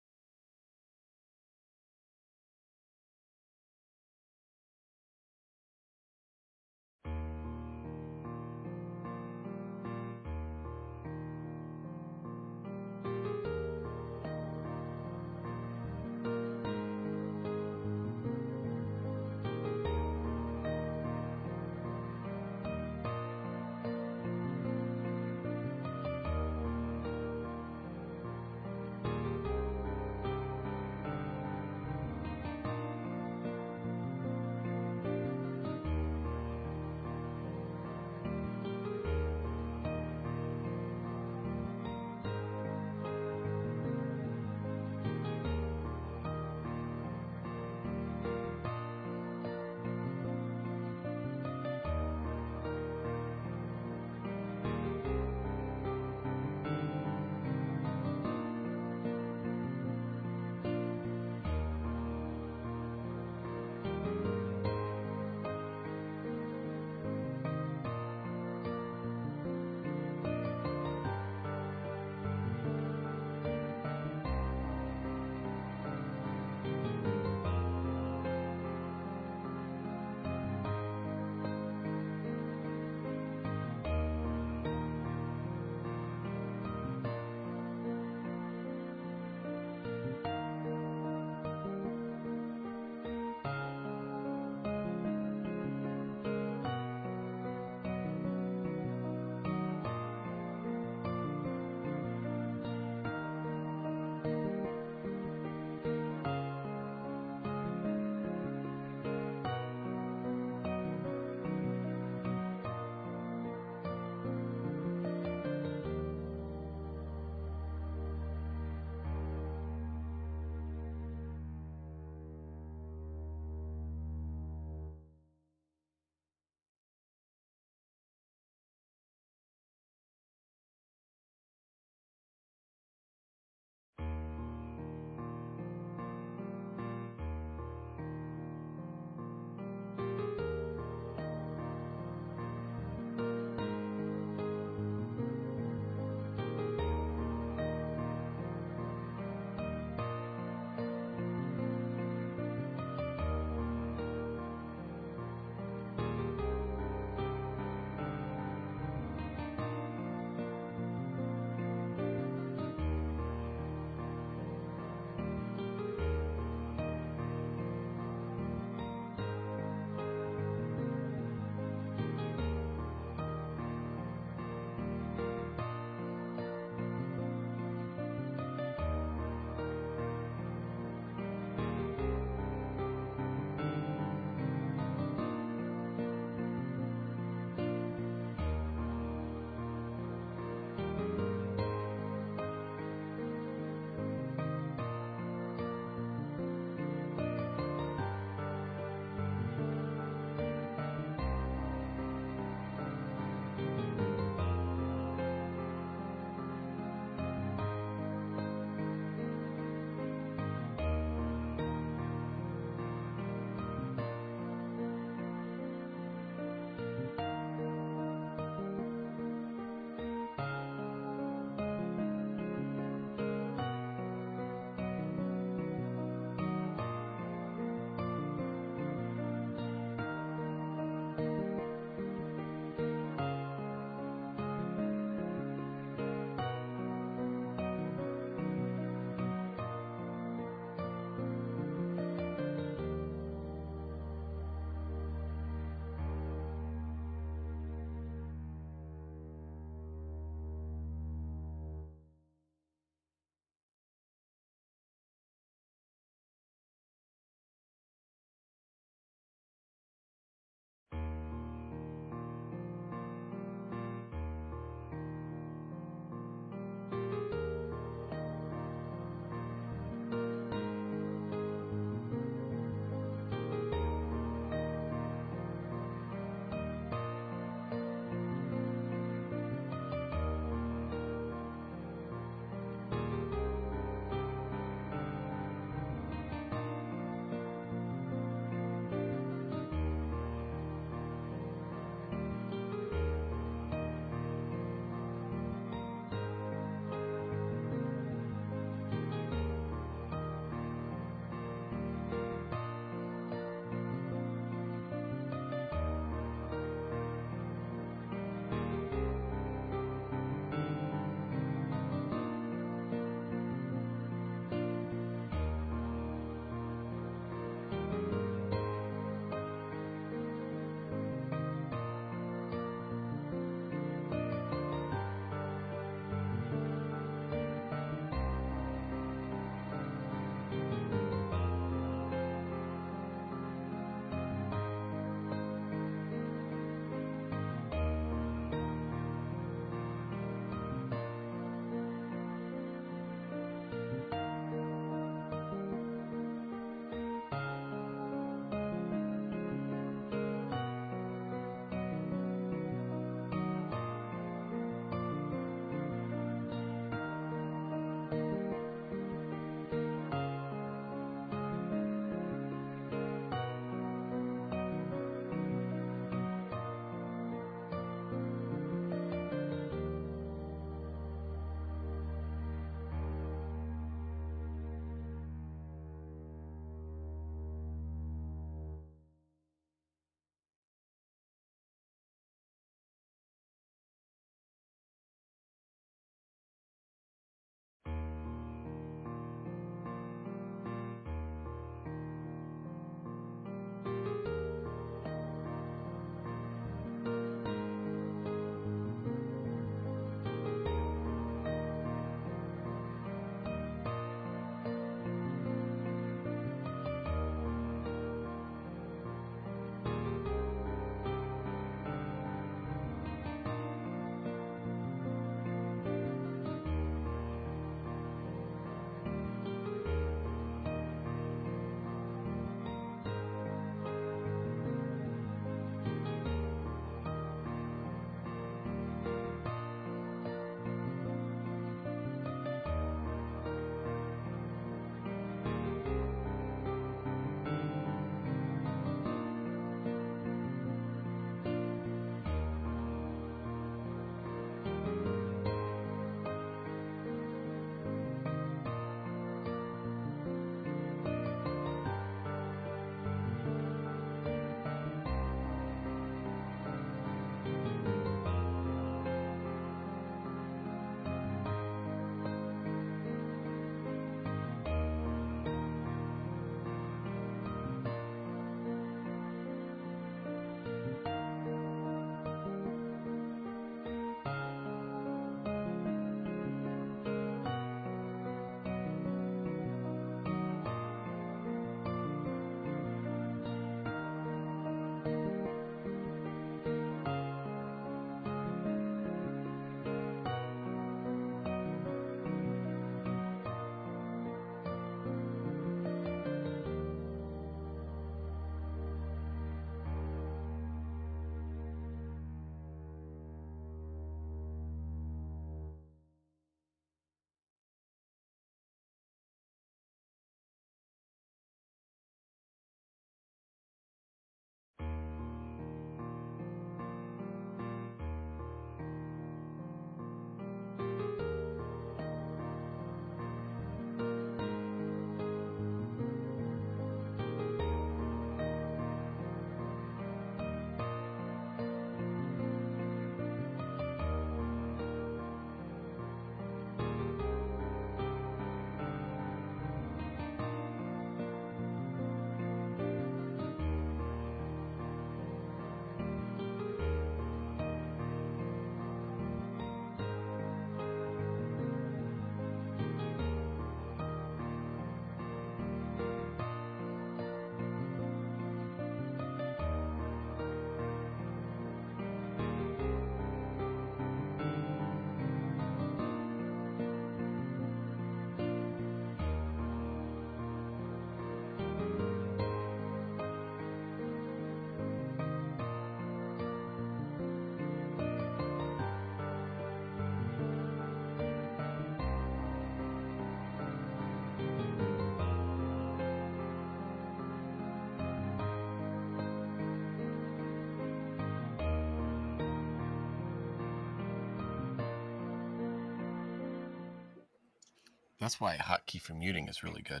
That's why hotkey for muting is really good.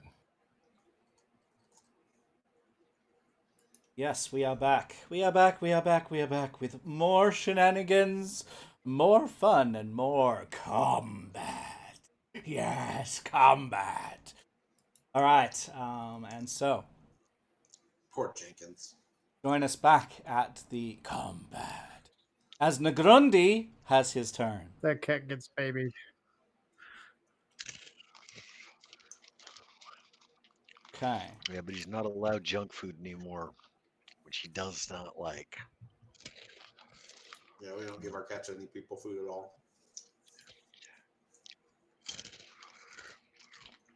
Yes, we are back. We are back with more shenanigans, more fun, and more combat. Yes, combat. All right, and so Poor Jenkins. join us back at the combat as Negrundi has his turn. That cat gets baby. Okay. Yeah, but he's not allowed junk food anymore, which he does not like. Yeah, we don't give our cats any people food at all.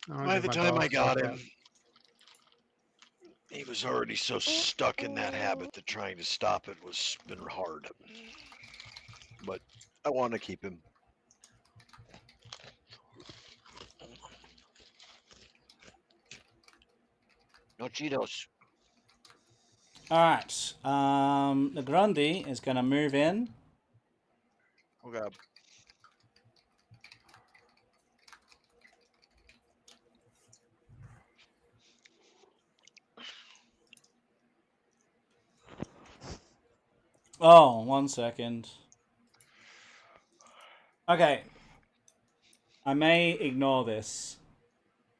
By the time I got him, he was already so stuck in that habit that trying to stop it was been hard. But I want to keep him. No Cheetos. All right. Negrundi is going to move in. Oh God. Oh, 1 second. Okay. I may ignore this.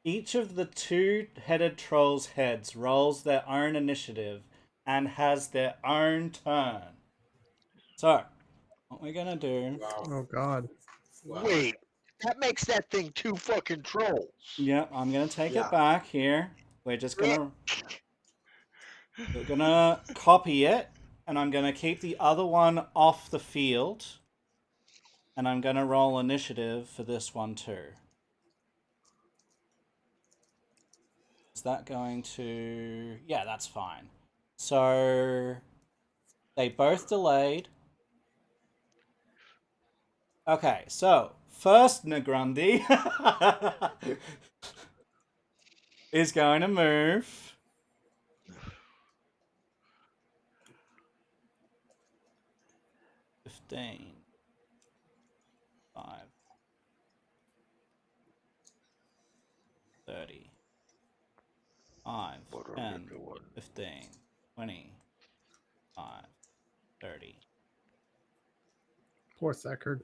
Each of the two-headed trolls' heads rolls their own initiative and has their own turn. So, what we're gonna do... Wow. Oh God. Wow. Wait, that makes that thing 2 fucking trolls. Yeah, I'm gonna take Yeah. it back here. We're just gonna... We're gonna copy it, and I'm gonna keep the other one off the field. And I'm gonna roll initiative for this one too. Is that going to... Yeah, that's fine. So... They both delayed. Okay, so... First Negrundi is going to move. $15. 5. 30. 5. 10. 15. 20. 5. 30. Poor Thacker.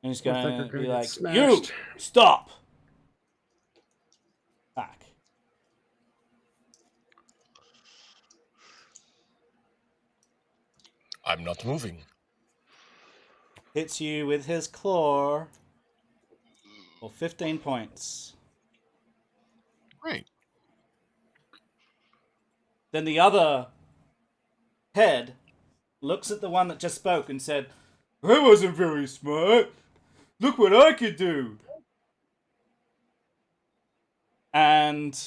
And he's Poor going Thacker to gonna be get like, smashed. You! Stop! Back. I'm not moving. Hits you with his claw for 15 points. Great. Then the other head looks at the one that just spoke and said, I wasn't very smart. Look what I could do. And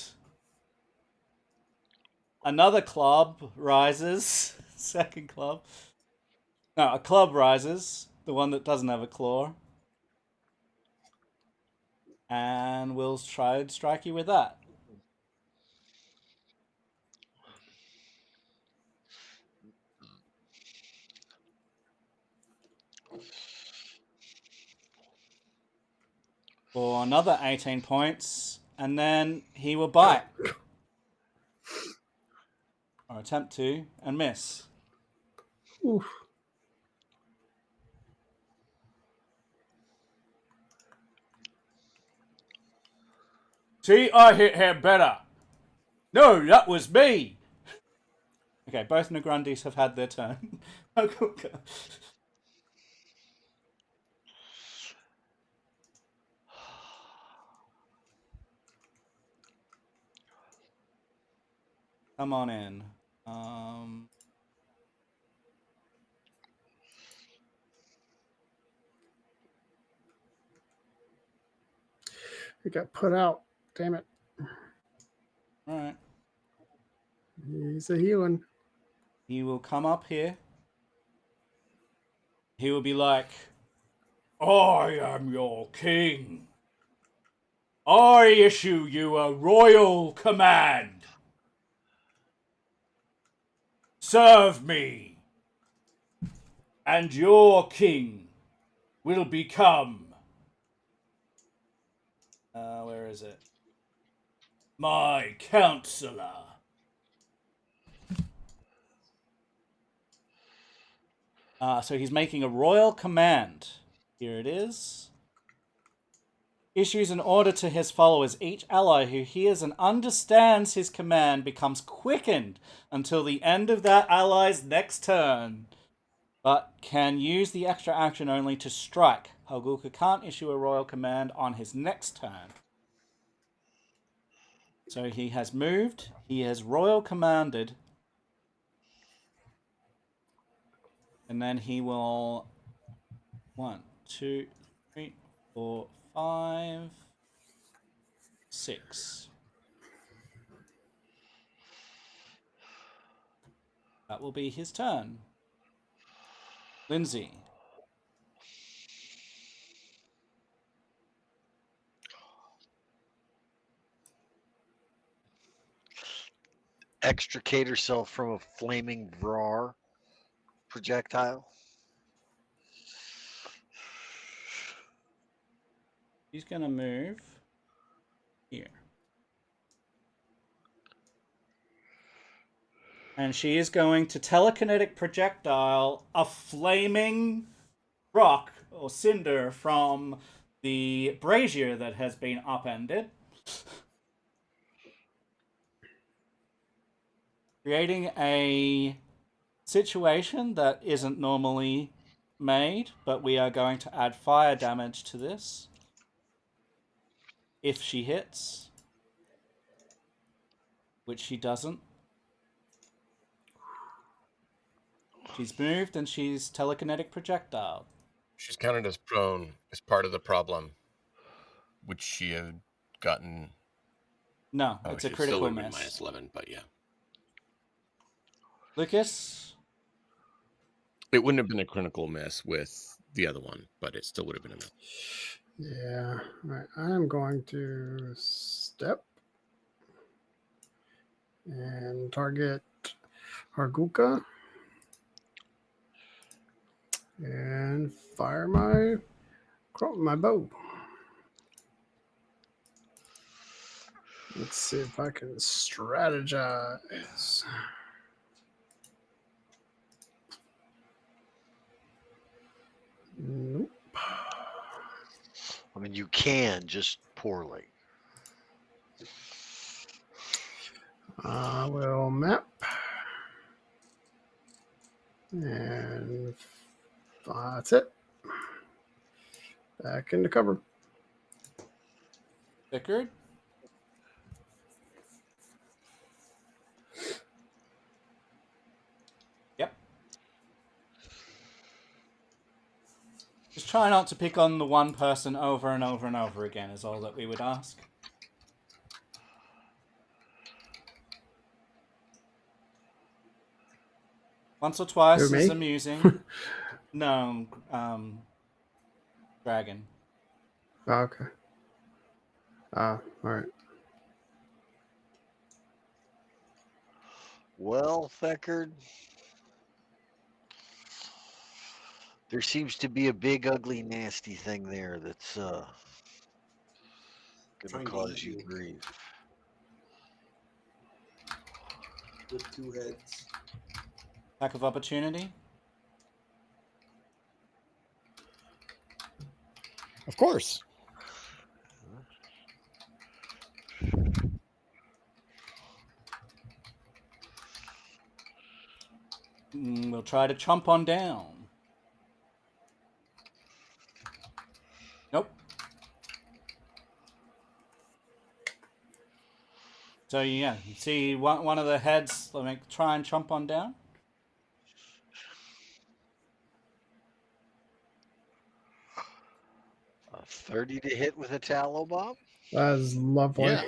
another club rises. Second club. No, a club rises. The one that doesn't have a claw. And we'll try and strike you with that. For another 18 points. And then he will bite. Or attempt to. And miss. Oof. See, I hit her better. No, that was me. Okay, both Negrundis have had their turn. Hargulka. Come on in. It got put out. Damn it. All right. He's a healing. He will come up here. He will be like, I am your king. I issue you a royal command. Serve me. And your king will become Where is it? My counselor. So he's making a royal command. Here it is. Issues an order to his followers. Each ally who hears and understands his command becomes quickened until the end of that ally's next turn, but can use the extra action only to strike. Hargulka can't issue a royal command on his next turn. So he has moved, he has royal commanded, and then he will 1, 2, 3, 4, 5, 6. That will be his turn. Lindsay. Extricate herself from a flaming Vrar projectile. She's going to move here. And she is going to telekinetic projectile a flaming rock or cinder from the brazier that has been upended, creating a situation that isn't normally made, but we are going to add fire damage to this if she hits, which she doesn't. She's moved and she's telekinetic projectile. She's counted as prone as part of the problem, which she had gotten. No, Oh, it's a she still critical would have been miss. minus 11, but yeah. Lucas? It wouldn't have been a critical miss with the other one, but it still would have been a miss. Yeah. All right. I'm going to step and target Hargulka and fire my bow. Let's see if I can strategize. Nope. I mean, you can, just poorly. I will map. And that's it. Back into cover. Pickard? Yep. Just try not to pick on the one person over and over and over again is all that we would ask. Once or twice Who, me? is amusing. No, dragon. Oh, okay. All right. Well, Theckard, there seems to be a big, ugly, nasty thing there that's going Trying to to cause eat you you. grief. With 2 heads. Attack of opportunity. Of course. We'll try to chomp on down. Nope. So yeah, you see one of the heads. Let me try and chomp on down. A 30 to hit with a tallow bomb? That is lovely. Yeah.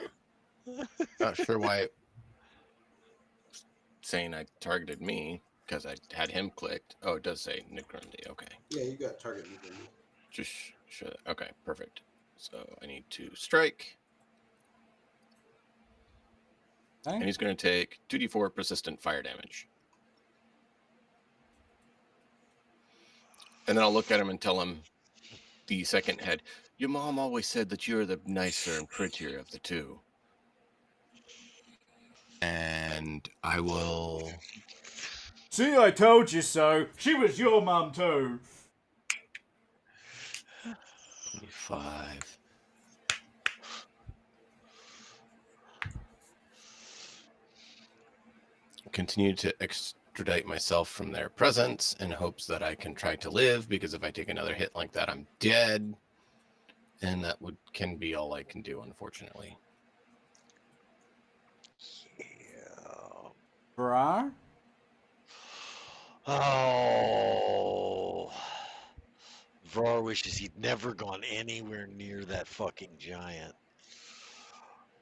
Not sure why saying I targeted me because I had him clicked. Oh, it does say Nick Grundy. Okay. Yeah, you got target Nick Grundy. Just show that. Okay, perfect. So I need to strike. Okay. And he's going to take 2d4 persistent fire damage. And then I'll look at him and tell him the second head. Your mom always said that you're the nicer and prettier of the two. And I will. See, I told you so. She was your mum too. 25. Continue to extradite myself from their presence in hopes that I can try to live, because if I take another hit like that, I'm dead. And that can be all I can do, unfortunately. Yeah. Brar? Oh. Vrar wishes he'd never gone anywhere near that fucking giant.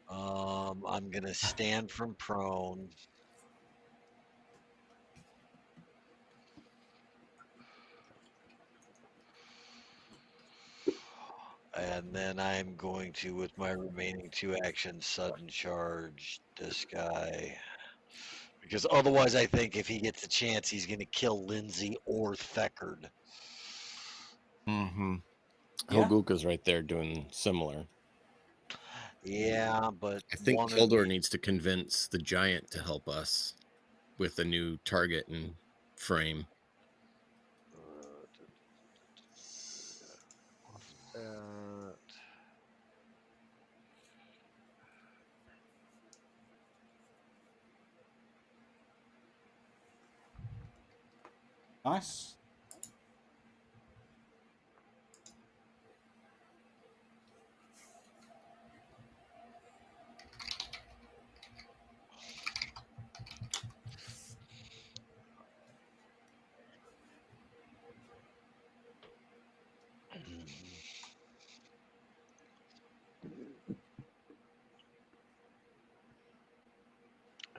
I'm gonna stand from prone. And then I'm going to, with my remaining 2 actions, sudden charge this guy. Because otherwise, I think if he gets a chance, he's going to kill Lindsay or Theckard. Mm-hmm. Yeah. Hargulka's right there doing similar. Yeah, but I think one of Kildor the- needs to convince the giant to help us with a new target and frame. What's that? Nice.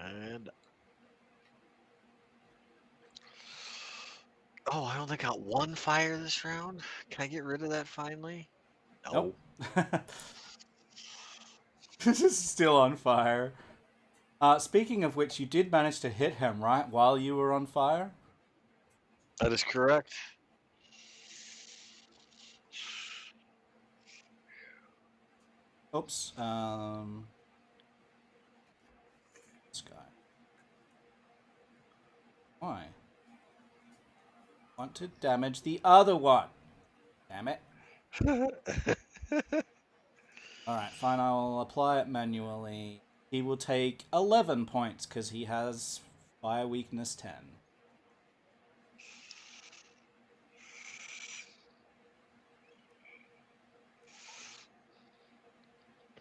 And oh, I only got 1 fire this round. Can I get rid of that finally? No. Nope. This is still on fire. Speaking of which, you did manage to hit him, right, while you were on fire? That is correct. Oops. This guy. Why? Want to damage the other one. Damn it. Alright, fine, I'll apply it manually. He will take 11 points because he has fire weakness 10.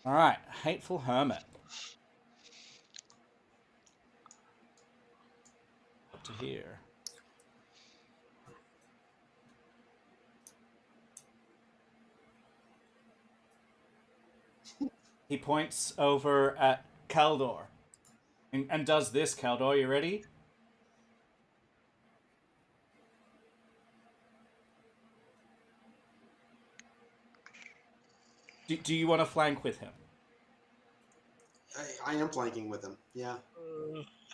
Alright, Hateful Hermit. Up to here. He points over at Kaldor. And does this, Kaldor, you ready? Do you want to flank with him? I am flanking with him. Yeah.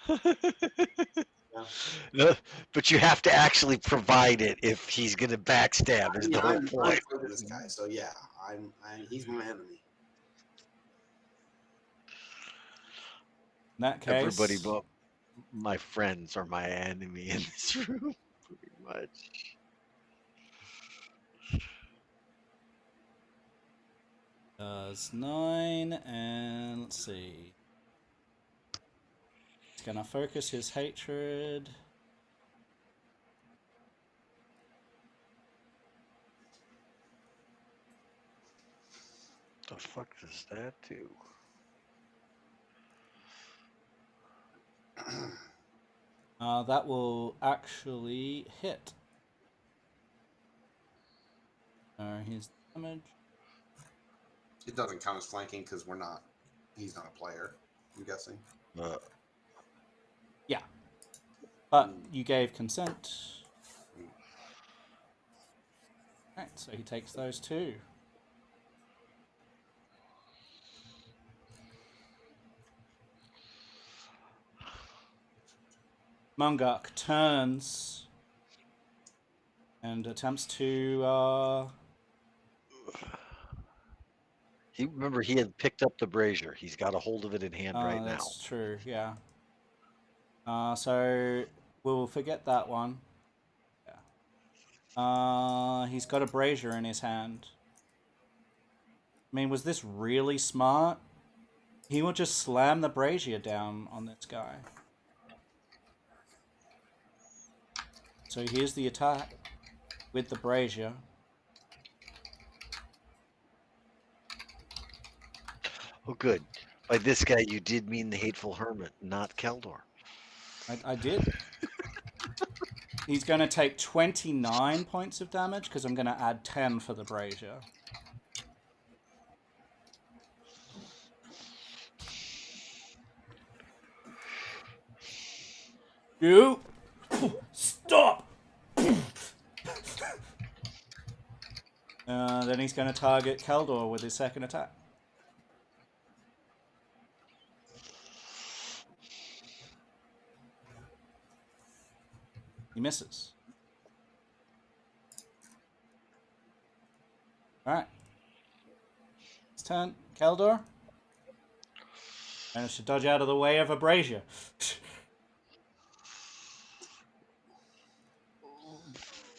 Yeah. No, but you have to actually provide it if he's going to backstab. Is the whole I'm point? fighting this guy, so yeah, he's my enemy. In that case, Everybody but my friends are my enemy in this room, pretty much. does 9, and let's see. He's gonna focus his hatred. The fuck does that do? That will actually hit. Here's the damage. It doesn't count as flanking because he's not a player, I'm guessing. Yeah. But you gave consent. Alright, so he takes those 2. Mungok turns and attempts to Remember, he had picked up the brazier. He's got a hold of it in hand right now. That's true, yeah. So we'll forget that one. Yeah. He's got a brazier in his hand. I mean, was this really smart? He will just slam the brazier down on this guy. So here's the attack with the brazier. Oh, good. By this guy, you did mean the hateful hermit, not Keldor. I did. He's going to take 29 points of damage because I'm going to add 10 for the brazier. You stop. Then he's going to target Keldor with his second attack. He misses. Alright. His turn. Keldor. Managed to dodge out of the way of a brazier.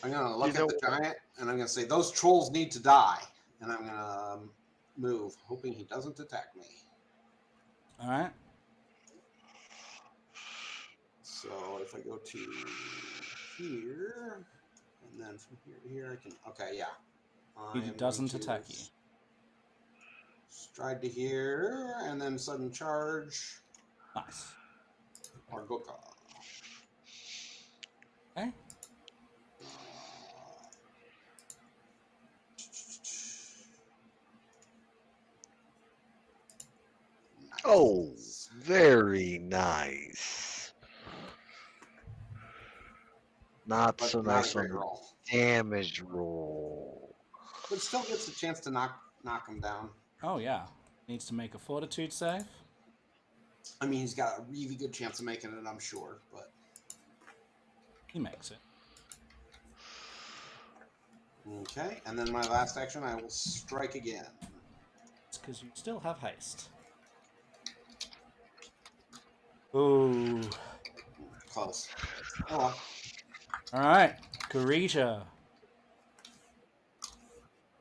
I'm going to look at the giant, and I'm going to say, those trolls need to die. And I'm going to move, hoping he doesn't attack me. Alright. So if I go to here, and then from here to here, I can... Okay, yeah. He doesn't attack you. Stride to here, and then sudden charge. Nice. Hargulka. Okay. Oh, very nice. Not so nice on the damage roll. But still gets a chance to knock him down. Oh, yeah. Needs to make a fortitude save. I mean, he's got a really good chance of making it, I'm sure, but... He makes it. Okay, and then my last action, I will strike again. It's because you still have haste. Ooh. Close. Oh well. Alright. Karija.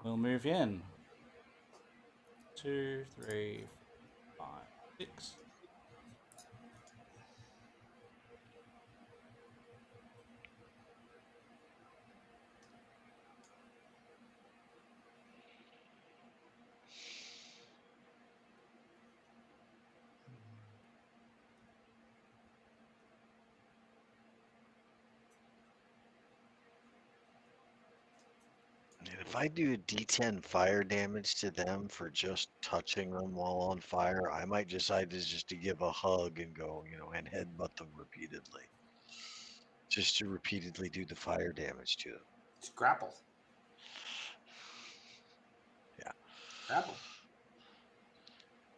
We'll move in. 2, 3, 5, 6. And if I do D10 fire damage to them for just touching them while on fire, I might decide just to give a hug and go, and headbutt them repeatedly. Just to repeatedly do the fire damage to them. Just grapple. Yeah. Grapple.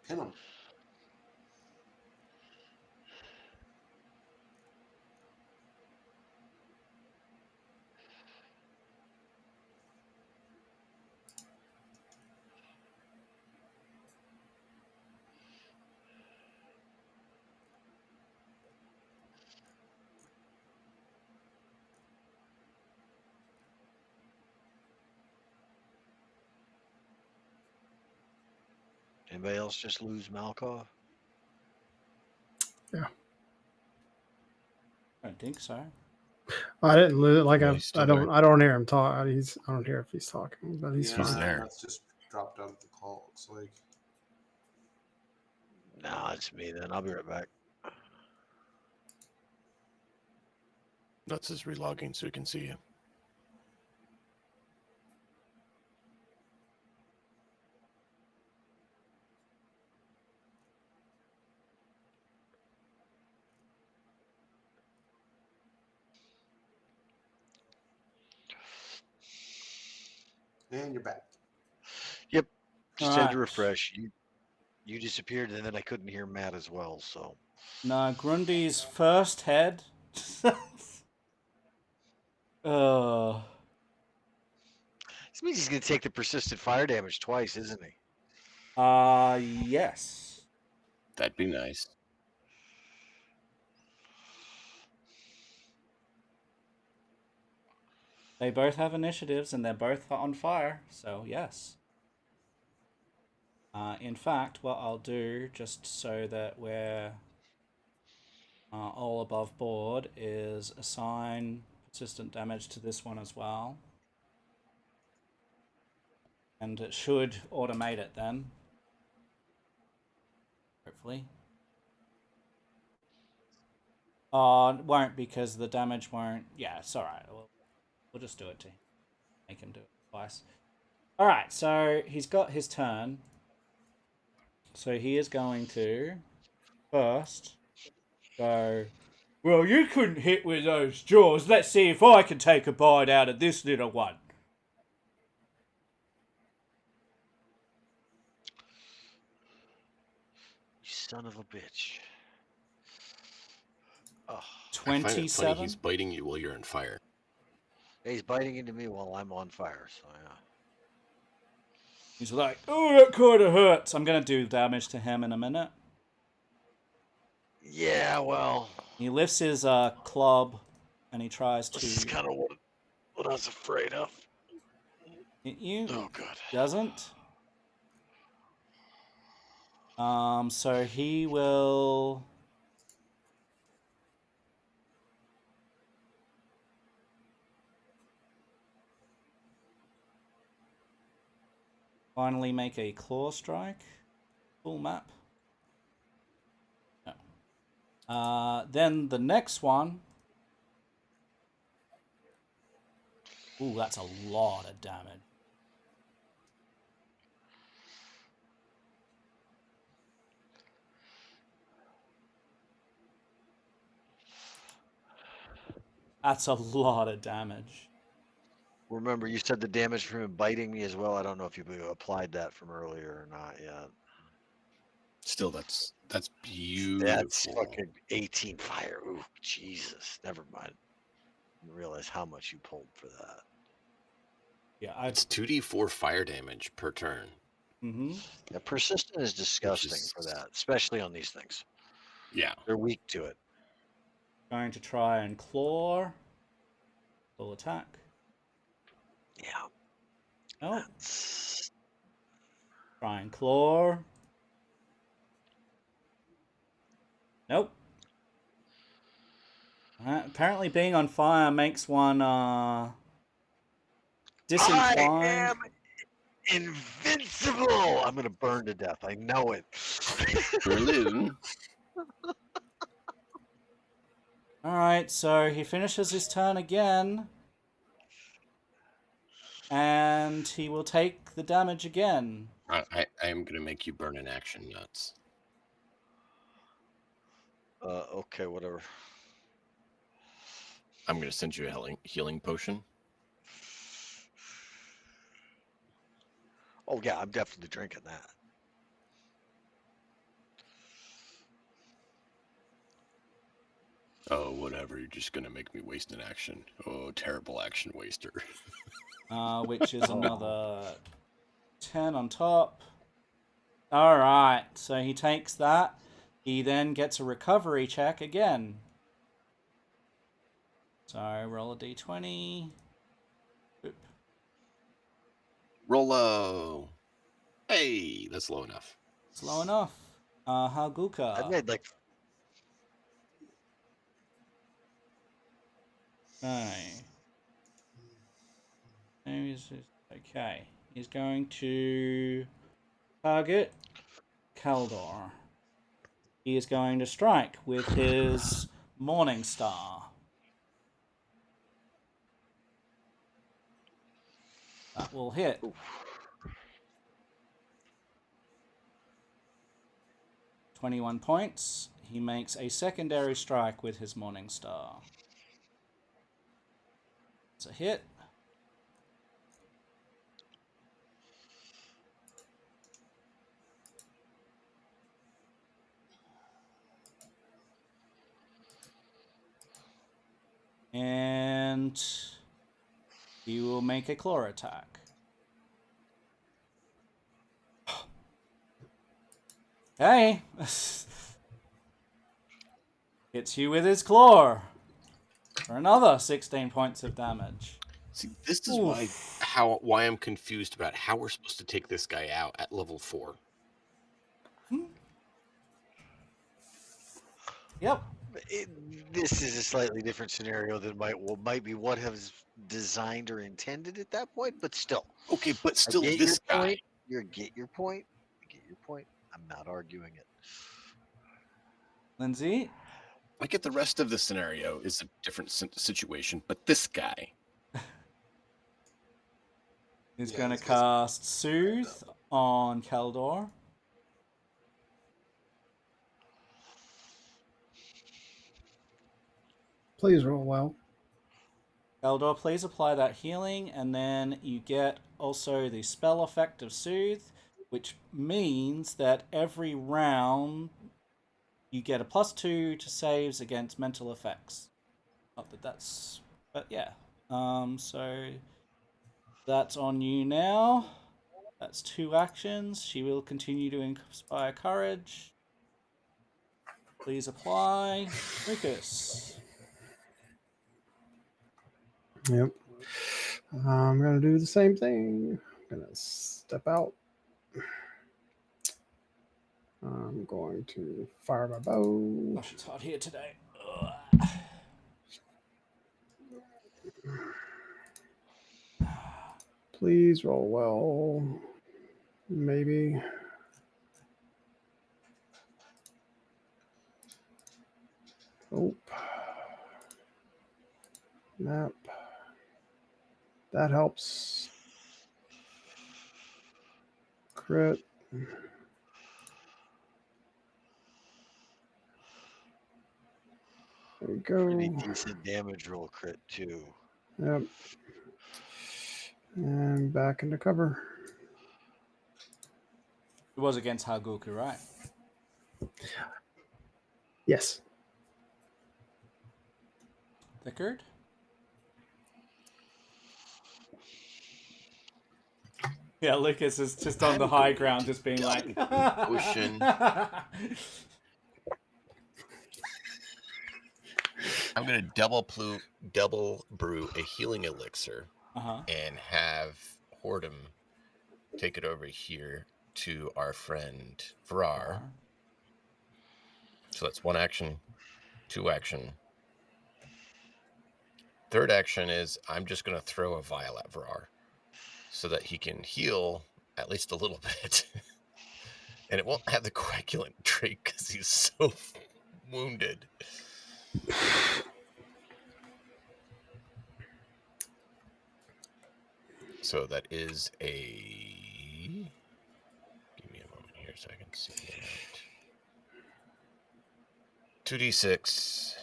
Pin them. Anybody else just lose Malkov? Yeah. I don't think so. I didn't lose. Like Yeah, he's still I don't hear him talk. I don't hear if he's talking, but he's Yeah, fine. there. That's just dropped out of the call, it looks like. No, it's me then. I'll be right back. That's his relogging so we can see you. And you're back. Yep. Just had to Alright. refresh. You disappeared, and then I couldn't hear Matt as well. So Now, Grundy's first head. Oh. this means he's gonna take the persistent fire damage twice, isn't he? Yes. That'd be nice. They both have initiatives and they're both on fire, so yes. In fact, what I'll do, just so that we're all above board, is assign persistent damage to this one as well. And it should automate it then. Hopefully. It won't, because the damage won't. Yeah, it's alright. We'll just do it to him. Make him do it twice. Alright, so he's got his turn. So he is going to first go, well, you couldn't hit with those jaws. Let's see if I can take a bite out of this little one. You son of a bitch. Oh, I find it funny 27. he's biting you while you're on fire. he's biting into me while I'm on fire. So yeah. He's like, oh, that kind of hurts. I'm going to do damage to him in a minute. Yeah, well, He lifts his club and he tries this is to kind of what I was afraid of. hit you. Oh god. Doesn't. So he will finally make a claw strike. Full map. No. Then the next one. Ooh, that's a lot of damage. That's a lot of damage. Remember, you said the damage from him biting me as well. I don't know if you applied that from earlier or not yet. Still, that's beautiful. That's fucking 18 fire. Ooh, Jesus. Never mind. Didn't realize how much you pulled for that. Yeah, It's 2d4 fire damage per turn. Mm-hmm. Yeah, persistent is disgusting for that, especially on these things. Yeah. They're weak to it. Going to try and claw. Full attack. Yeah. Oh. That's... Try and claw. Nope. Apparently being on fire makes one disinclined. I am invincible. I'm gonna burn to death. I know it. Berlin. Alright, so he finishes his turn again. And he will take the damage again. I am going to make you burn an action nuts. Okay, whatever. I'm going to send you a healing potion. Oh yeah, I'm definitely drinking that. Oh, whatever. You're just going to make me waste an action. Oh, terrible action waster. Which is another 10 on top. Alright, so he takes that. He then gets a recovery check again. So roll a d20. Boop. Roll low. Hey, that's low enough. It's low enough. Hargulka. I made like Okay. Okay. He's going to target Kaldor. He is going to strike with his Morning Star. That will hit. 21 points. He makes a secondary strike with his Morning Star. It's a hit. And he will make a claw attack. Hey! Hits you with his claw. For another 16 points of damage. See, this is Oof. why I'm confused about how we're supposed to take this guy out at level 4. Yep. This is a slightly different scenario than might be what has designed or intended at that point, but still. Okay, but I still, get this your guy. point. You get your point. I get your point. I'm not arguing it. Lindsay? I get the rest of the scenario is a different situation, but this guy. He's Yeah, going to these guys- cast Soothe on Keldor. Please roll well. Keldor, please apply that healing, and then you get also the spell effect of Soothe, which means that every round you get a +2 to saves against mental effects. Not that that's... But yeah. So that's on you now. That's 2 actions. She will continue to inspire courage. Please apply. Lucas. Yep. I'm gonna do the same thing. I'm gonna step out. I'm going to fire my bow. Gosh, it's hot here today. Please roll well. Maybe. Oh. Map. That helps. Crit. There we Pretty go. decent damage roll crit too. Yep. And back into cover. It was against Hargulka, right? Yes. Thickard? Yeah, Lucas is just on the high ground, just being like... Potion. I'm going to double brew a healing elixir and have Hordem take it over here to our friend Vrar. So that's 1 action, 2 action. 3rd action is I'm just going to throw a vial at Vrar so that he can heal at least a little bit. And it won't have the coagulant trait because he's so wounded. So that is a... Give me a moment here so I can see it. 2d6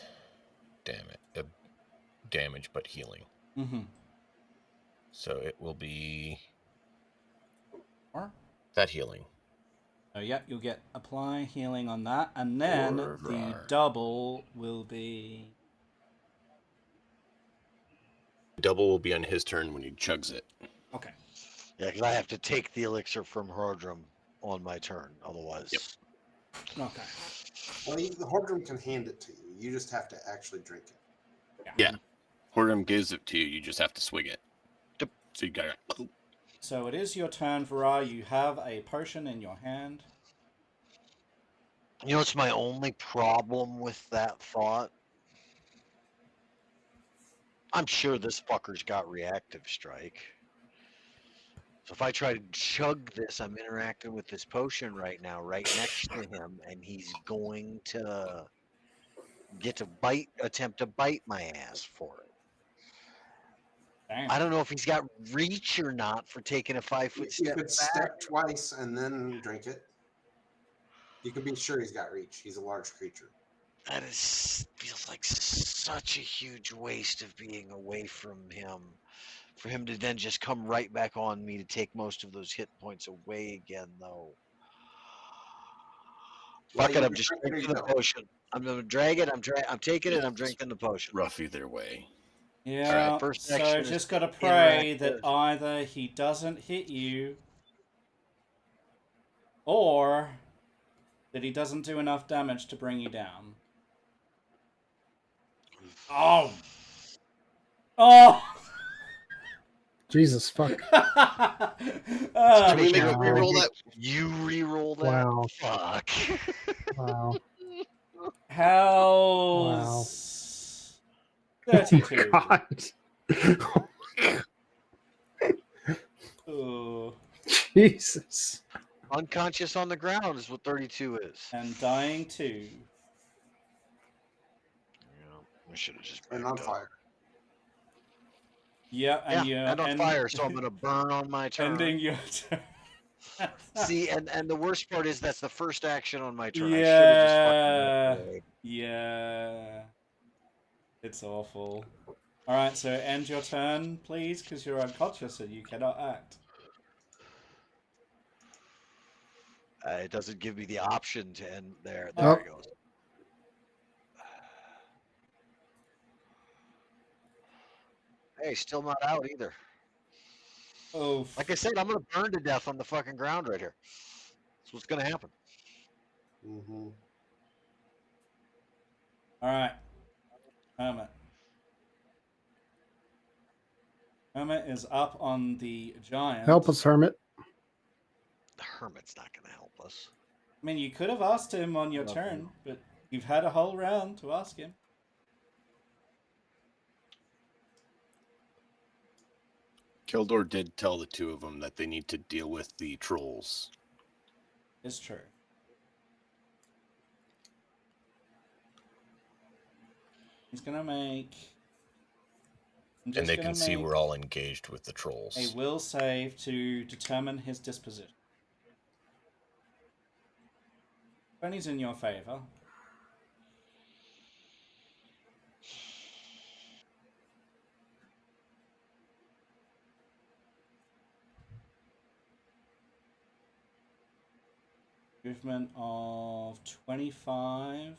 damage, but healing. Mm-hmm. So it will be Or? that healing. Oh, yeah, you'll get apply healing on that, and then Or the Vrar. double will be... Double will be on his turn when he chugs it. Okay. Yeah, because I have to take the elixir from Hordrum on my turn. Otherwise, Yep. Okay. Well, the Hordrum can hand it to you. You just have to actually drink it. Yeah. Hordem gives it to you. You just have to swig it. So you got it. So it is your turn, Vara. You have a potion in your hand. you know what's my only problem with that thought? I'm sure this fucker's got reactive strike. So if I try to chug this, I'm interacting with this potion right now, right next to him, and he's going to attempt to bite my ass for it. Damn. I don't know if he's got reach or not for taking a 5-foot You step could back. step twice and then drink it. You can be sure he's got reach. He's a large creature. That feels like such a huge waste of being away from him. For him to then just come right back on me to take most of those hit points away again, though. Well, Fuck it, you I'm can just drink it or drinking you the don't. potion. I'm gonna drag it. I'm taking it. I'm drinking the potion. Rough either way. Yeah, Alright, first so action is just gotta pray that interactive. either he doesn't hit you, or that he doesn't do enough damage to bring you down. Oh! Oh! Jesus fuck. Can we make a Wow. reroll that? You re-roll that? Wow. Fuck. Wow. How's 32? God. Ooh. Jesus. Unconscious on the ground is what 32 is. And dying 2. Yeah, I should have just And backed on up. fire. Yeah, and Yeah, and on fire, so I'm gonna burn on my turn. ending your turn. See, and the worst part is that's the first action on my turn. Yeah. I should have just fucking walked away. Yeah. It's awful. Alright, so end your turn, please, because you're unconscious and you cannot act. It doesn't give me the option to end there. Oh. There it goes. Hey, still not out either. Oh, Like I said, I'm gonna burn to death on the fucking ground right here. That's what's gonna happen. Mm-hmm. alright. Hermit. Hermit is up on the giant. Help us, Hermit. The hermit's not gonna help us. I mean, you could have asked him on your turn, but you've had a whole round to ask him. Kildor did tell the two of them that they need to deal with the trolls. It's true. He's gonna make. And they can see we're all engaged with the trolls. A will save to determine his disposition. 20's in your favor. Movement of 25.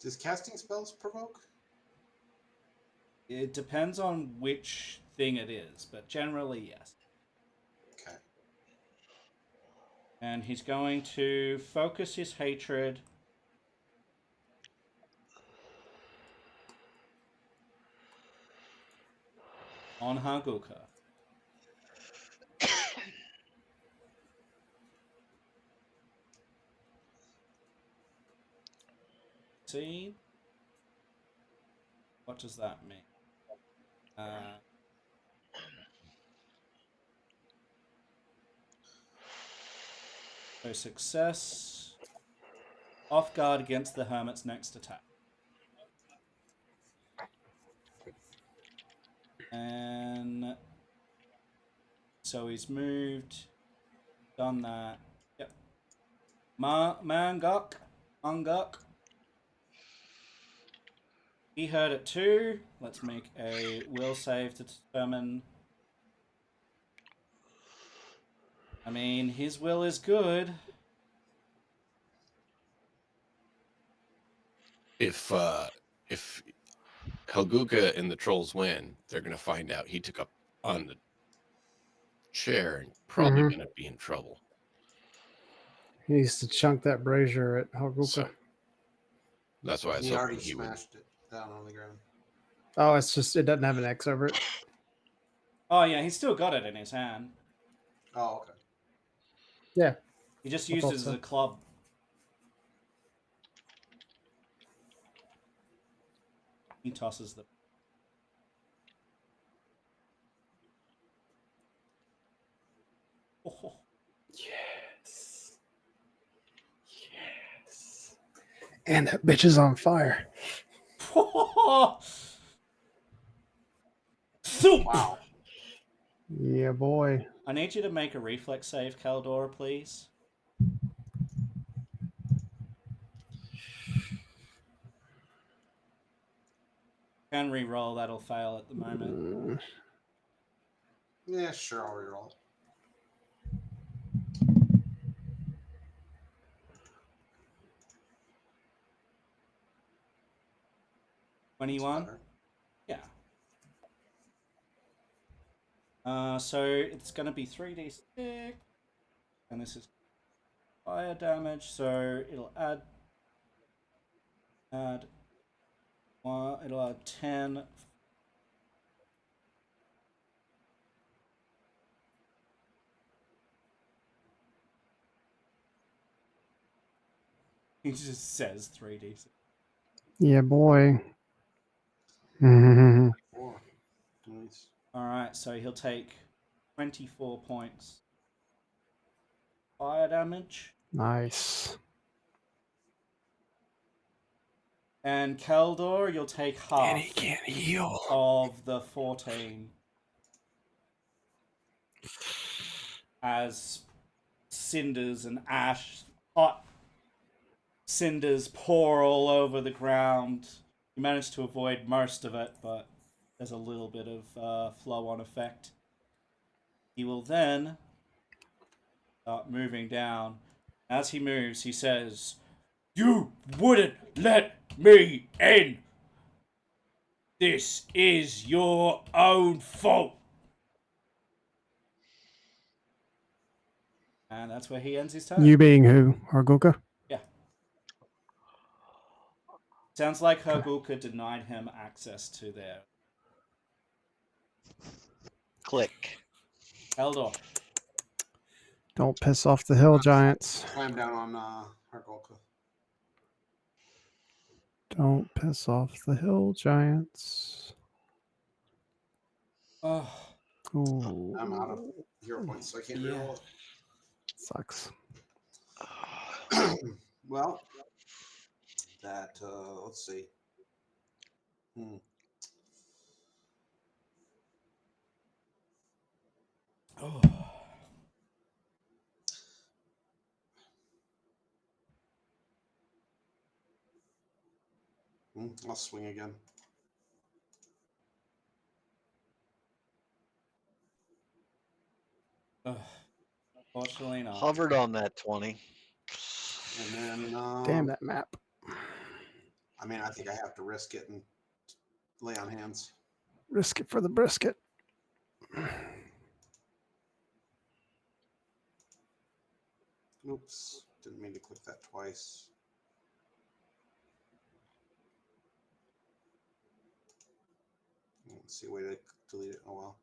Does casting spells provoke? It depends on which thing it is, but generally, yes. Okay. And he's going to focus his hatred on Hargulka. See? What does that mean? So success. Off guard against the hermit's next attack. And so he's moved, done that. Yep. Manguk. He heard it too. Let's make a will save to determine. I mean, his will is good. If Helguka and the trolls win, they're gonna find out he took up on the chair and probably Mhm. gonna be in trouble. He needs to chunk that brazier at Hargulka. So that's why I was He hoping already he would. smashed it down on the ground. Oh, it's just it doesn't have an X over it. Oh yeah, he's still got it in his hand. Oh, okay. Yeah. He just I used it thought as so. a club. He tosses the. Oh. Yes. Yes. And that bitch is on fire. Wow. Yeah, boy. I need you to make a reflex save, Caldora, please. Can re-roll, that'll fail at the moment. Yeah, sure, I'll reroll. 21? Better. Yeah. So it's going to be 3d6, and this is fire damage. So it'll add one. It'll add 10. He just says 3d6. Yeah, boy. Nice. 4. Nice. All right, so he'll take 24 points fire damage. And Keldor, you'll take half And he can't heal. of the 14 as cinders and ash, hot cinders pour all over the ground. You manage to avoid most of it, but there's a little bit of flow-on effect. He will then start moving down. As he moves, he says, "You wouldn't let me in! This is your own fault!" And that's where he ends his turn. You being who? Hargulka? Yeah. Sounds like Hargulka denied him access to their... Click. Eldor. Don't piss off the hill giants. Slam down on Hargulka. Don't piss off the hill giants. Oh, Ooh, I'm out of hero points, so I can't Yeah. reroll sucks. it. Well, that let's see. oh. I'll swing again. Fortunately not. Hovered on that 20. And then Damn that map. I mean, I think I have to risk it and lay on hands. Risk it for the brisket. Oops, didn't mean to click that twice. Let's see a way to delete it. Oh well.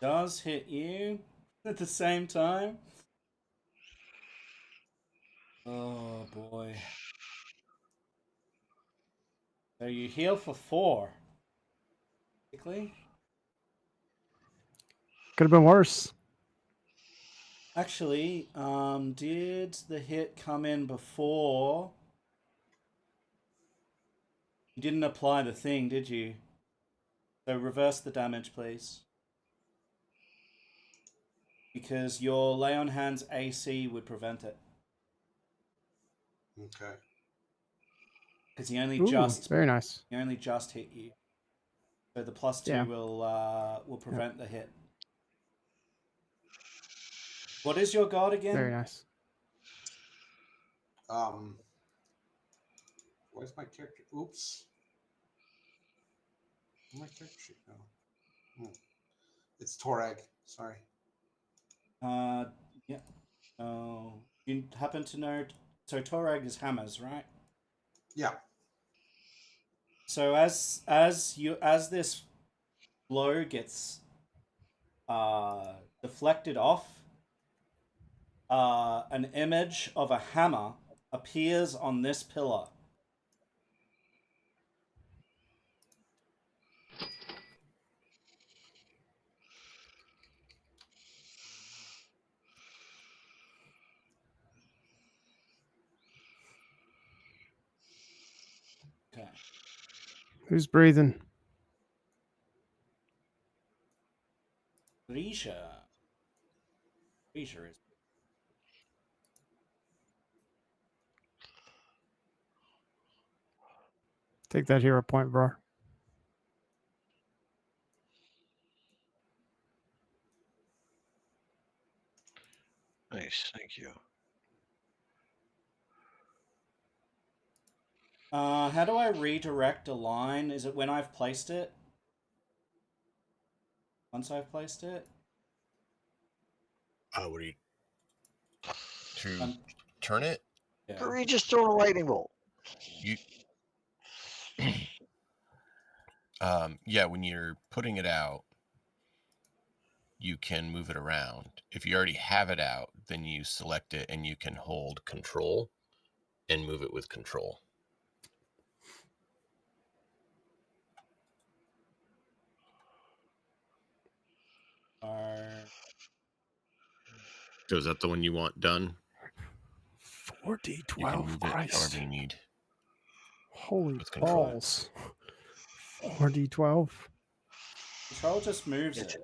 Does hit you at the same time. Oh boy. So you heal for 4. Basically. Could have been worse. Actually, did the hit come in before? You didn't apply the thing, did you? So reverse the damage, please. Because your lay on hands AC would prevent it. Okay. Because he only Ooh, just very nice. hit you. So the +2 Yeah. will prevent the hit. What is your god again? Very nice. Where's my character? Oops. Where's my character sheet now? It's Torag. Sorry. Yeah. Oh, you happen to know? So Torag is hammers, right? Yeah. So as this blow gets deflected off, an image of a hammer appears on this pillar. Okay. Who's breathing? Risha is Take that hero point, bro. Nice, thank you. How do I redirect a line? Is it when I've placed it? Once I've placed it? What do you to turn it? Yeah. Or you just throw a lightning bolt. You yeah, when you're putting it out, you can move it around. If you already have it out, then you select it and you can hold control and move it with control. So is that the one you want done? 4d12. You can move Christ. it however you need. Holy with control. balls. 4d12. Control just moves it.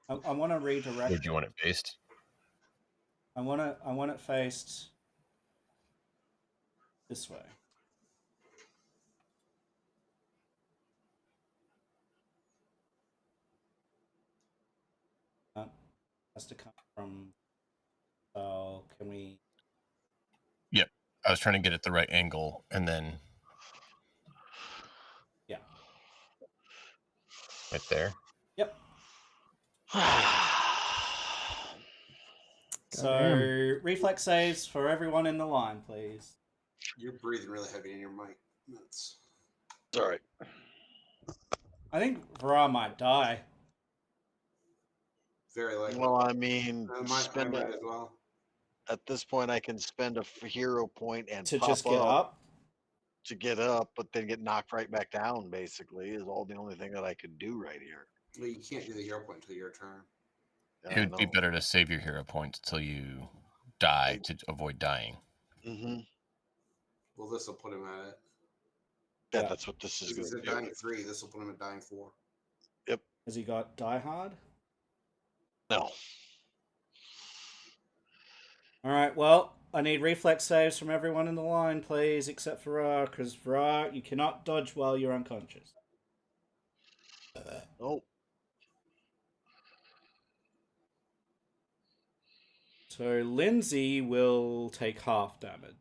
I want to redirect. Or do you want it faced? I want it faced this way. Has to come from. Can we? Yep. I was trying to get it the right angle, and then Yeah. right there. Yep. So Goddamn. reflex saves for everyone in the line, please. You're breathing really heavy in your mic. That's All right. I think Vara might die. very likely. Well, I mean, I spend might a, as well. at this point, I can spend a hero point and To pop just get up. to get up, but then get knocked right back down. Basically, is all the only thing that I could do right here. Well, you can't do the hero point until your turn. It would be better to save your hero points until you die to avoid dying. Mm-hmm. Well, this will put him at it. Yeah, Yeah. that's what this is He's going at to do. dying 3. This will put him at dying 4. Has he got Die Hard? No. All right. Well, I need reflex saves from everyone in the line, please, except for Ra, because Ra, you cannot dodge while you're unconscious. Oh. So Lindsay will take half damage.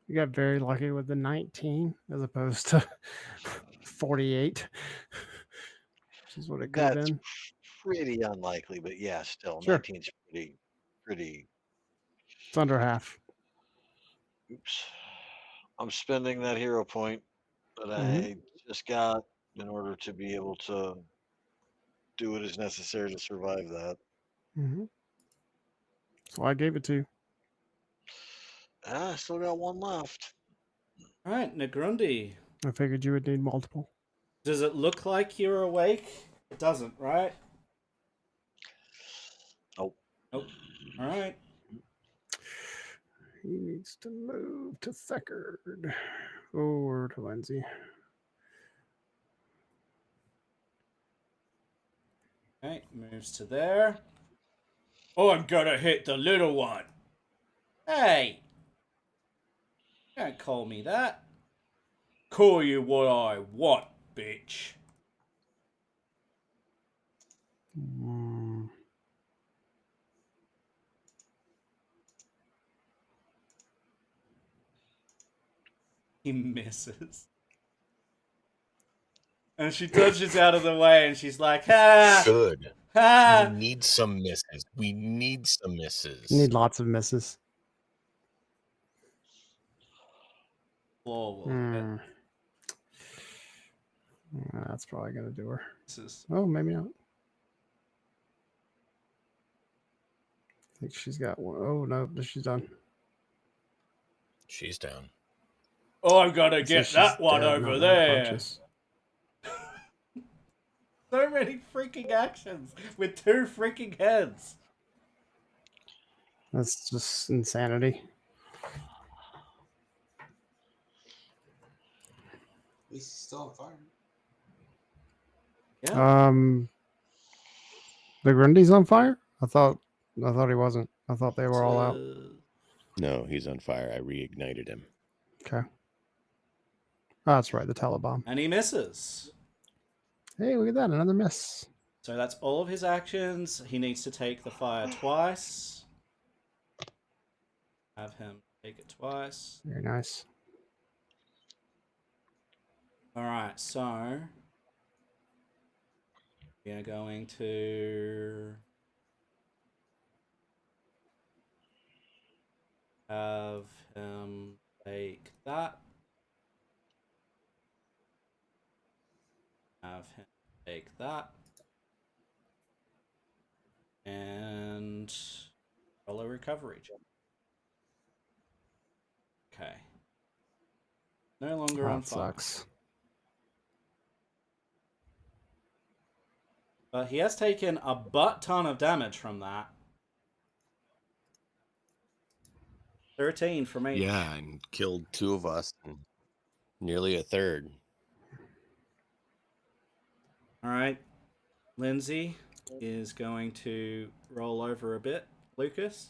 You got very lucky with the 19 as opposed to 48. Which is what it could have That's been. pretty unlikely, but yeah, still, Sure. 19's pretty. It's under half. Oops. I'm spending that hero point that Mhm. I just got in order to be able to do what is necessary to survive that. Mm-hmm. So I gave it to you. I still got one left. All right, Negrundi. I figured you would need multiple. Does it look like you're awake? It doesn't, right? Nope. Nope. All right. He needs to move to Thecard or to Lindsay. Okay, moves to there. Oh, I'm gonna hit the little one. Hey! Don't call me that. Call you what I want, bitch. Mm. He misses. And she dodges out of the way and she's like, ha! Good. Ha! We need some misses. We need some misses. Need lots of misses. Floor will hit. Yeah, that's probably going to do her. Misses. Oh, maybe not. I think she's got one. Oh, no, she's done. She's down. Oh, I'm gonna So get she's that one dead, over not there. unconscious. So many freaking actions with 2 freaking heads. That's just insanity. At least he's still on fire. Yeah. The Grundy's on fire? I thought he wasn't. I thought they were all out. No, he's on fire. I reignited him. Okay. Oh, that's right, the telebomb. And he misses. Hey, look at that, another miss. So that's all of his actions. He needs to take the fire twice. Have him take it twice. Very nice. Alright, so we are going to have him take that. Have him take that. And roll a recovery check. Okay. No longer on That fire. sucks. But he has taken a butt ton of damage from that. 13 from each. Yeah, and killed 2 of us and nearly a third. Alright. Lindsay is going to roll over a bit. Lucas?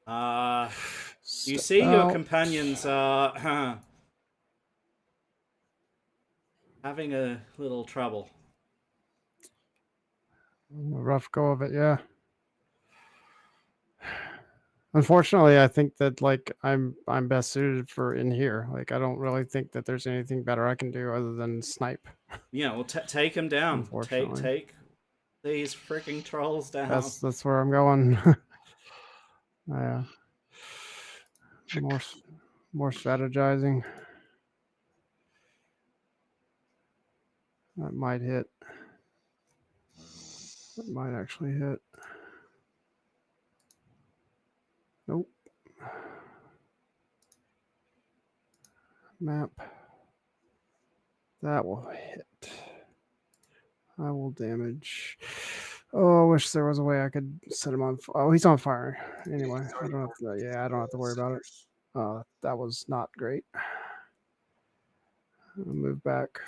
You see your companions are having a little trouble. A rough go of it, yeah. Unfortunately, I think that like I'm best suited for in here. Like I don't really think that there's anything better I can do other than snipe. Yeah, well, take him down. Unfortunately. Take these freaking trolls down. That's where I'm going. Yeah. More strategizing. That might hit. That might actually hit. Nope. Map. That will hit. I will damage. Oh, I wish there was a way I could set him on. Oh, he's on fire. Anyway, I don't have to. Yeah, I don't have to worry about it. That was not great. I'll move back.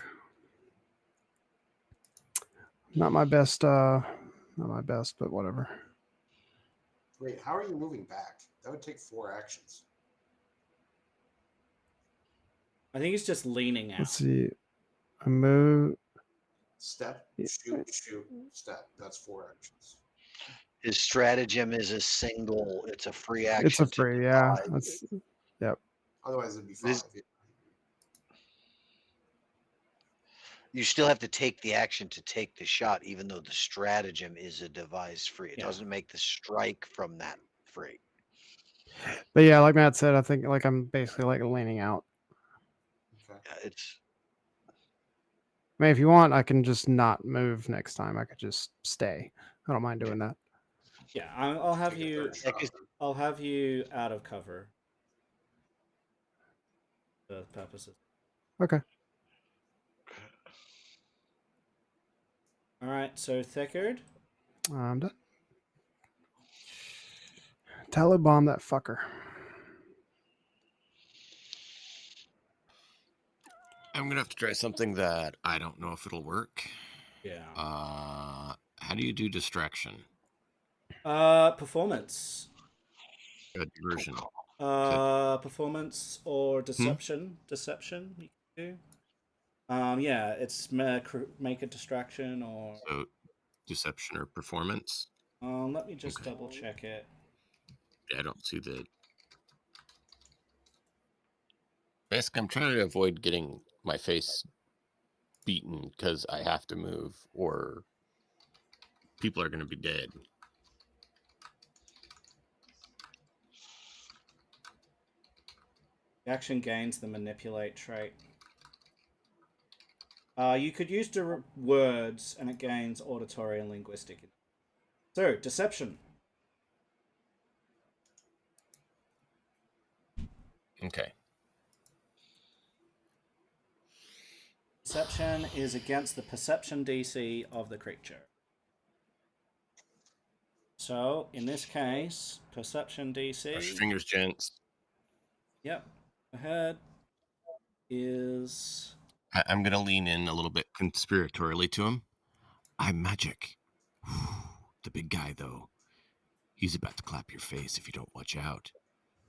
Not my best. Not my best, but whatever. Wait, how are you moving back? That would take 4 actions. I think he's just leaning out. Let's see. I move. Step, Yeah. shoot, step. That's 4 actions. His stratagem is a single. It's a free action. It's a free, yeah. That's, yep. Otherwise, it'd be 5. You still have to take the action to take the shot, even though the stratagem is a device free. It doesn't make the strike from that free. But yeah, like Matt said, I think like I'm basically like leaning out. Okay. It's. I mean, if you want, I can just not move next time. I could just stay. I don't mind doing that. Yeah, I'll have Take a you. third shot. I'll have you out of cover. For purposes. Okay. All right. So Thickard. I'm done. Telebomb that fucker. I'm gonna have to try something that I don't know if it'll work. Yeah. How do you do distraction? Performance. Diversion. Performance or deception. Deception. You can do. Yeah, it's make a distraction or. So, deception or performance. Let me just Okay. double check it. Yeah, I don't see the. Basically, I'm trying to avoid getting my face beaten because I have to move, or people are going to be dead. The action gains the manipulate trait. You could use words, and it gains auditory and linguistic. So, deception. Okay. Deception is against the perception DC of the creature. So, in this case, perception DC. Brush your fingers, gents. Yep. Ahead is. I'm going to lean in a little bit conspiratorially to him. I'm magic. The big guy, though. He's about to clap your face if you don't watch out.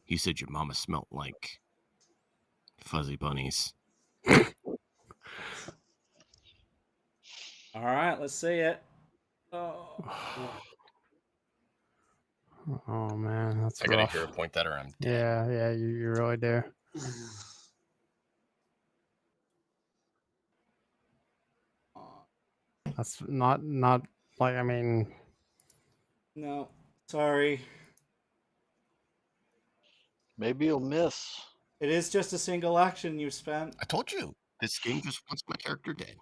He said your mama smelt like Fuzzy bunnies. All right, let's see it. Oh, Oh man, that's I gotta rough. hero point that or I'm dead. Yeah, you really do. That's not like, I mean, no, sorry. Maybe you'll miss. It is just a single action you've spent. I told you, this game just wants my character dead.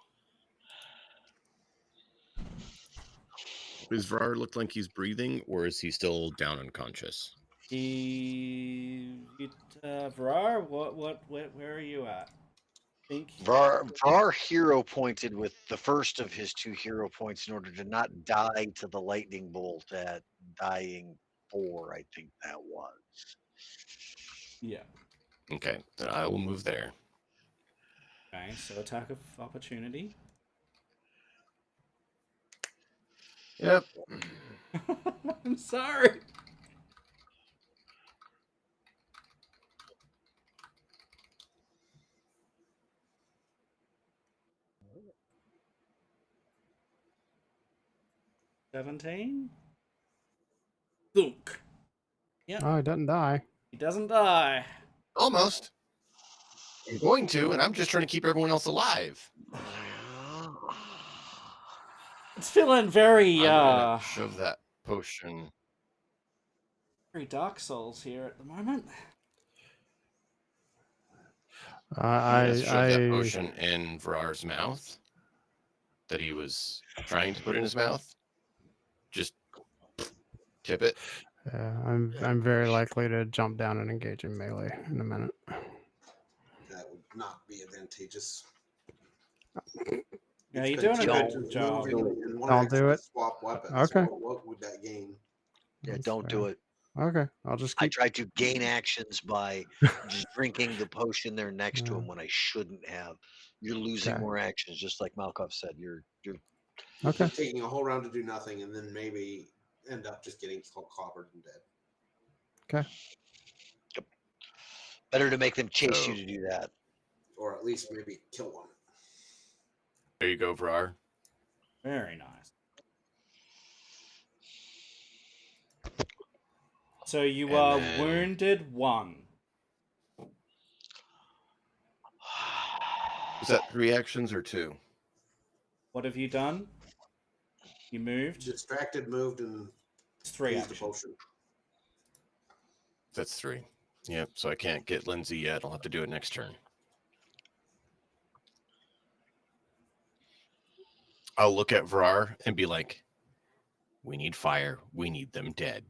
Does Vrar look like he's breathing, or is he still down unconscious? Varar, where are you at? Think Var hero pointed with the first of his 2 hero points in order to not die to the lightning bolt at dying 4, I think that was. yeah. Okay, then I will move there. Okay, so attack of opportunity. Yep. I'm sorry. $17. Thunk. Yep, oh, it doesn't die. he doesn't die. Almost. I'm going to, and I'm just trying to keep everyone else alive. It's feeling very I'm gonna shove that potion. very Dark Souls here at the moment. I'm gonna shove that I potion in Vrar's mouth that he was trying to put in his mouth. Just tip it. I'm very likely to jump down and engage in melee in a minute. That would not be advantageous. Yeah, It's you're been doing a too good much job. moving and one I'll action do to it. swap weapons. Okay. What would that gain? Yeah, That's don't fair. do it. Okay, I'll just I keep. tried to gain actions by just drinking the potion there next to him when I shouldn't have. You're losing Okay. more actions, just like Malkov said. You're Okay. Just taking a whole round to do nothing and then maybe end up just getting clobbered and dead. Okay. better to make them chase So- you to do that. Or at least maybe kill one. There you go, Vrar. Very nice. So you And are then- wounded 1. Is that 3 actions or 2? What have you done? You moved. Distracted, moved, and It's 3 used the actions. potion. That's 3. Yep, so I can't get Lindsay yet. I'll have to do it next turn. I'll look at Vrar and be like, we need fire. We need them dead.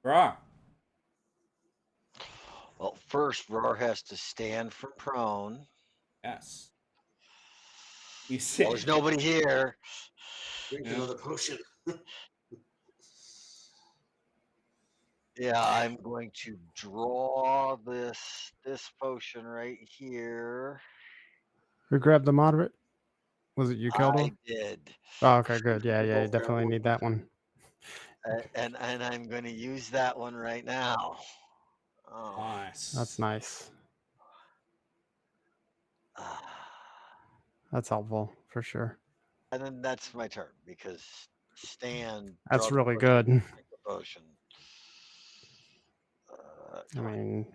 Rar. Well, first, Roar has to stand from prone. Yes. You see. Well, there's nobody here. Drink Yeah. another potion. Yeah, I'm going to draw this potion right here. Who grabbed the moderate? Was it you, I Keldor? did, Oh, okay, good. Yeah, We you both grabbed definitely one. need that one. and I'm going to use that one right now. Oh, Nice. That's nice. ah. That's helpful for sure. And then that's my turn because stand. That's draw the really potion, good. drink the potion. I mean,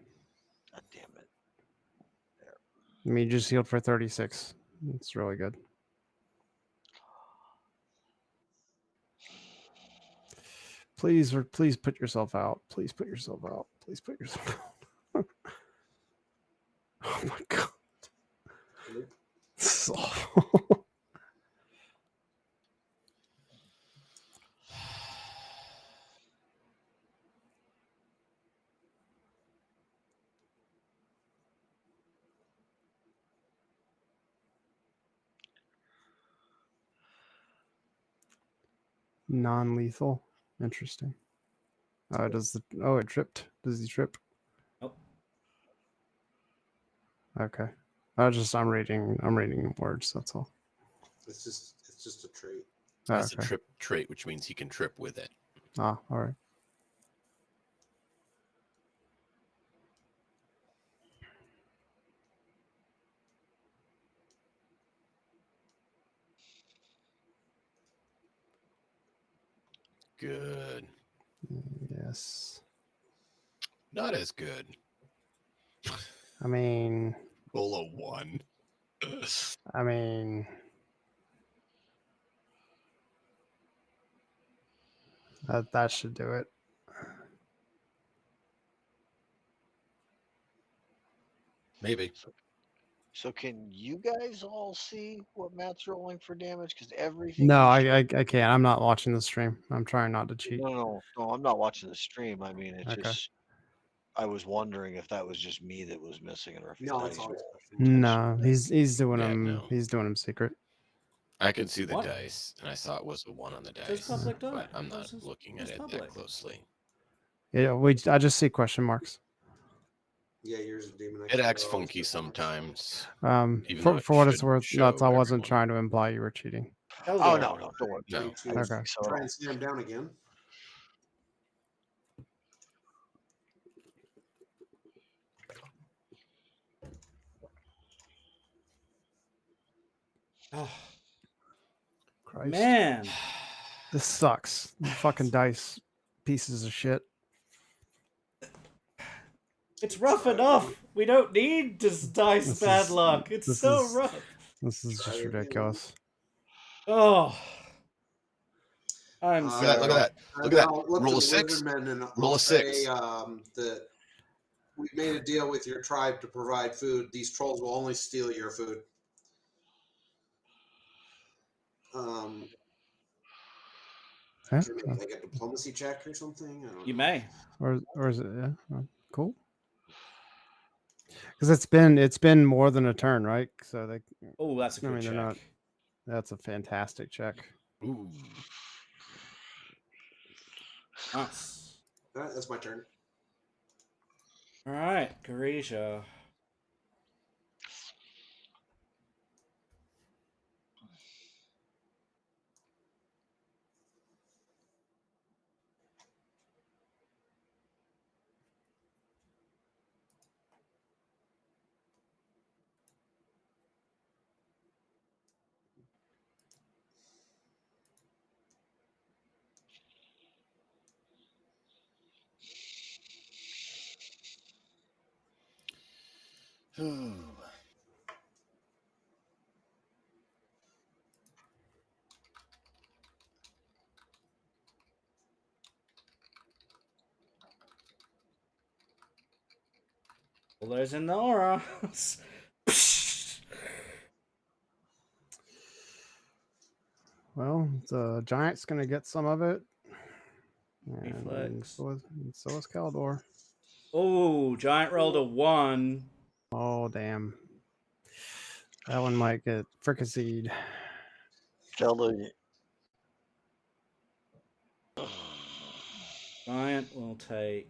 God damn it. you just healed for 36. It's really good. Please put yourself out. Please put yourself out. Please put yourself out. Oh my god. This is awful. Non-lethal. Interesting. It tripped. Does he trip? Nope. Okay. I'm reading words, that's all. It's just a trait. Has okay. a trip trait, which means he can trip with it. Ah, all right. Good. Yes. Not as good. I mean, Roll a 1. that should do it. Maybe. So can you guys all see what Matt's rolling for damage? Because everything. No, he I can't. I'm not watching the stream. I'm trying not to showed- cheat. No. I'm not watching the stream. I mean, it's Okay. just. I was wondering if that was just me that was missing it, or if No, you it's guys always were- No, he's doing Yeah, him. no. He's doing him secret. I can see the What? dice, and I saw it was a 1 on the Says dice, public but die. I'm not This is- looking this at is it that public. closely. Yeah, I just see question marks. Yeah, yours is demon. It acts funky sometimes. Even though For it what it's should worth, show I wasn't everyone. trying to imply you were cheating. Oh Eldor. no, don't worry. No. To I don't Okay. think so at try all. and slam down again. Oh, Christ. man. This sucks. You fucking dice pieces of shit. It's rough enough. We don't need to dice This bad is- luck. It's this so is- rough. This is Try just again. ridiculous. Oh. I'm Uh, sorry. Look at that. Look at that. I'll look Roll to a the 6. Wizardmen and Roll I'll a say 6. that we made a deal with your tribe to provide food. These trolls will only steal your food. Yeah. Can I make like a diplomacy check or something? I don't You know. may. Or is it? Yeah. Cool. Because it's been more than a turn, right? So they. Oh, that's a I good mean, check. they're not. That's a fantastic check. Ooh. Nice. All right, that's my turn. All right, Garisha. Well, there's in the aura. Well, the giant's gonna get some of it. Reflex. And so is Caldor. Oh, giant rolled a 1. Oh damn. That one might get fricasseed. Kelly. Giant will take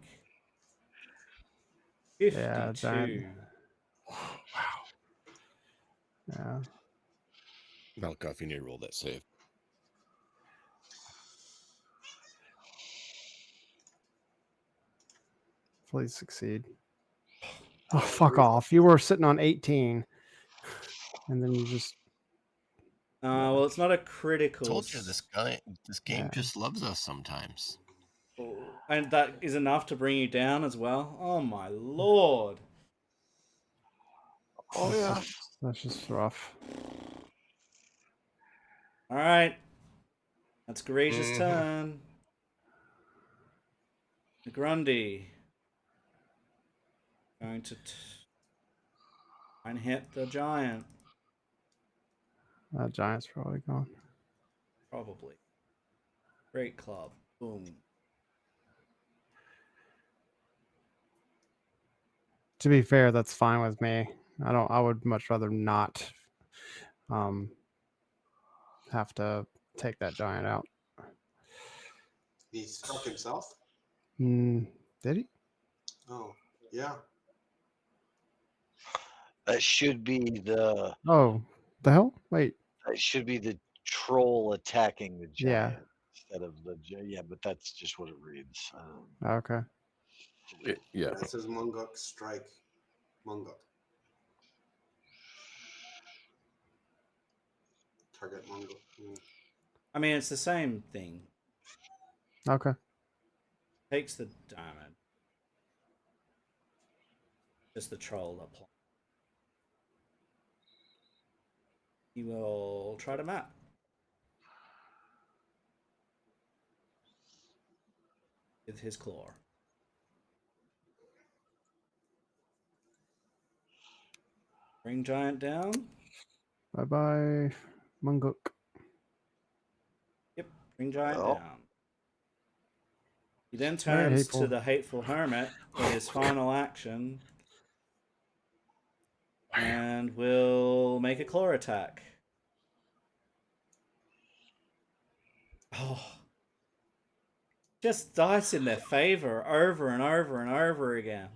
52. Yeah, giant. Wow. Yeah. Malkoff, you need to roll that save. Please succeed. Oh, fuck off. You were sitting on 18. And then you just. Well, it's not a critical. Told you this game Yeah. just loves us sometimes. And that is enough to bring you down as well. Oh my lord. Oh yeah. That's just rough. All right. That's Garisha's turn. Grundy. Going to try and hit the giant. That giant's probably gone. Probably. Great club. Boom. To be fair, that's fine with me. I would much rather not have to take that giant out. He struck himself. Did he? Oh, yeah. That should be the. Oh, the hell? Wait. That should be the troll attacking the Yeah. giant instead of the yeah, but that's just what it reads. Okay. Yeah. It says Munguk strike. Munguk. Target Munguk. I mean, it's the same thing. Okay. Takes the damage. Just the troll apply. He will try to map. With his claw. Bring giant down. Bye bye, Munguk. Yep, bring giant Well. down. He then All right, turns hateful. to the hateful hermit for his final action. And will make a claw attack. Oh. Just dice in their favor over and over and over again.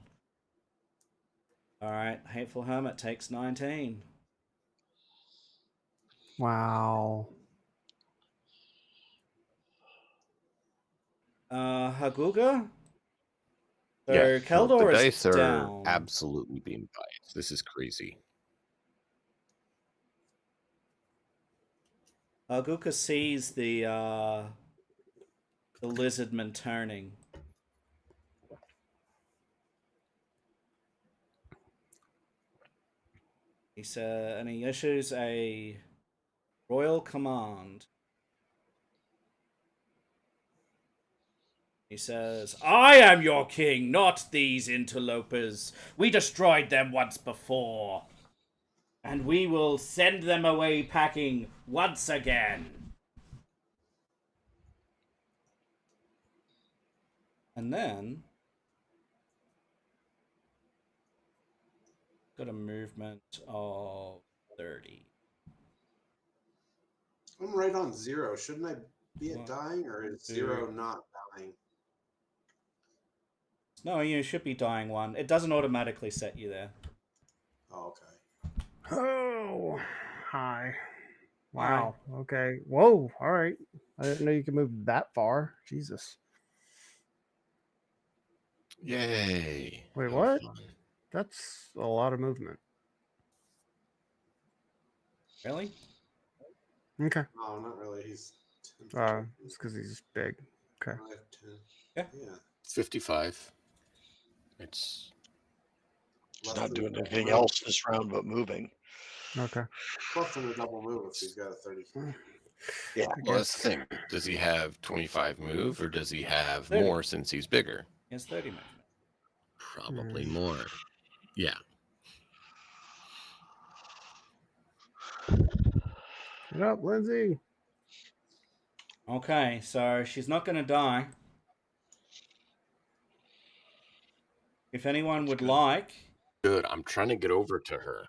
Alright, Hateful Hermit takes 19. Wow. Hargulka? So Yeah. No, the Keldor is dice are down. absolutely being biased. This is crazy. Hargulka sees the lizardman turning. He said, and he issues a royal command. He says, I am your king, not these interlopers. We destroyed them once before. And we will send them away packing once again. And then got a movement of 30. I'm right on 0. Shouldn't I be at One, dying, or is 2. 0 not dying? No, you should be dying 1. It doesn't automatically set you there. Oh, okay. Oh, hi. Wow. Okay. Whoa. All right. I didn't know you could move that far. Jesus. Yay. Wait, Have what? fun. That's a lot of movement. Really? Okay. No, not really. He's 10. It's because he's big. Okay. 5, 10. Yeah. Yeah. 55. It's He's Less not than doing a double anything move. else this round but moving. Okay. Less than a double move if he's got a 30. Yeah. I well, that's guess. the thing. Does he have 25 move or does he have 30. more since he's bigger? He has 30 movement. Probably more. Yeah. Get up, Lindsay. Okay, so she's not going to die. If anyone would good. like, Good. I'm trying to get over to her.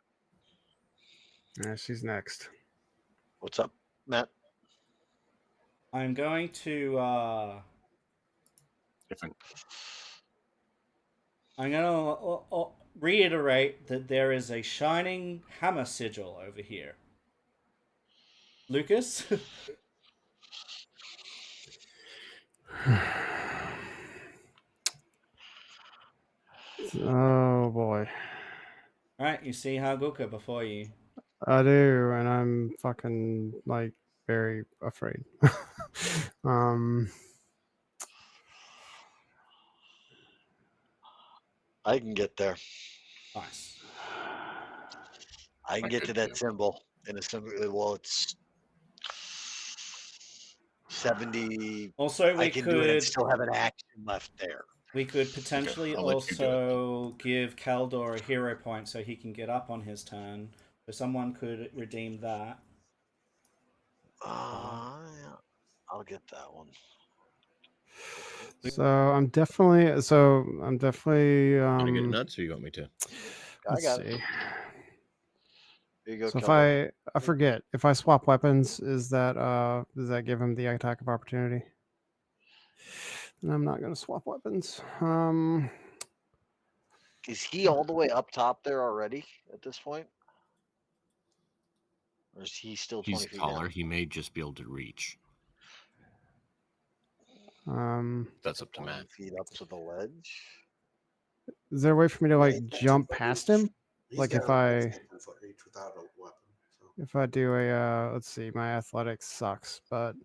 Yeah, she's next. What's up, Matt? I'm going to Different. I'm going to reiterate that there is a shining hammer sigil over here. Lucas? Oh boy. Alright, you see Hargulka before you. I do, and I'm fucking like very afraid. I can get there. Nice. I can get to that symbol in a symbol. Well, it's 70. Also, I can do it and still have an action left there. We could potentially I'll let you do it. also give Kaldor a hero point so he can get up on his turn. So someone could redeem that. Yeah, I'll get that one. So I'm definitely Want to get um nuts or you want me to? I got see. it. Here you go, So if Kelbo. I forget, if I swap weapons, does that give him the attack of opportunity? And I'm not gonna swap weapons. Is he all the way up top there already at this point? Or is he still 20 He's feet taller. down? He may just be able to reach. That's up to 20 Matt. feet up to the ledge. Is there a way for me to Yeah, like he's got jump 10-foot past reach. him? He's Like got if a I 10-foot reach without a weapon. So. if I do a let's see, my athletics sucks, but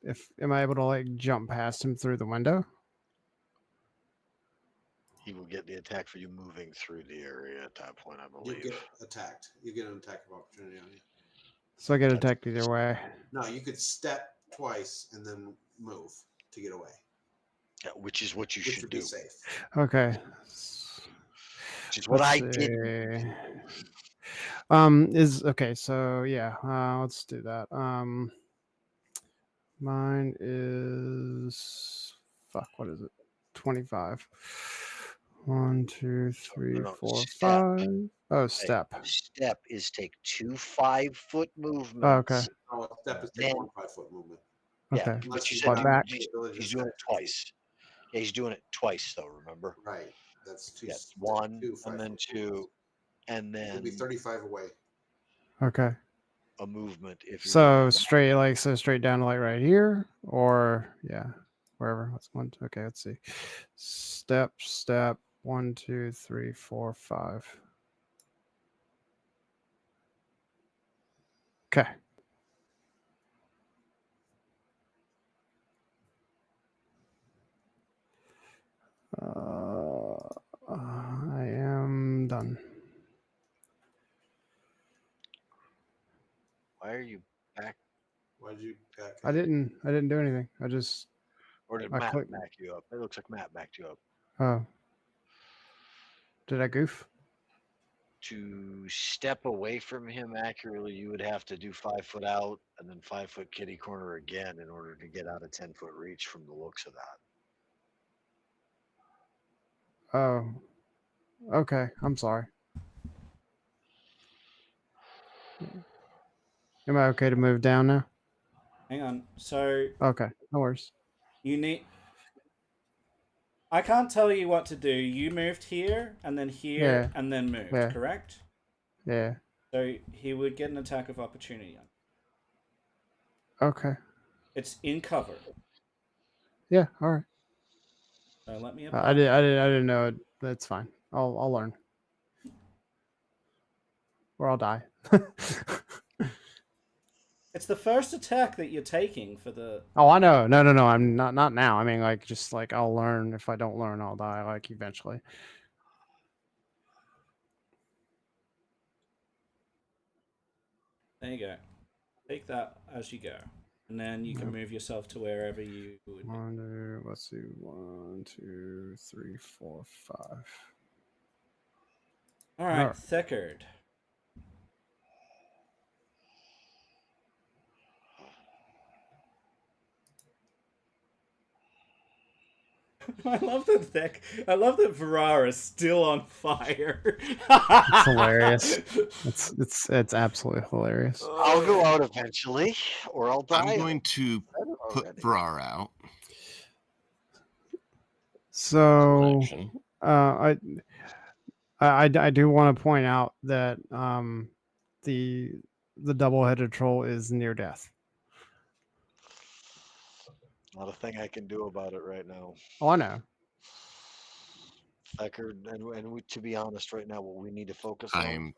if am I able to like jump past him through the window? He will get the attack for you moving through the area at that point, I You believe. get attacked. You get an attack of opportunity on you. So I get That's- attacked either way. No, you could step twice and then move to get away, Yeah, which is what you which should would be do. safe. Okay. Which is what Let's I did. see. Is okay, so yeah, let's do that. Mine is fuck, what is it? 25. 1, 2, 3, no, 4, step. 5. Oh, Hey, step. step is take 2 5-foot movements. Oh, okay. Oh, a step is Then- take 1 5-foot movement. Yeah, Okay. Unless but you you said But have back. the ability to he's doing it step 10 feet. twice. Yeah, he's doing it twice though, remember? Right. That's two. Yeah, that's 1 two and then 5-foot 2 movements. and It would be then 35 away. Okay. a movement if you're So moving back. straight down to like right here, or yeah, wherever. That's one. Okay, let's see. Step. 1, 2, 3, 4, 5. Okay. I am done. Why are you back? Why did you back I up? didn't do anything. I just Or did I Matt clicked- back you up? It looks like Matt backed you up. oh. Did I goof? To step away from him accurately, you would have to do 5 foot out and then 5 foot kitty corner again in order to get out of 10-foot reach from the looks of that. Oh. Okay, I'm sorry. Am I okay to move down now? Hang on. So Okay, no worries. you need. I can't tell you what to do. You moved here and then here Yeah. and then moved, Yeah. correct? Yeah. So he would get an attack of opportunity on. Okay. It's in cover. Yeah. All right. So let me I apply. didn't know it. That's fine. I'll learn. Or I'll die. It's the first attack that you're taking for the. Oh, I know. No. I'm not now. I mean, like, just like I'll learn. If I don't learn, I'll die. Like eventually. There you go. Take that as you go, and then you can Yep. move yourself to wherever you would. Let's see. 1, 2, 3, 4, 5. All right, Alright. Thickard. I love that Varara is still on fire. It's hilarious. It's absolutely hilarious. I'll go out eventually, or I'll die. I'm going to put already. Brar out. So Action. I do want to point out that the double-headed troll is near death. Not a thing I can do about it right now. Oh, I know. Eckerd, and we, to be honest, right now, what we need to focus I on am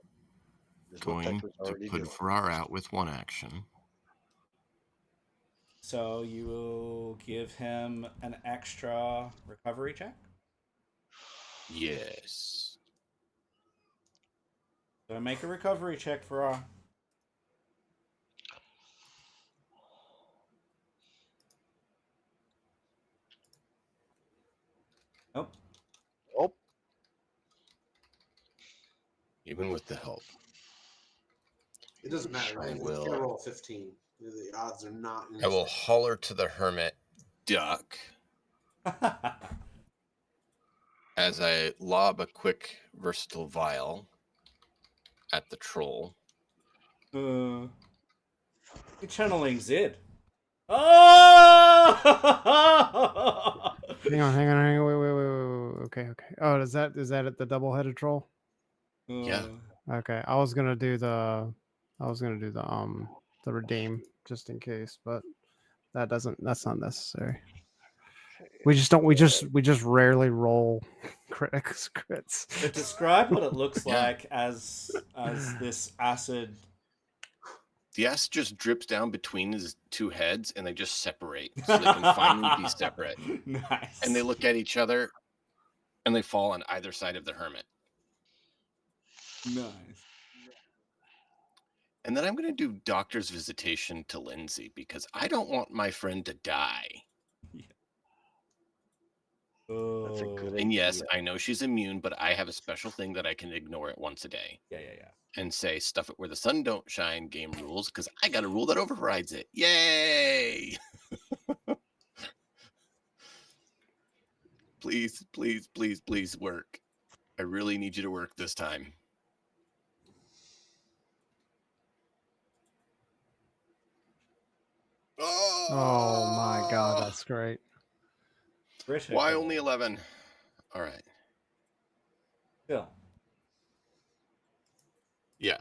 is what going Eckerd's to already put doing. Farrar out with one action. So you will give him an extra recovery check. Yes. So make a recovery check for Nope. Oh, Even with the help. It doesn't matter. I If you will- can't roll a 15, the odds are not. In I will his favor. holler to the hermit duck as I lob a quick versatile vial at the troll. You're channeling Zid. Oh! Hang on. Wait. Okay. Oh, is that at the double-headed troll? Yeah. Okay, I was gonna do the redeem just in case, but that's not necessary. We just rarely roll crits. But describe what it looks Yeah. like as this acid. The acid just drips down between his two heads, and they just separate, so they can finally be separate. Nice. And they look at each other, and they fall on either side of the hermit. Nice. And then I'm going to do doctor's visitation to Lindsay because I don't want my friend to die. That's a good And yes, idea. I know she's immune, but I have a special thing that I can ignore it once a day Yeah. and say stuff it where the sun don't shine game rules because I got a rule that overrides it. Yay! Please, please, please, please work. I really need you to work this time. Oh my god, that's great. Critical. Why only 11? All right. Still. Yeah.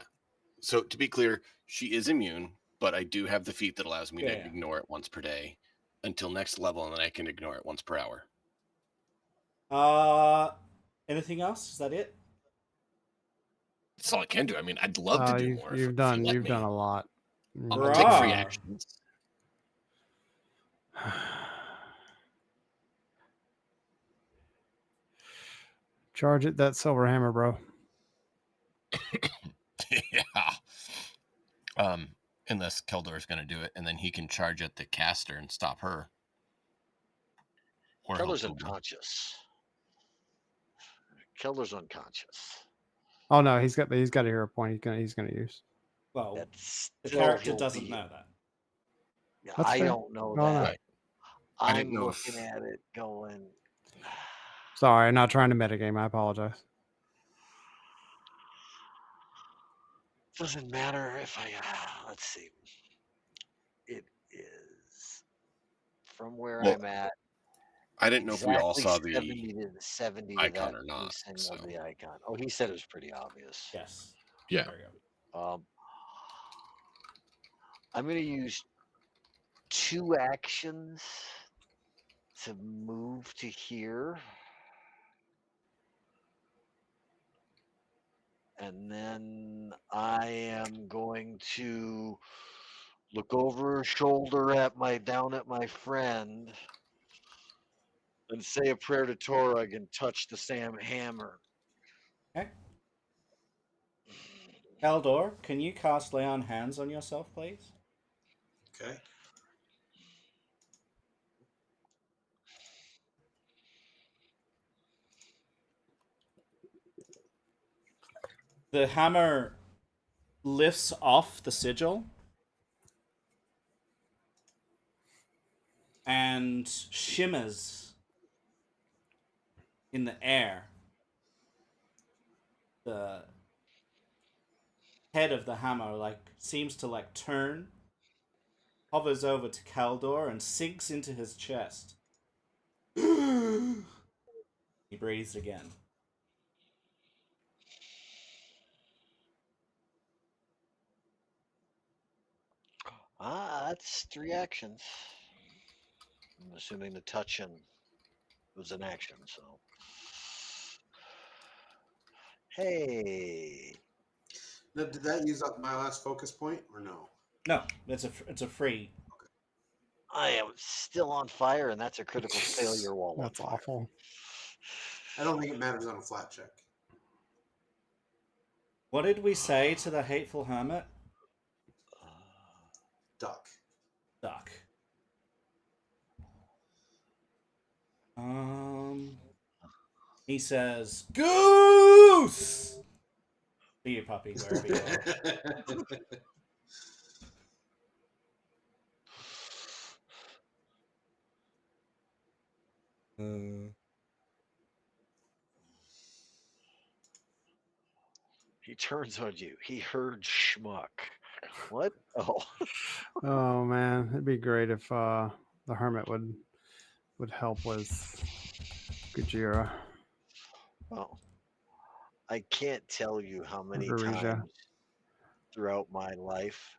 So to be clear, she is immune, but I do have the feat that allows me to Yeah. ignore it once per day until next level, and then I can ignore it once per hour. Anything else? Is that it? That's all I can do. I mean, I'd love to do more. You've if done you let me. a lot. I'll take free Rawr. actions. Charge it that silver hammer, bro. Yeah. Unless Keldor's going to do it, and then he can charge at the caster and stop her. Or Keller's help Hilda. unconscious. Keller's unconscious. Oh no, he's got a hero point. He's gonna use. Well, That's the still character he'll doesn't be- know that. Yeah, That's I fair. don't know Oh, no. that. Right. I I'm didn't know looking if- at it going. Sorry, not trying to metagame. I apologize. Doesn't matter if I. Let's see. It is from where Well, I'm at. I didn't know if we all exactly saw 70 the. to 70 icon to or that not, loosing so. of the icon. Oh, he said it was pretty obvious. Yes. Yeah. There we go. I'm going to use 2 actions to move to here. And then I am going to look over her shoulder down at my friend and say a prayer to Torag and touch the Sam hammer. Okay. Keldor, can you cast Lay on Hands on yourself, please? Okay. The hammer lifts off the sigil and shimmers in the air. The head of the hammer seems to turn, hovers over to Kaldor and sinks into his chest. He breathes again. That's 3 actions. I'm assuming the touching was an action, so. Hey. Now, did that use up my last focus point or no? No, it's a free. I am still on fire, and that's a critical failure while That's on fire. awful. I don't think it matters on a flat check. What did we say to the hateful hermit? Duck. Duck. He says, "Goose!" To you, puppy, wherever you are. He turns on you. He heard schmuck. What? Oh. Oh man, it'd be great if the hermit would help with Gujira. Well, I can't tell you how many Hargulka. times throughout my life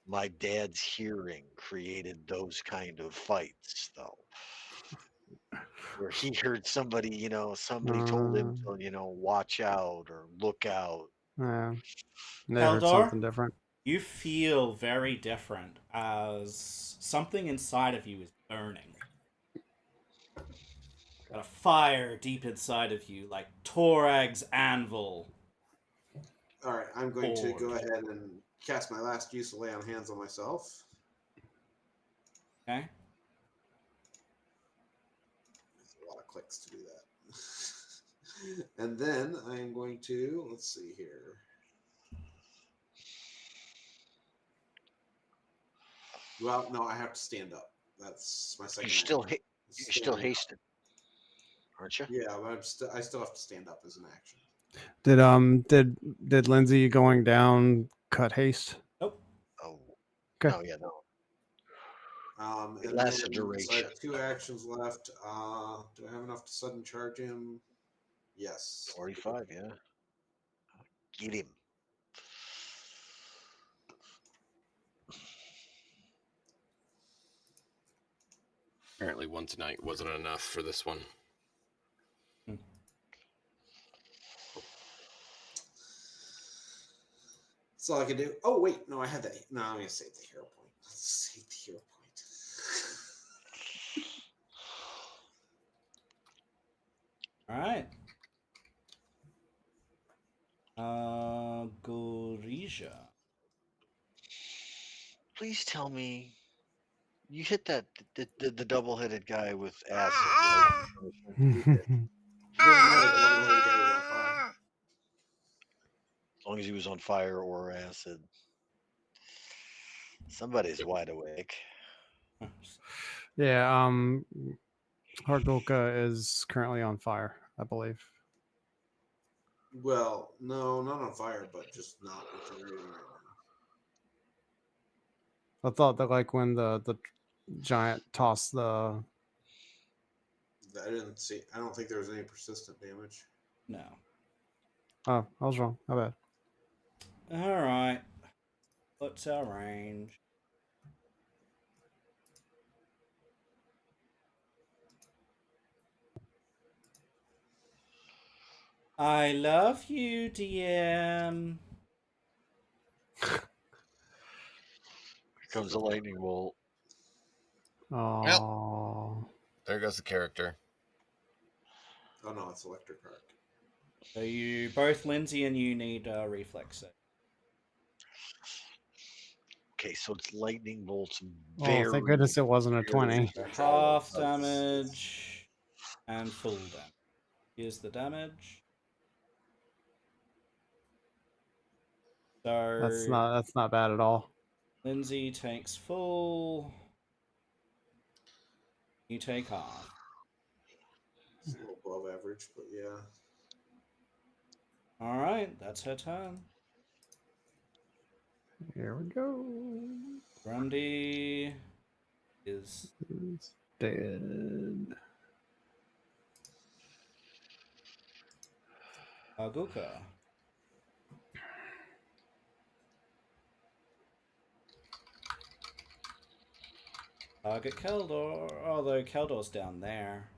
my dad's hearing created those kind of fights, though. Where he heard somebody, somebody told him Uh, to, watch out or look out. yeah. They heard Keldor, something different. you feel very different as something inside of you is burning. Got a fire deep inside of you, like Torag's anvil. All right, I'm going to go Bored. ahead and cast my last use of lay on hands on myself. Okay. There's a lot of clicks to do that. And then I'm going to, let's see here. Well, no, I have to stand up. That's my second. You're still action. you're still Standing up. hasted, aren't you? Yeah, but I still have to stand up as an action. Did Lindsay going down cut haste? Nope. Oh, Okay. no, yeah, no. It And lasts a then, duration. so I have 2 actions left. Do I have enough to sudden charge him? Yes. 45, yeah. Get him. Apparently, one tonight wasn't enough for this one. That's all I can do. Oh wait, no, I had that. No, I'm gonna save the hero point. Let's save the hero point. All right. Gorija. Please tell me you hit that the double-headed guy with acid. Right? It doesn't matter, the double-headed guy was on fire. As long as he was on fire or acid. Somebody's wide awake. Yeah. Hargulka is currently on fire, I believe. Well, no, not on fire, but just not regenerating right now. I thought that like when the giant tossed the I didn't see. I don't think there was any persistent damage. No. oh, I was wrong. My bad. All right. What's our range? I love you, DM. Here comes the lightning bolt. Oh, There goes the character. Oh no, it's electric arc. So you both, Lindsay and you, need reflex save. Okay, so it's lightning bolts. Very, thank goodness it wasn't a 20. So half damage and full damage. Here's the damage. So That's not bad at all. Lindsay takes full. You take half. It's a little above average, but yeah. All right, that's her turn. Here we go. Grundy is It's dead. Hargulka. Target Keldor, although Keldor's down there.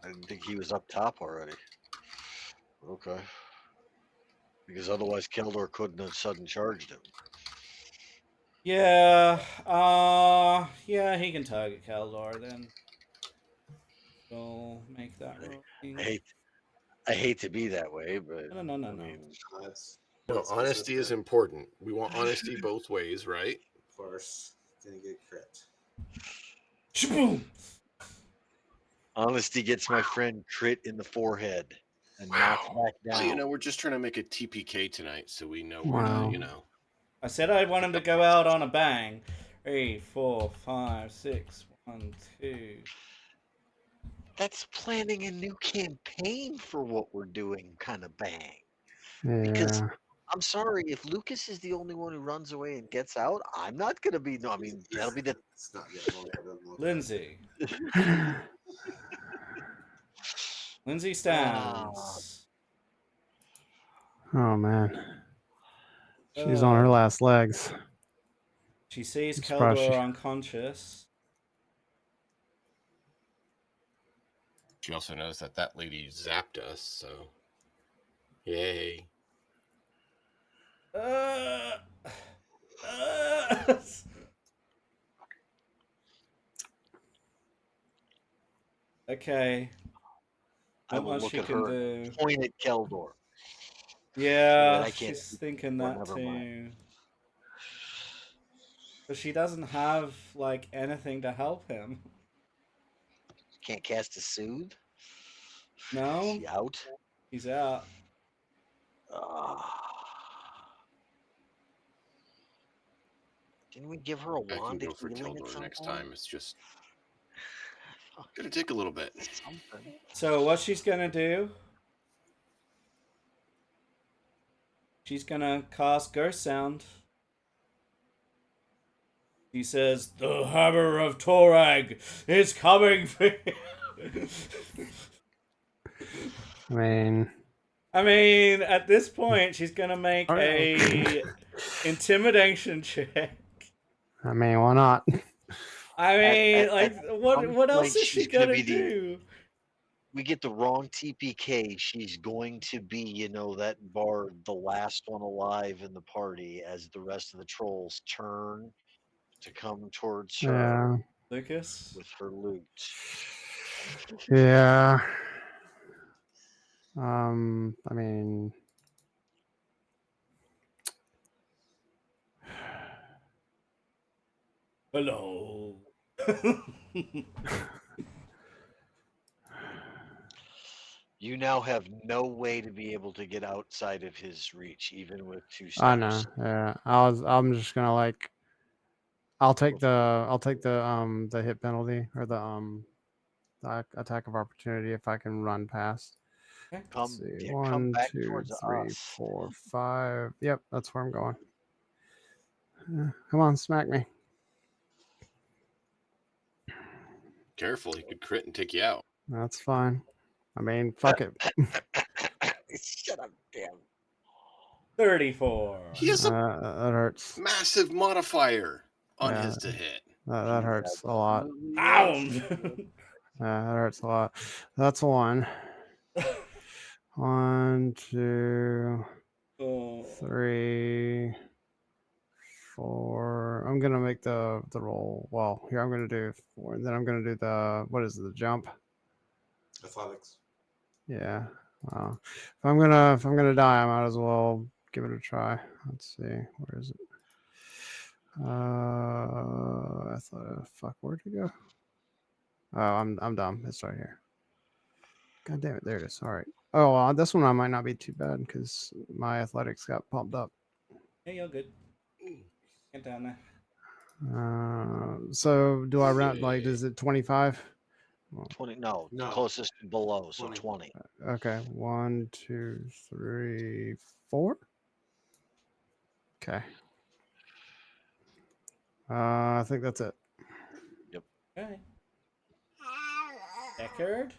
I didn't think he was up top already. Okay. Because otherwise Keldor couldn't have sudden charged him. Yeah, yeah, he can target Keldor then. We'll make that rolling. I hate to be that way, but No. I mean, That's No, honesty is important. We want honesty both ways, right? Of course, gonna get crit. Shaboom! honesty gets my friend crit in the forehead and knocks back down. Well, we're just trying to make a TPK tonight, so we know Wow. where to, I said I want him to go out on a bang. 3, 4, 5, 6, 1, 2. That's planning a new campaign for what we're doing, kind of bang. Yeah. Because I'm sorry, if Lucas is the only one who runs away and gets out, I'm not gonna be. No, I mean that'll be the. It's not getting longer. It doesn't look like. Lindsay. Lindsay stands. Oh man, she's on her last legs. She sees I'm surprised Keldor she- unconscious. She also knows that that lady zapped us, so yay. Uh, okay. I Not will much look she at can her do. and point at Keldor. Yeah, I can't she's speak thinking for, that never too. mind. But she doesn't have like anything to help him. Can't cast a soothe? No, She out? he's out. Didn't we give her a I can wand go of for healing at Keldor some next point? time. It's just gonna take a little bit. Something. So what she's gonna do? She's gonna cast Ghost Sound. He says, "The hammer of Torag is coming for you." I mean, at this point, she's gonna make a intimidation check. I mean, why not? What else point, is she she's gonna gonna be the- do? We get the wrong TPK. She's going to be, you know, that bard, the last one alive in the party, as the rest of the trolls turn to come towards her Yeah, Lucas? with her loot. yeah. I mean, Hello. You now have no way to be able to get outside of his reach, even with 2 steps. I know. Yeah, I'm just gonna like. I'll take the hit penalty or the attack of opportunity if I can run past. Okay. Let's see. Come 1, back 2, towards 3, us. 4, 5. Yep, that's where I'm going. Come on, smack me. Careful, he could crit and take you out. That's fine. I mean, fuck it. Shut up, damn. 34. He has a That hurts. massive modifier on Yeah. his to hit. That hurts a lot. Pound. That hurts a lot. That's 1. 1, 2, Oh. 3, 4. I'm gonna make the roll. Well, here I'm gonna do 4, and then I'm gonna do the jump. Athletics. Yeah. If I'm gonna die, I might as well give it a try. Let's see. Where is it? I thought, fuck, where'd it go? Oh, I'm dumb. It's right here. God damn it! There it is. All right. Oh, this one I might not be too bad because my athletics got pumped up. Hey, you're good. Get down there. So do I round like? Is it 25? 20. No, No. closest below, so 20. 20. Okay. 1, 2, 3, 4. Okay. I think that's it. Okay. Deckard?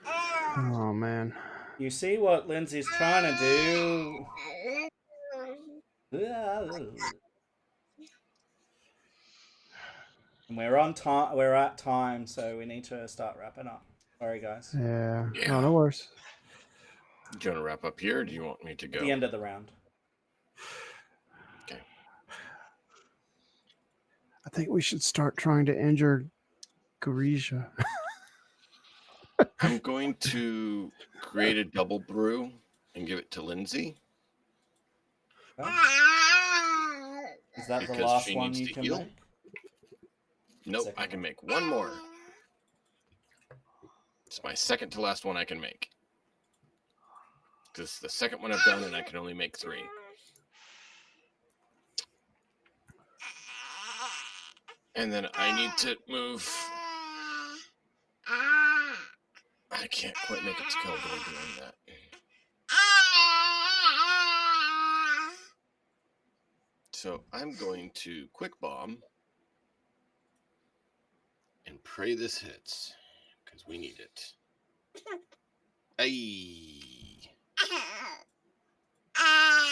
Oh man. You see what Lindsay's trying to do? And we're on time. We're at time, so we need to start wrapping up. Sorry, guys. Yeah. Yeah. Oh, no worries. Do you want to wrap up here, or do you want me to go? The end of the round. Okay. I think we should start trying to injure Garisha. I'm going to create a double brew and give it to Lindsay. Okay. Is that the Because last she one needs you to can heal. make? Nope, Second I can one. make one more. It's my second to last one I can make. This is the second one I've done, and I can only make 3. And then I need to move. I can't quite make it to Keldor doing that. So I'm going to quick bomb and pray this hits. because we need it. Hey.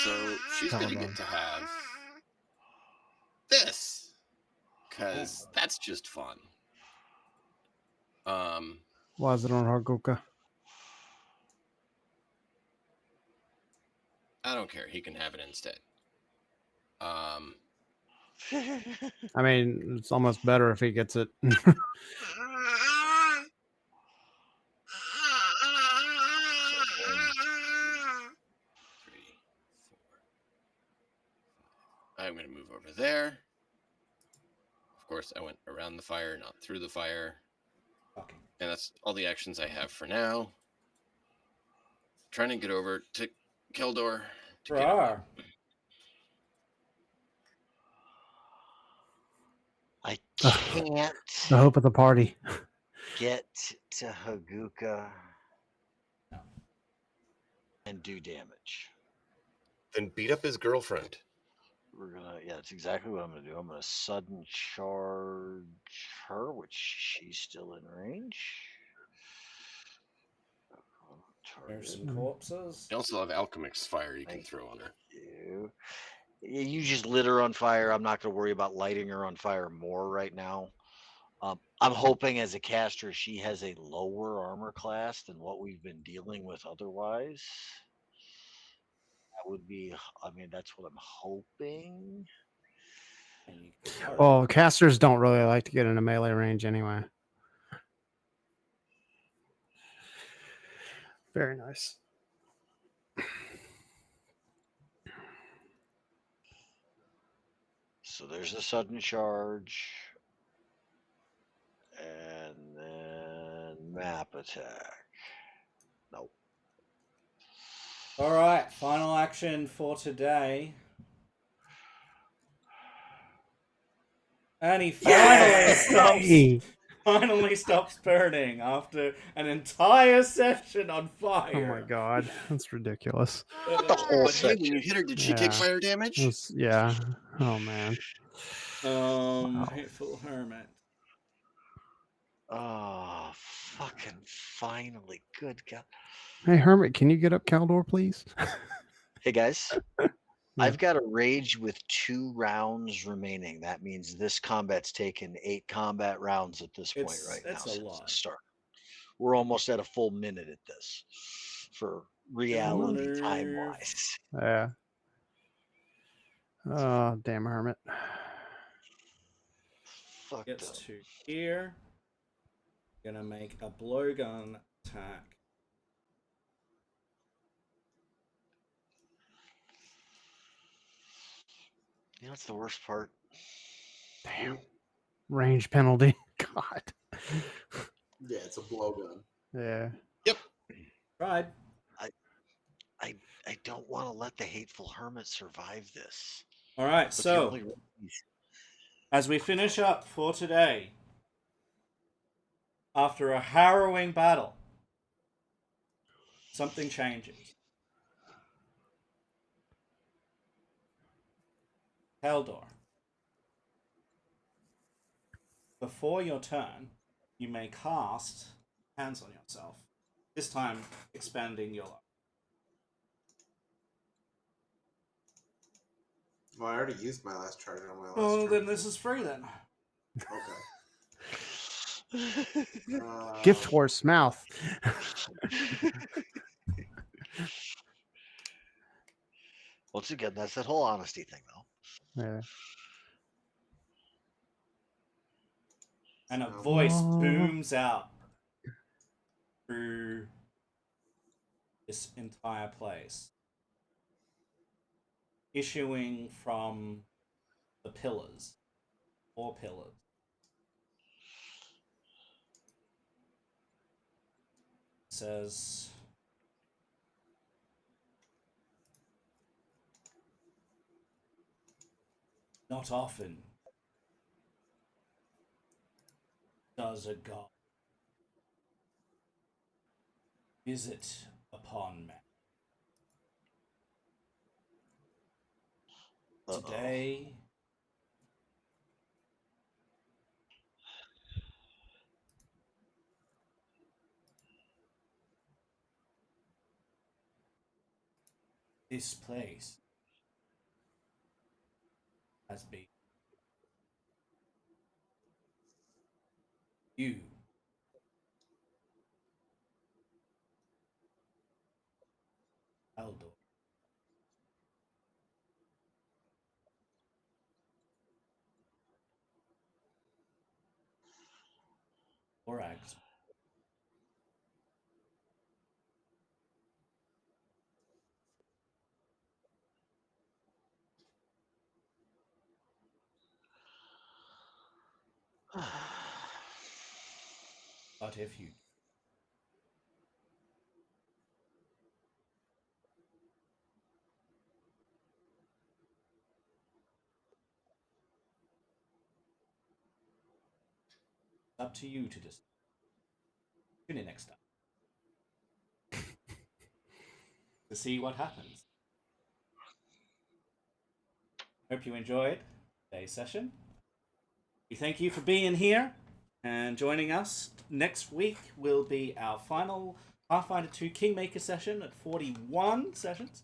So she's going to get to have this because that's just fun. Why is it on Hargulka? I don't care. He can have it instead. I mean, it's almost better if he gets it. I'm going to move over there. Of course, I went around the fire, not through the fire. Okay. And that's all the actions I have for now. Trying to get over to Keldor. To get him. I can't The hope of the party. get to Hargulka and do damage. Then beat up his girlfriend. We're gonna, yeah, that's exactly what I'm gonna do. I'm gonna sudden charge her, which she's still in range. There's Target. some corpses. You also have Alchemic's fire you can throw on her. You. You just lit her on fire. I'm not gonna worry about lighting her on fire more right now. I'm hoping as a caster she has a lower armor class than what we've been dealing with otherwise. That would be, I mean, that's what I'm hoping. Well, casters don't really like to get into melee range anyway. Very nice. So there's a sudden charge. And then map attack. Nope. All right, final action for today. And he finally stops burning after an entire session on fire. Oh my god, that's ridiculous. Not the whole But hey, when section. you hit her, did she take fire damage? Yeah. Oh man. Wow. Hateful Hermit. Oh, fucking finally. Good God. Hey, Hermit, can you get up Caldor, please? Hey, guys. I've got a rage with 2 rounds remaining. That means this combat's taken 8 combat rounds at this point right now. It's a lot. Start. We're almost at a full minute at this for reality time-wise. Yeah. Oh, damn Hermit. Fuck Gets up. to here. Gonna make a blowgun attack. You know what's the worst part? Damn. Range penalty. God. Yeah, it's a blowgun. Yeah. Yep. Tried. I don't want to let the Hateful Hermit survive this. All right, But so as we finish up for today, after a harrowing battle, something changes. Keldor, before your turn, you may cast Hands on yourself. This time, expanding your life. Well, I already used my last charge on my last Oh, turn. then this is free then. Okay. Gift horse mouth. Once again, that's that whole honesty thing, though. Yeah. And a voice booms out through this entire place, issuing from the pillars, 4 pillars. It says, not often does a god visit upon man. Today, This place has been you. Eldor. Borax. But if you up to you to decide. Tune in next time to see what happens. Hope you enjoyed today's session. We thank you for being here and joining us. Next week will be our final Pathfinder 2 Kingmaker session at 41 sessions.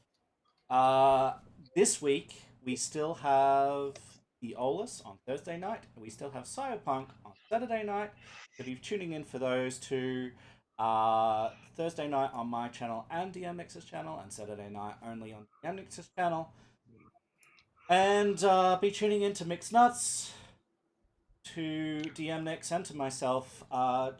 This week we still have the Olus on Thursday night. We still have Cyberpunk on Saturday night. So be tuning in for those two. Thursday night on my channel and DMX's channel, and Saturday night only on DMX's channel. And be tuning in to Mixed Nuts, to DMX, and to myself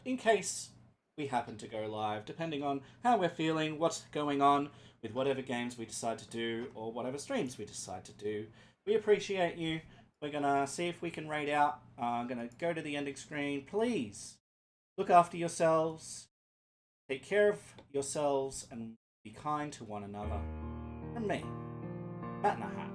in case we happen to go live, depending on how we're feeling, what's going on with whatever games we decide to do or whatever streams we decide to do. We appreciate you. We're going to see if we can raid out. I'm going to go to the ending screen. Please look after yourselves. Take care of yourselves and be kind to one another. From me, Matt in a Hat.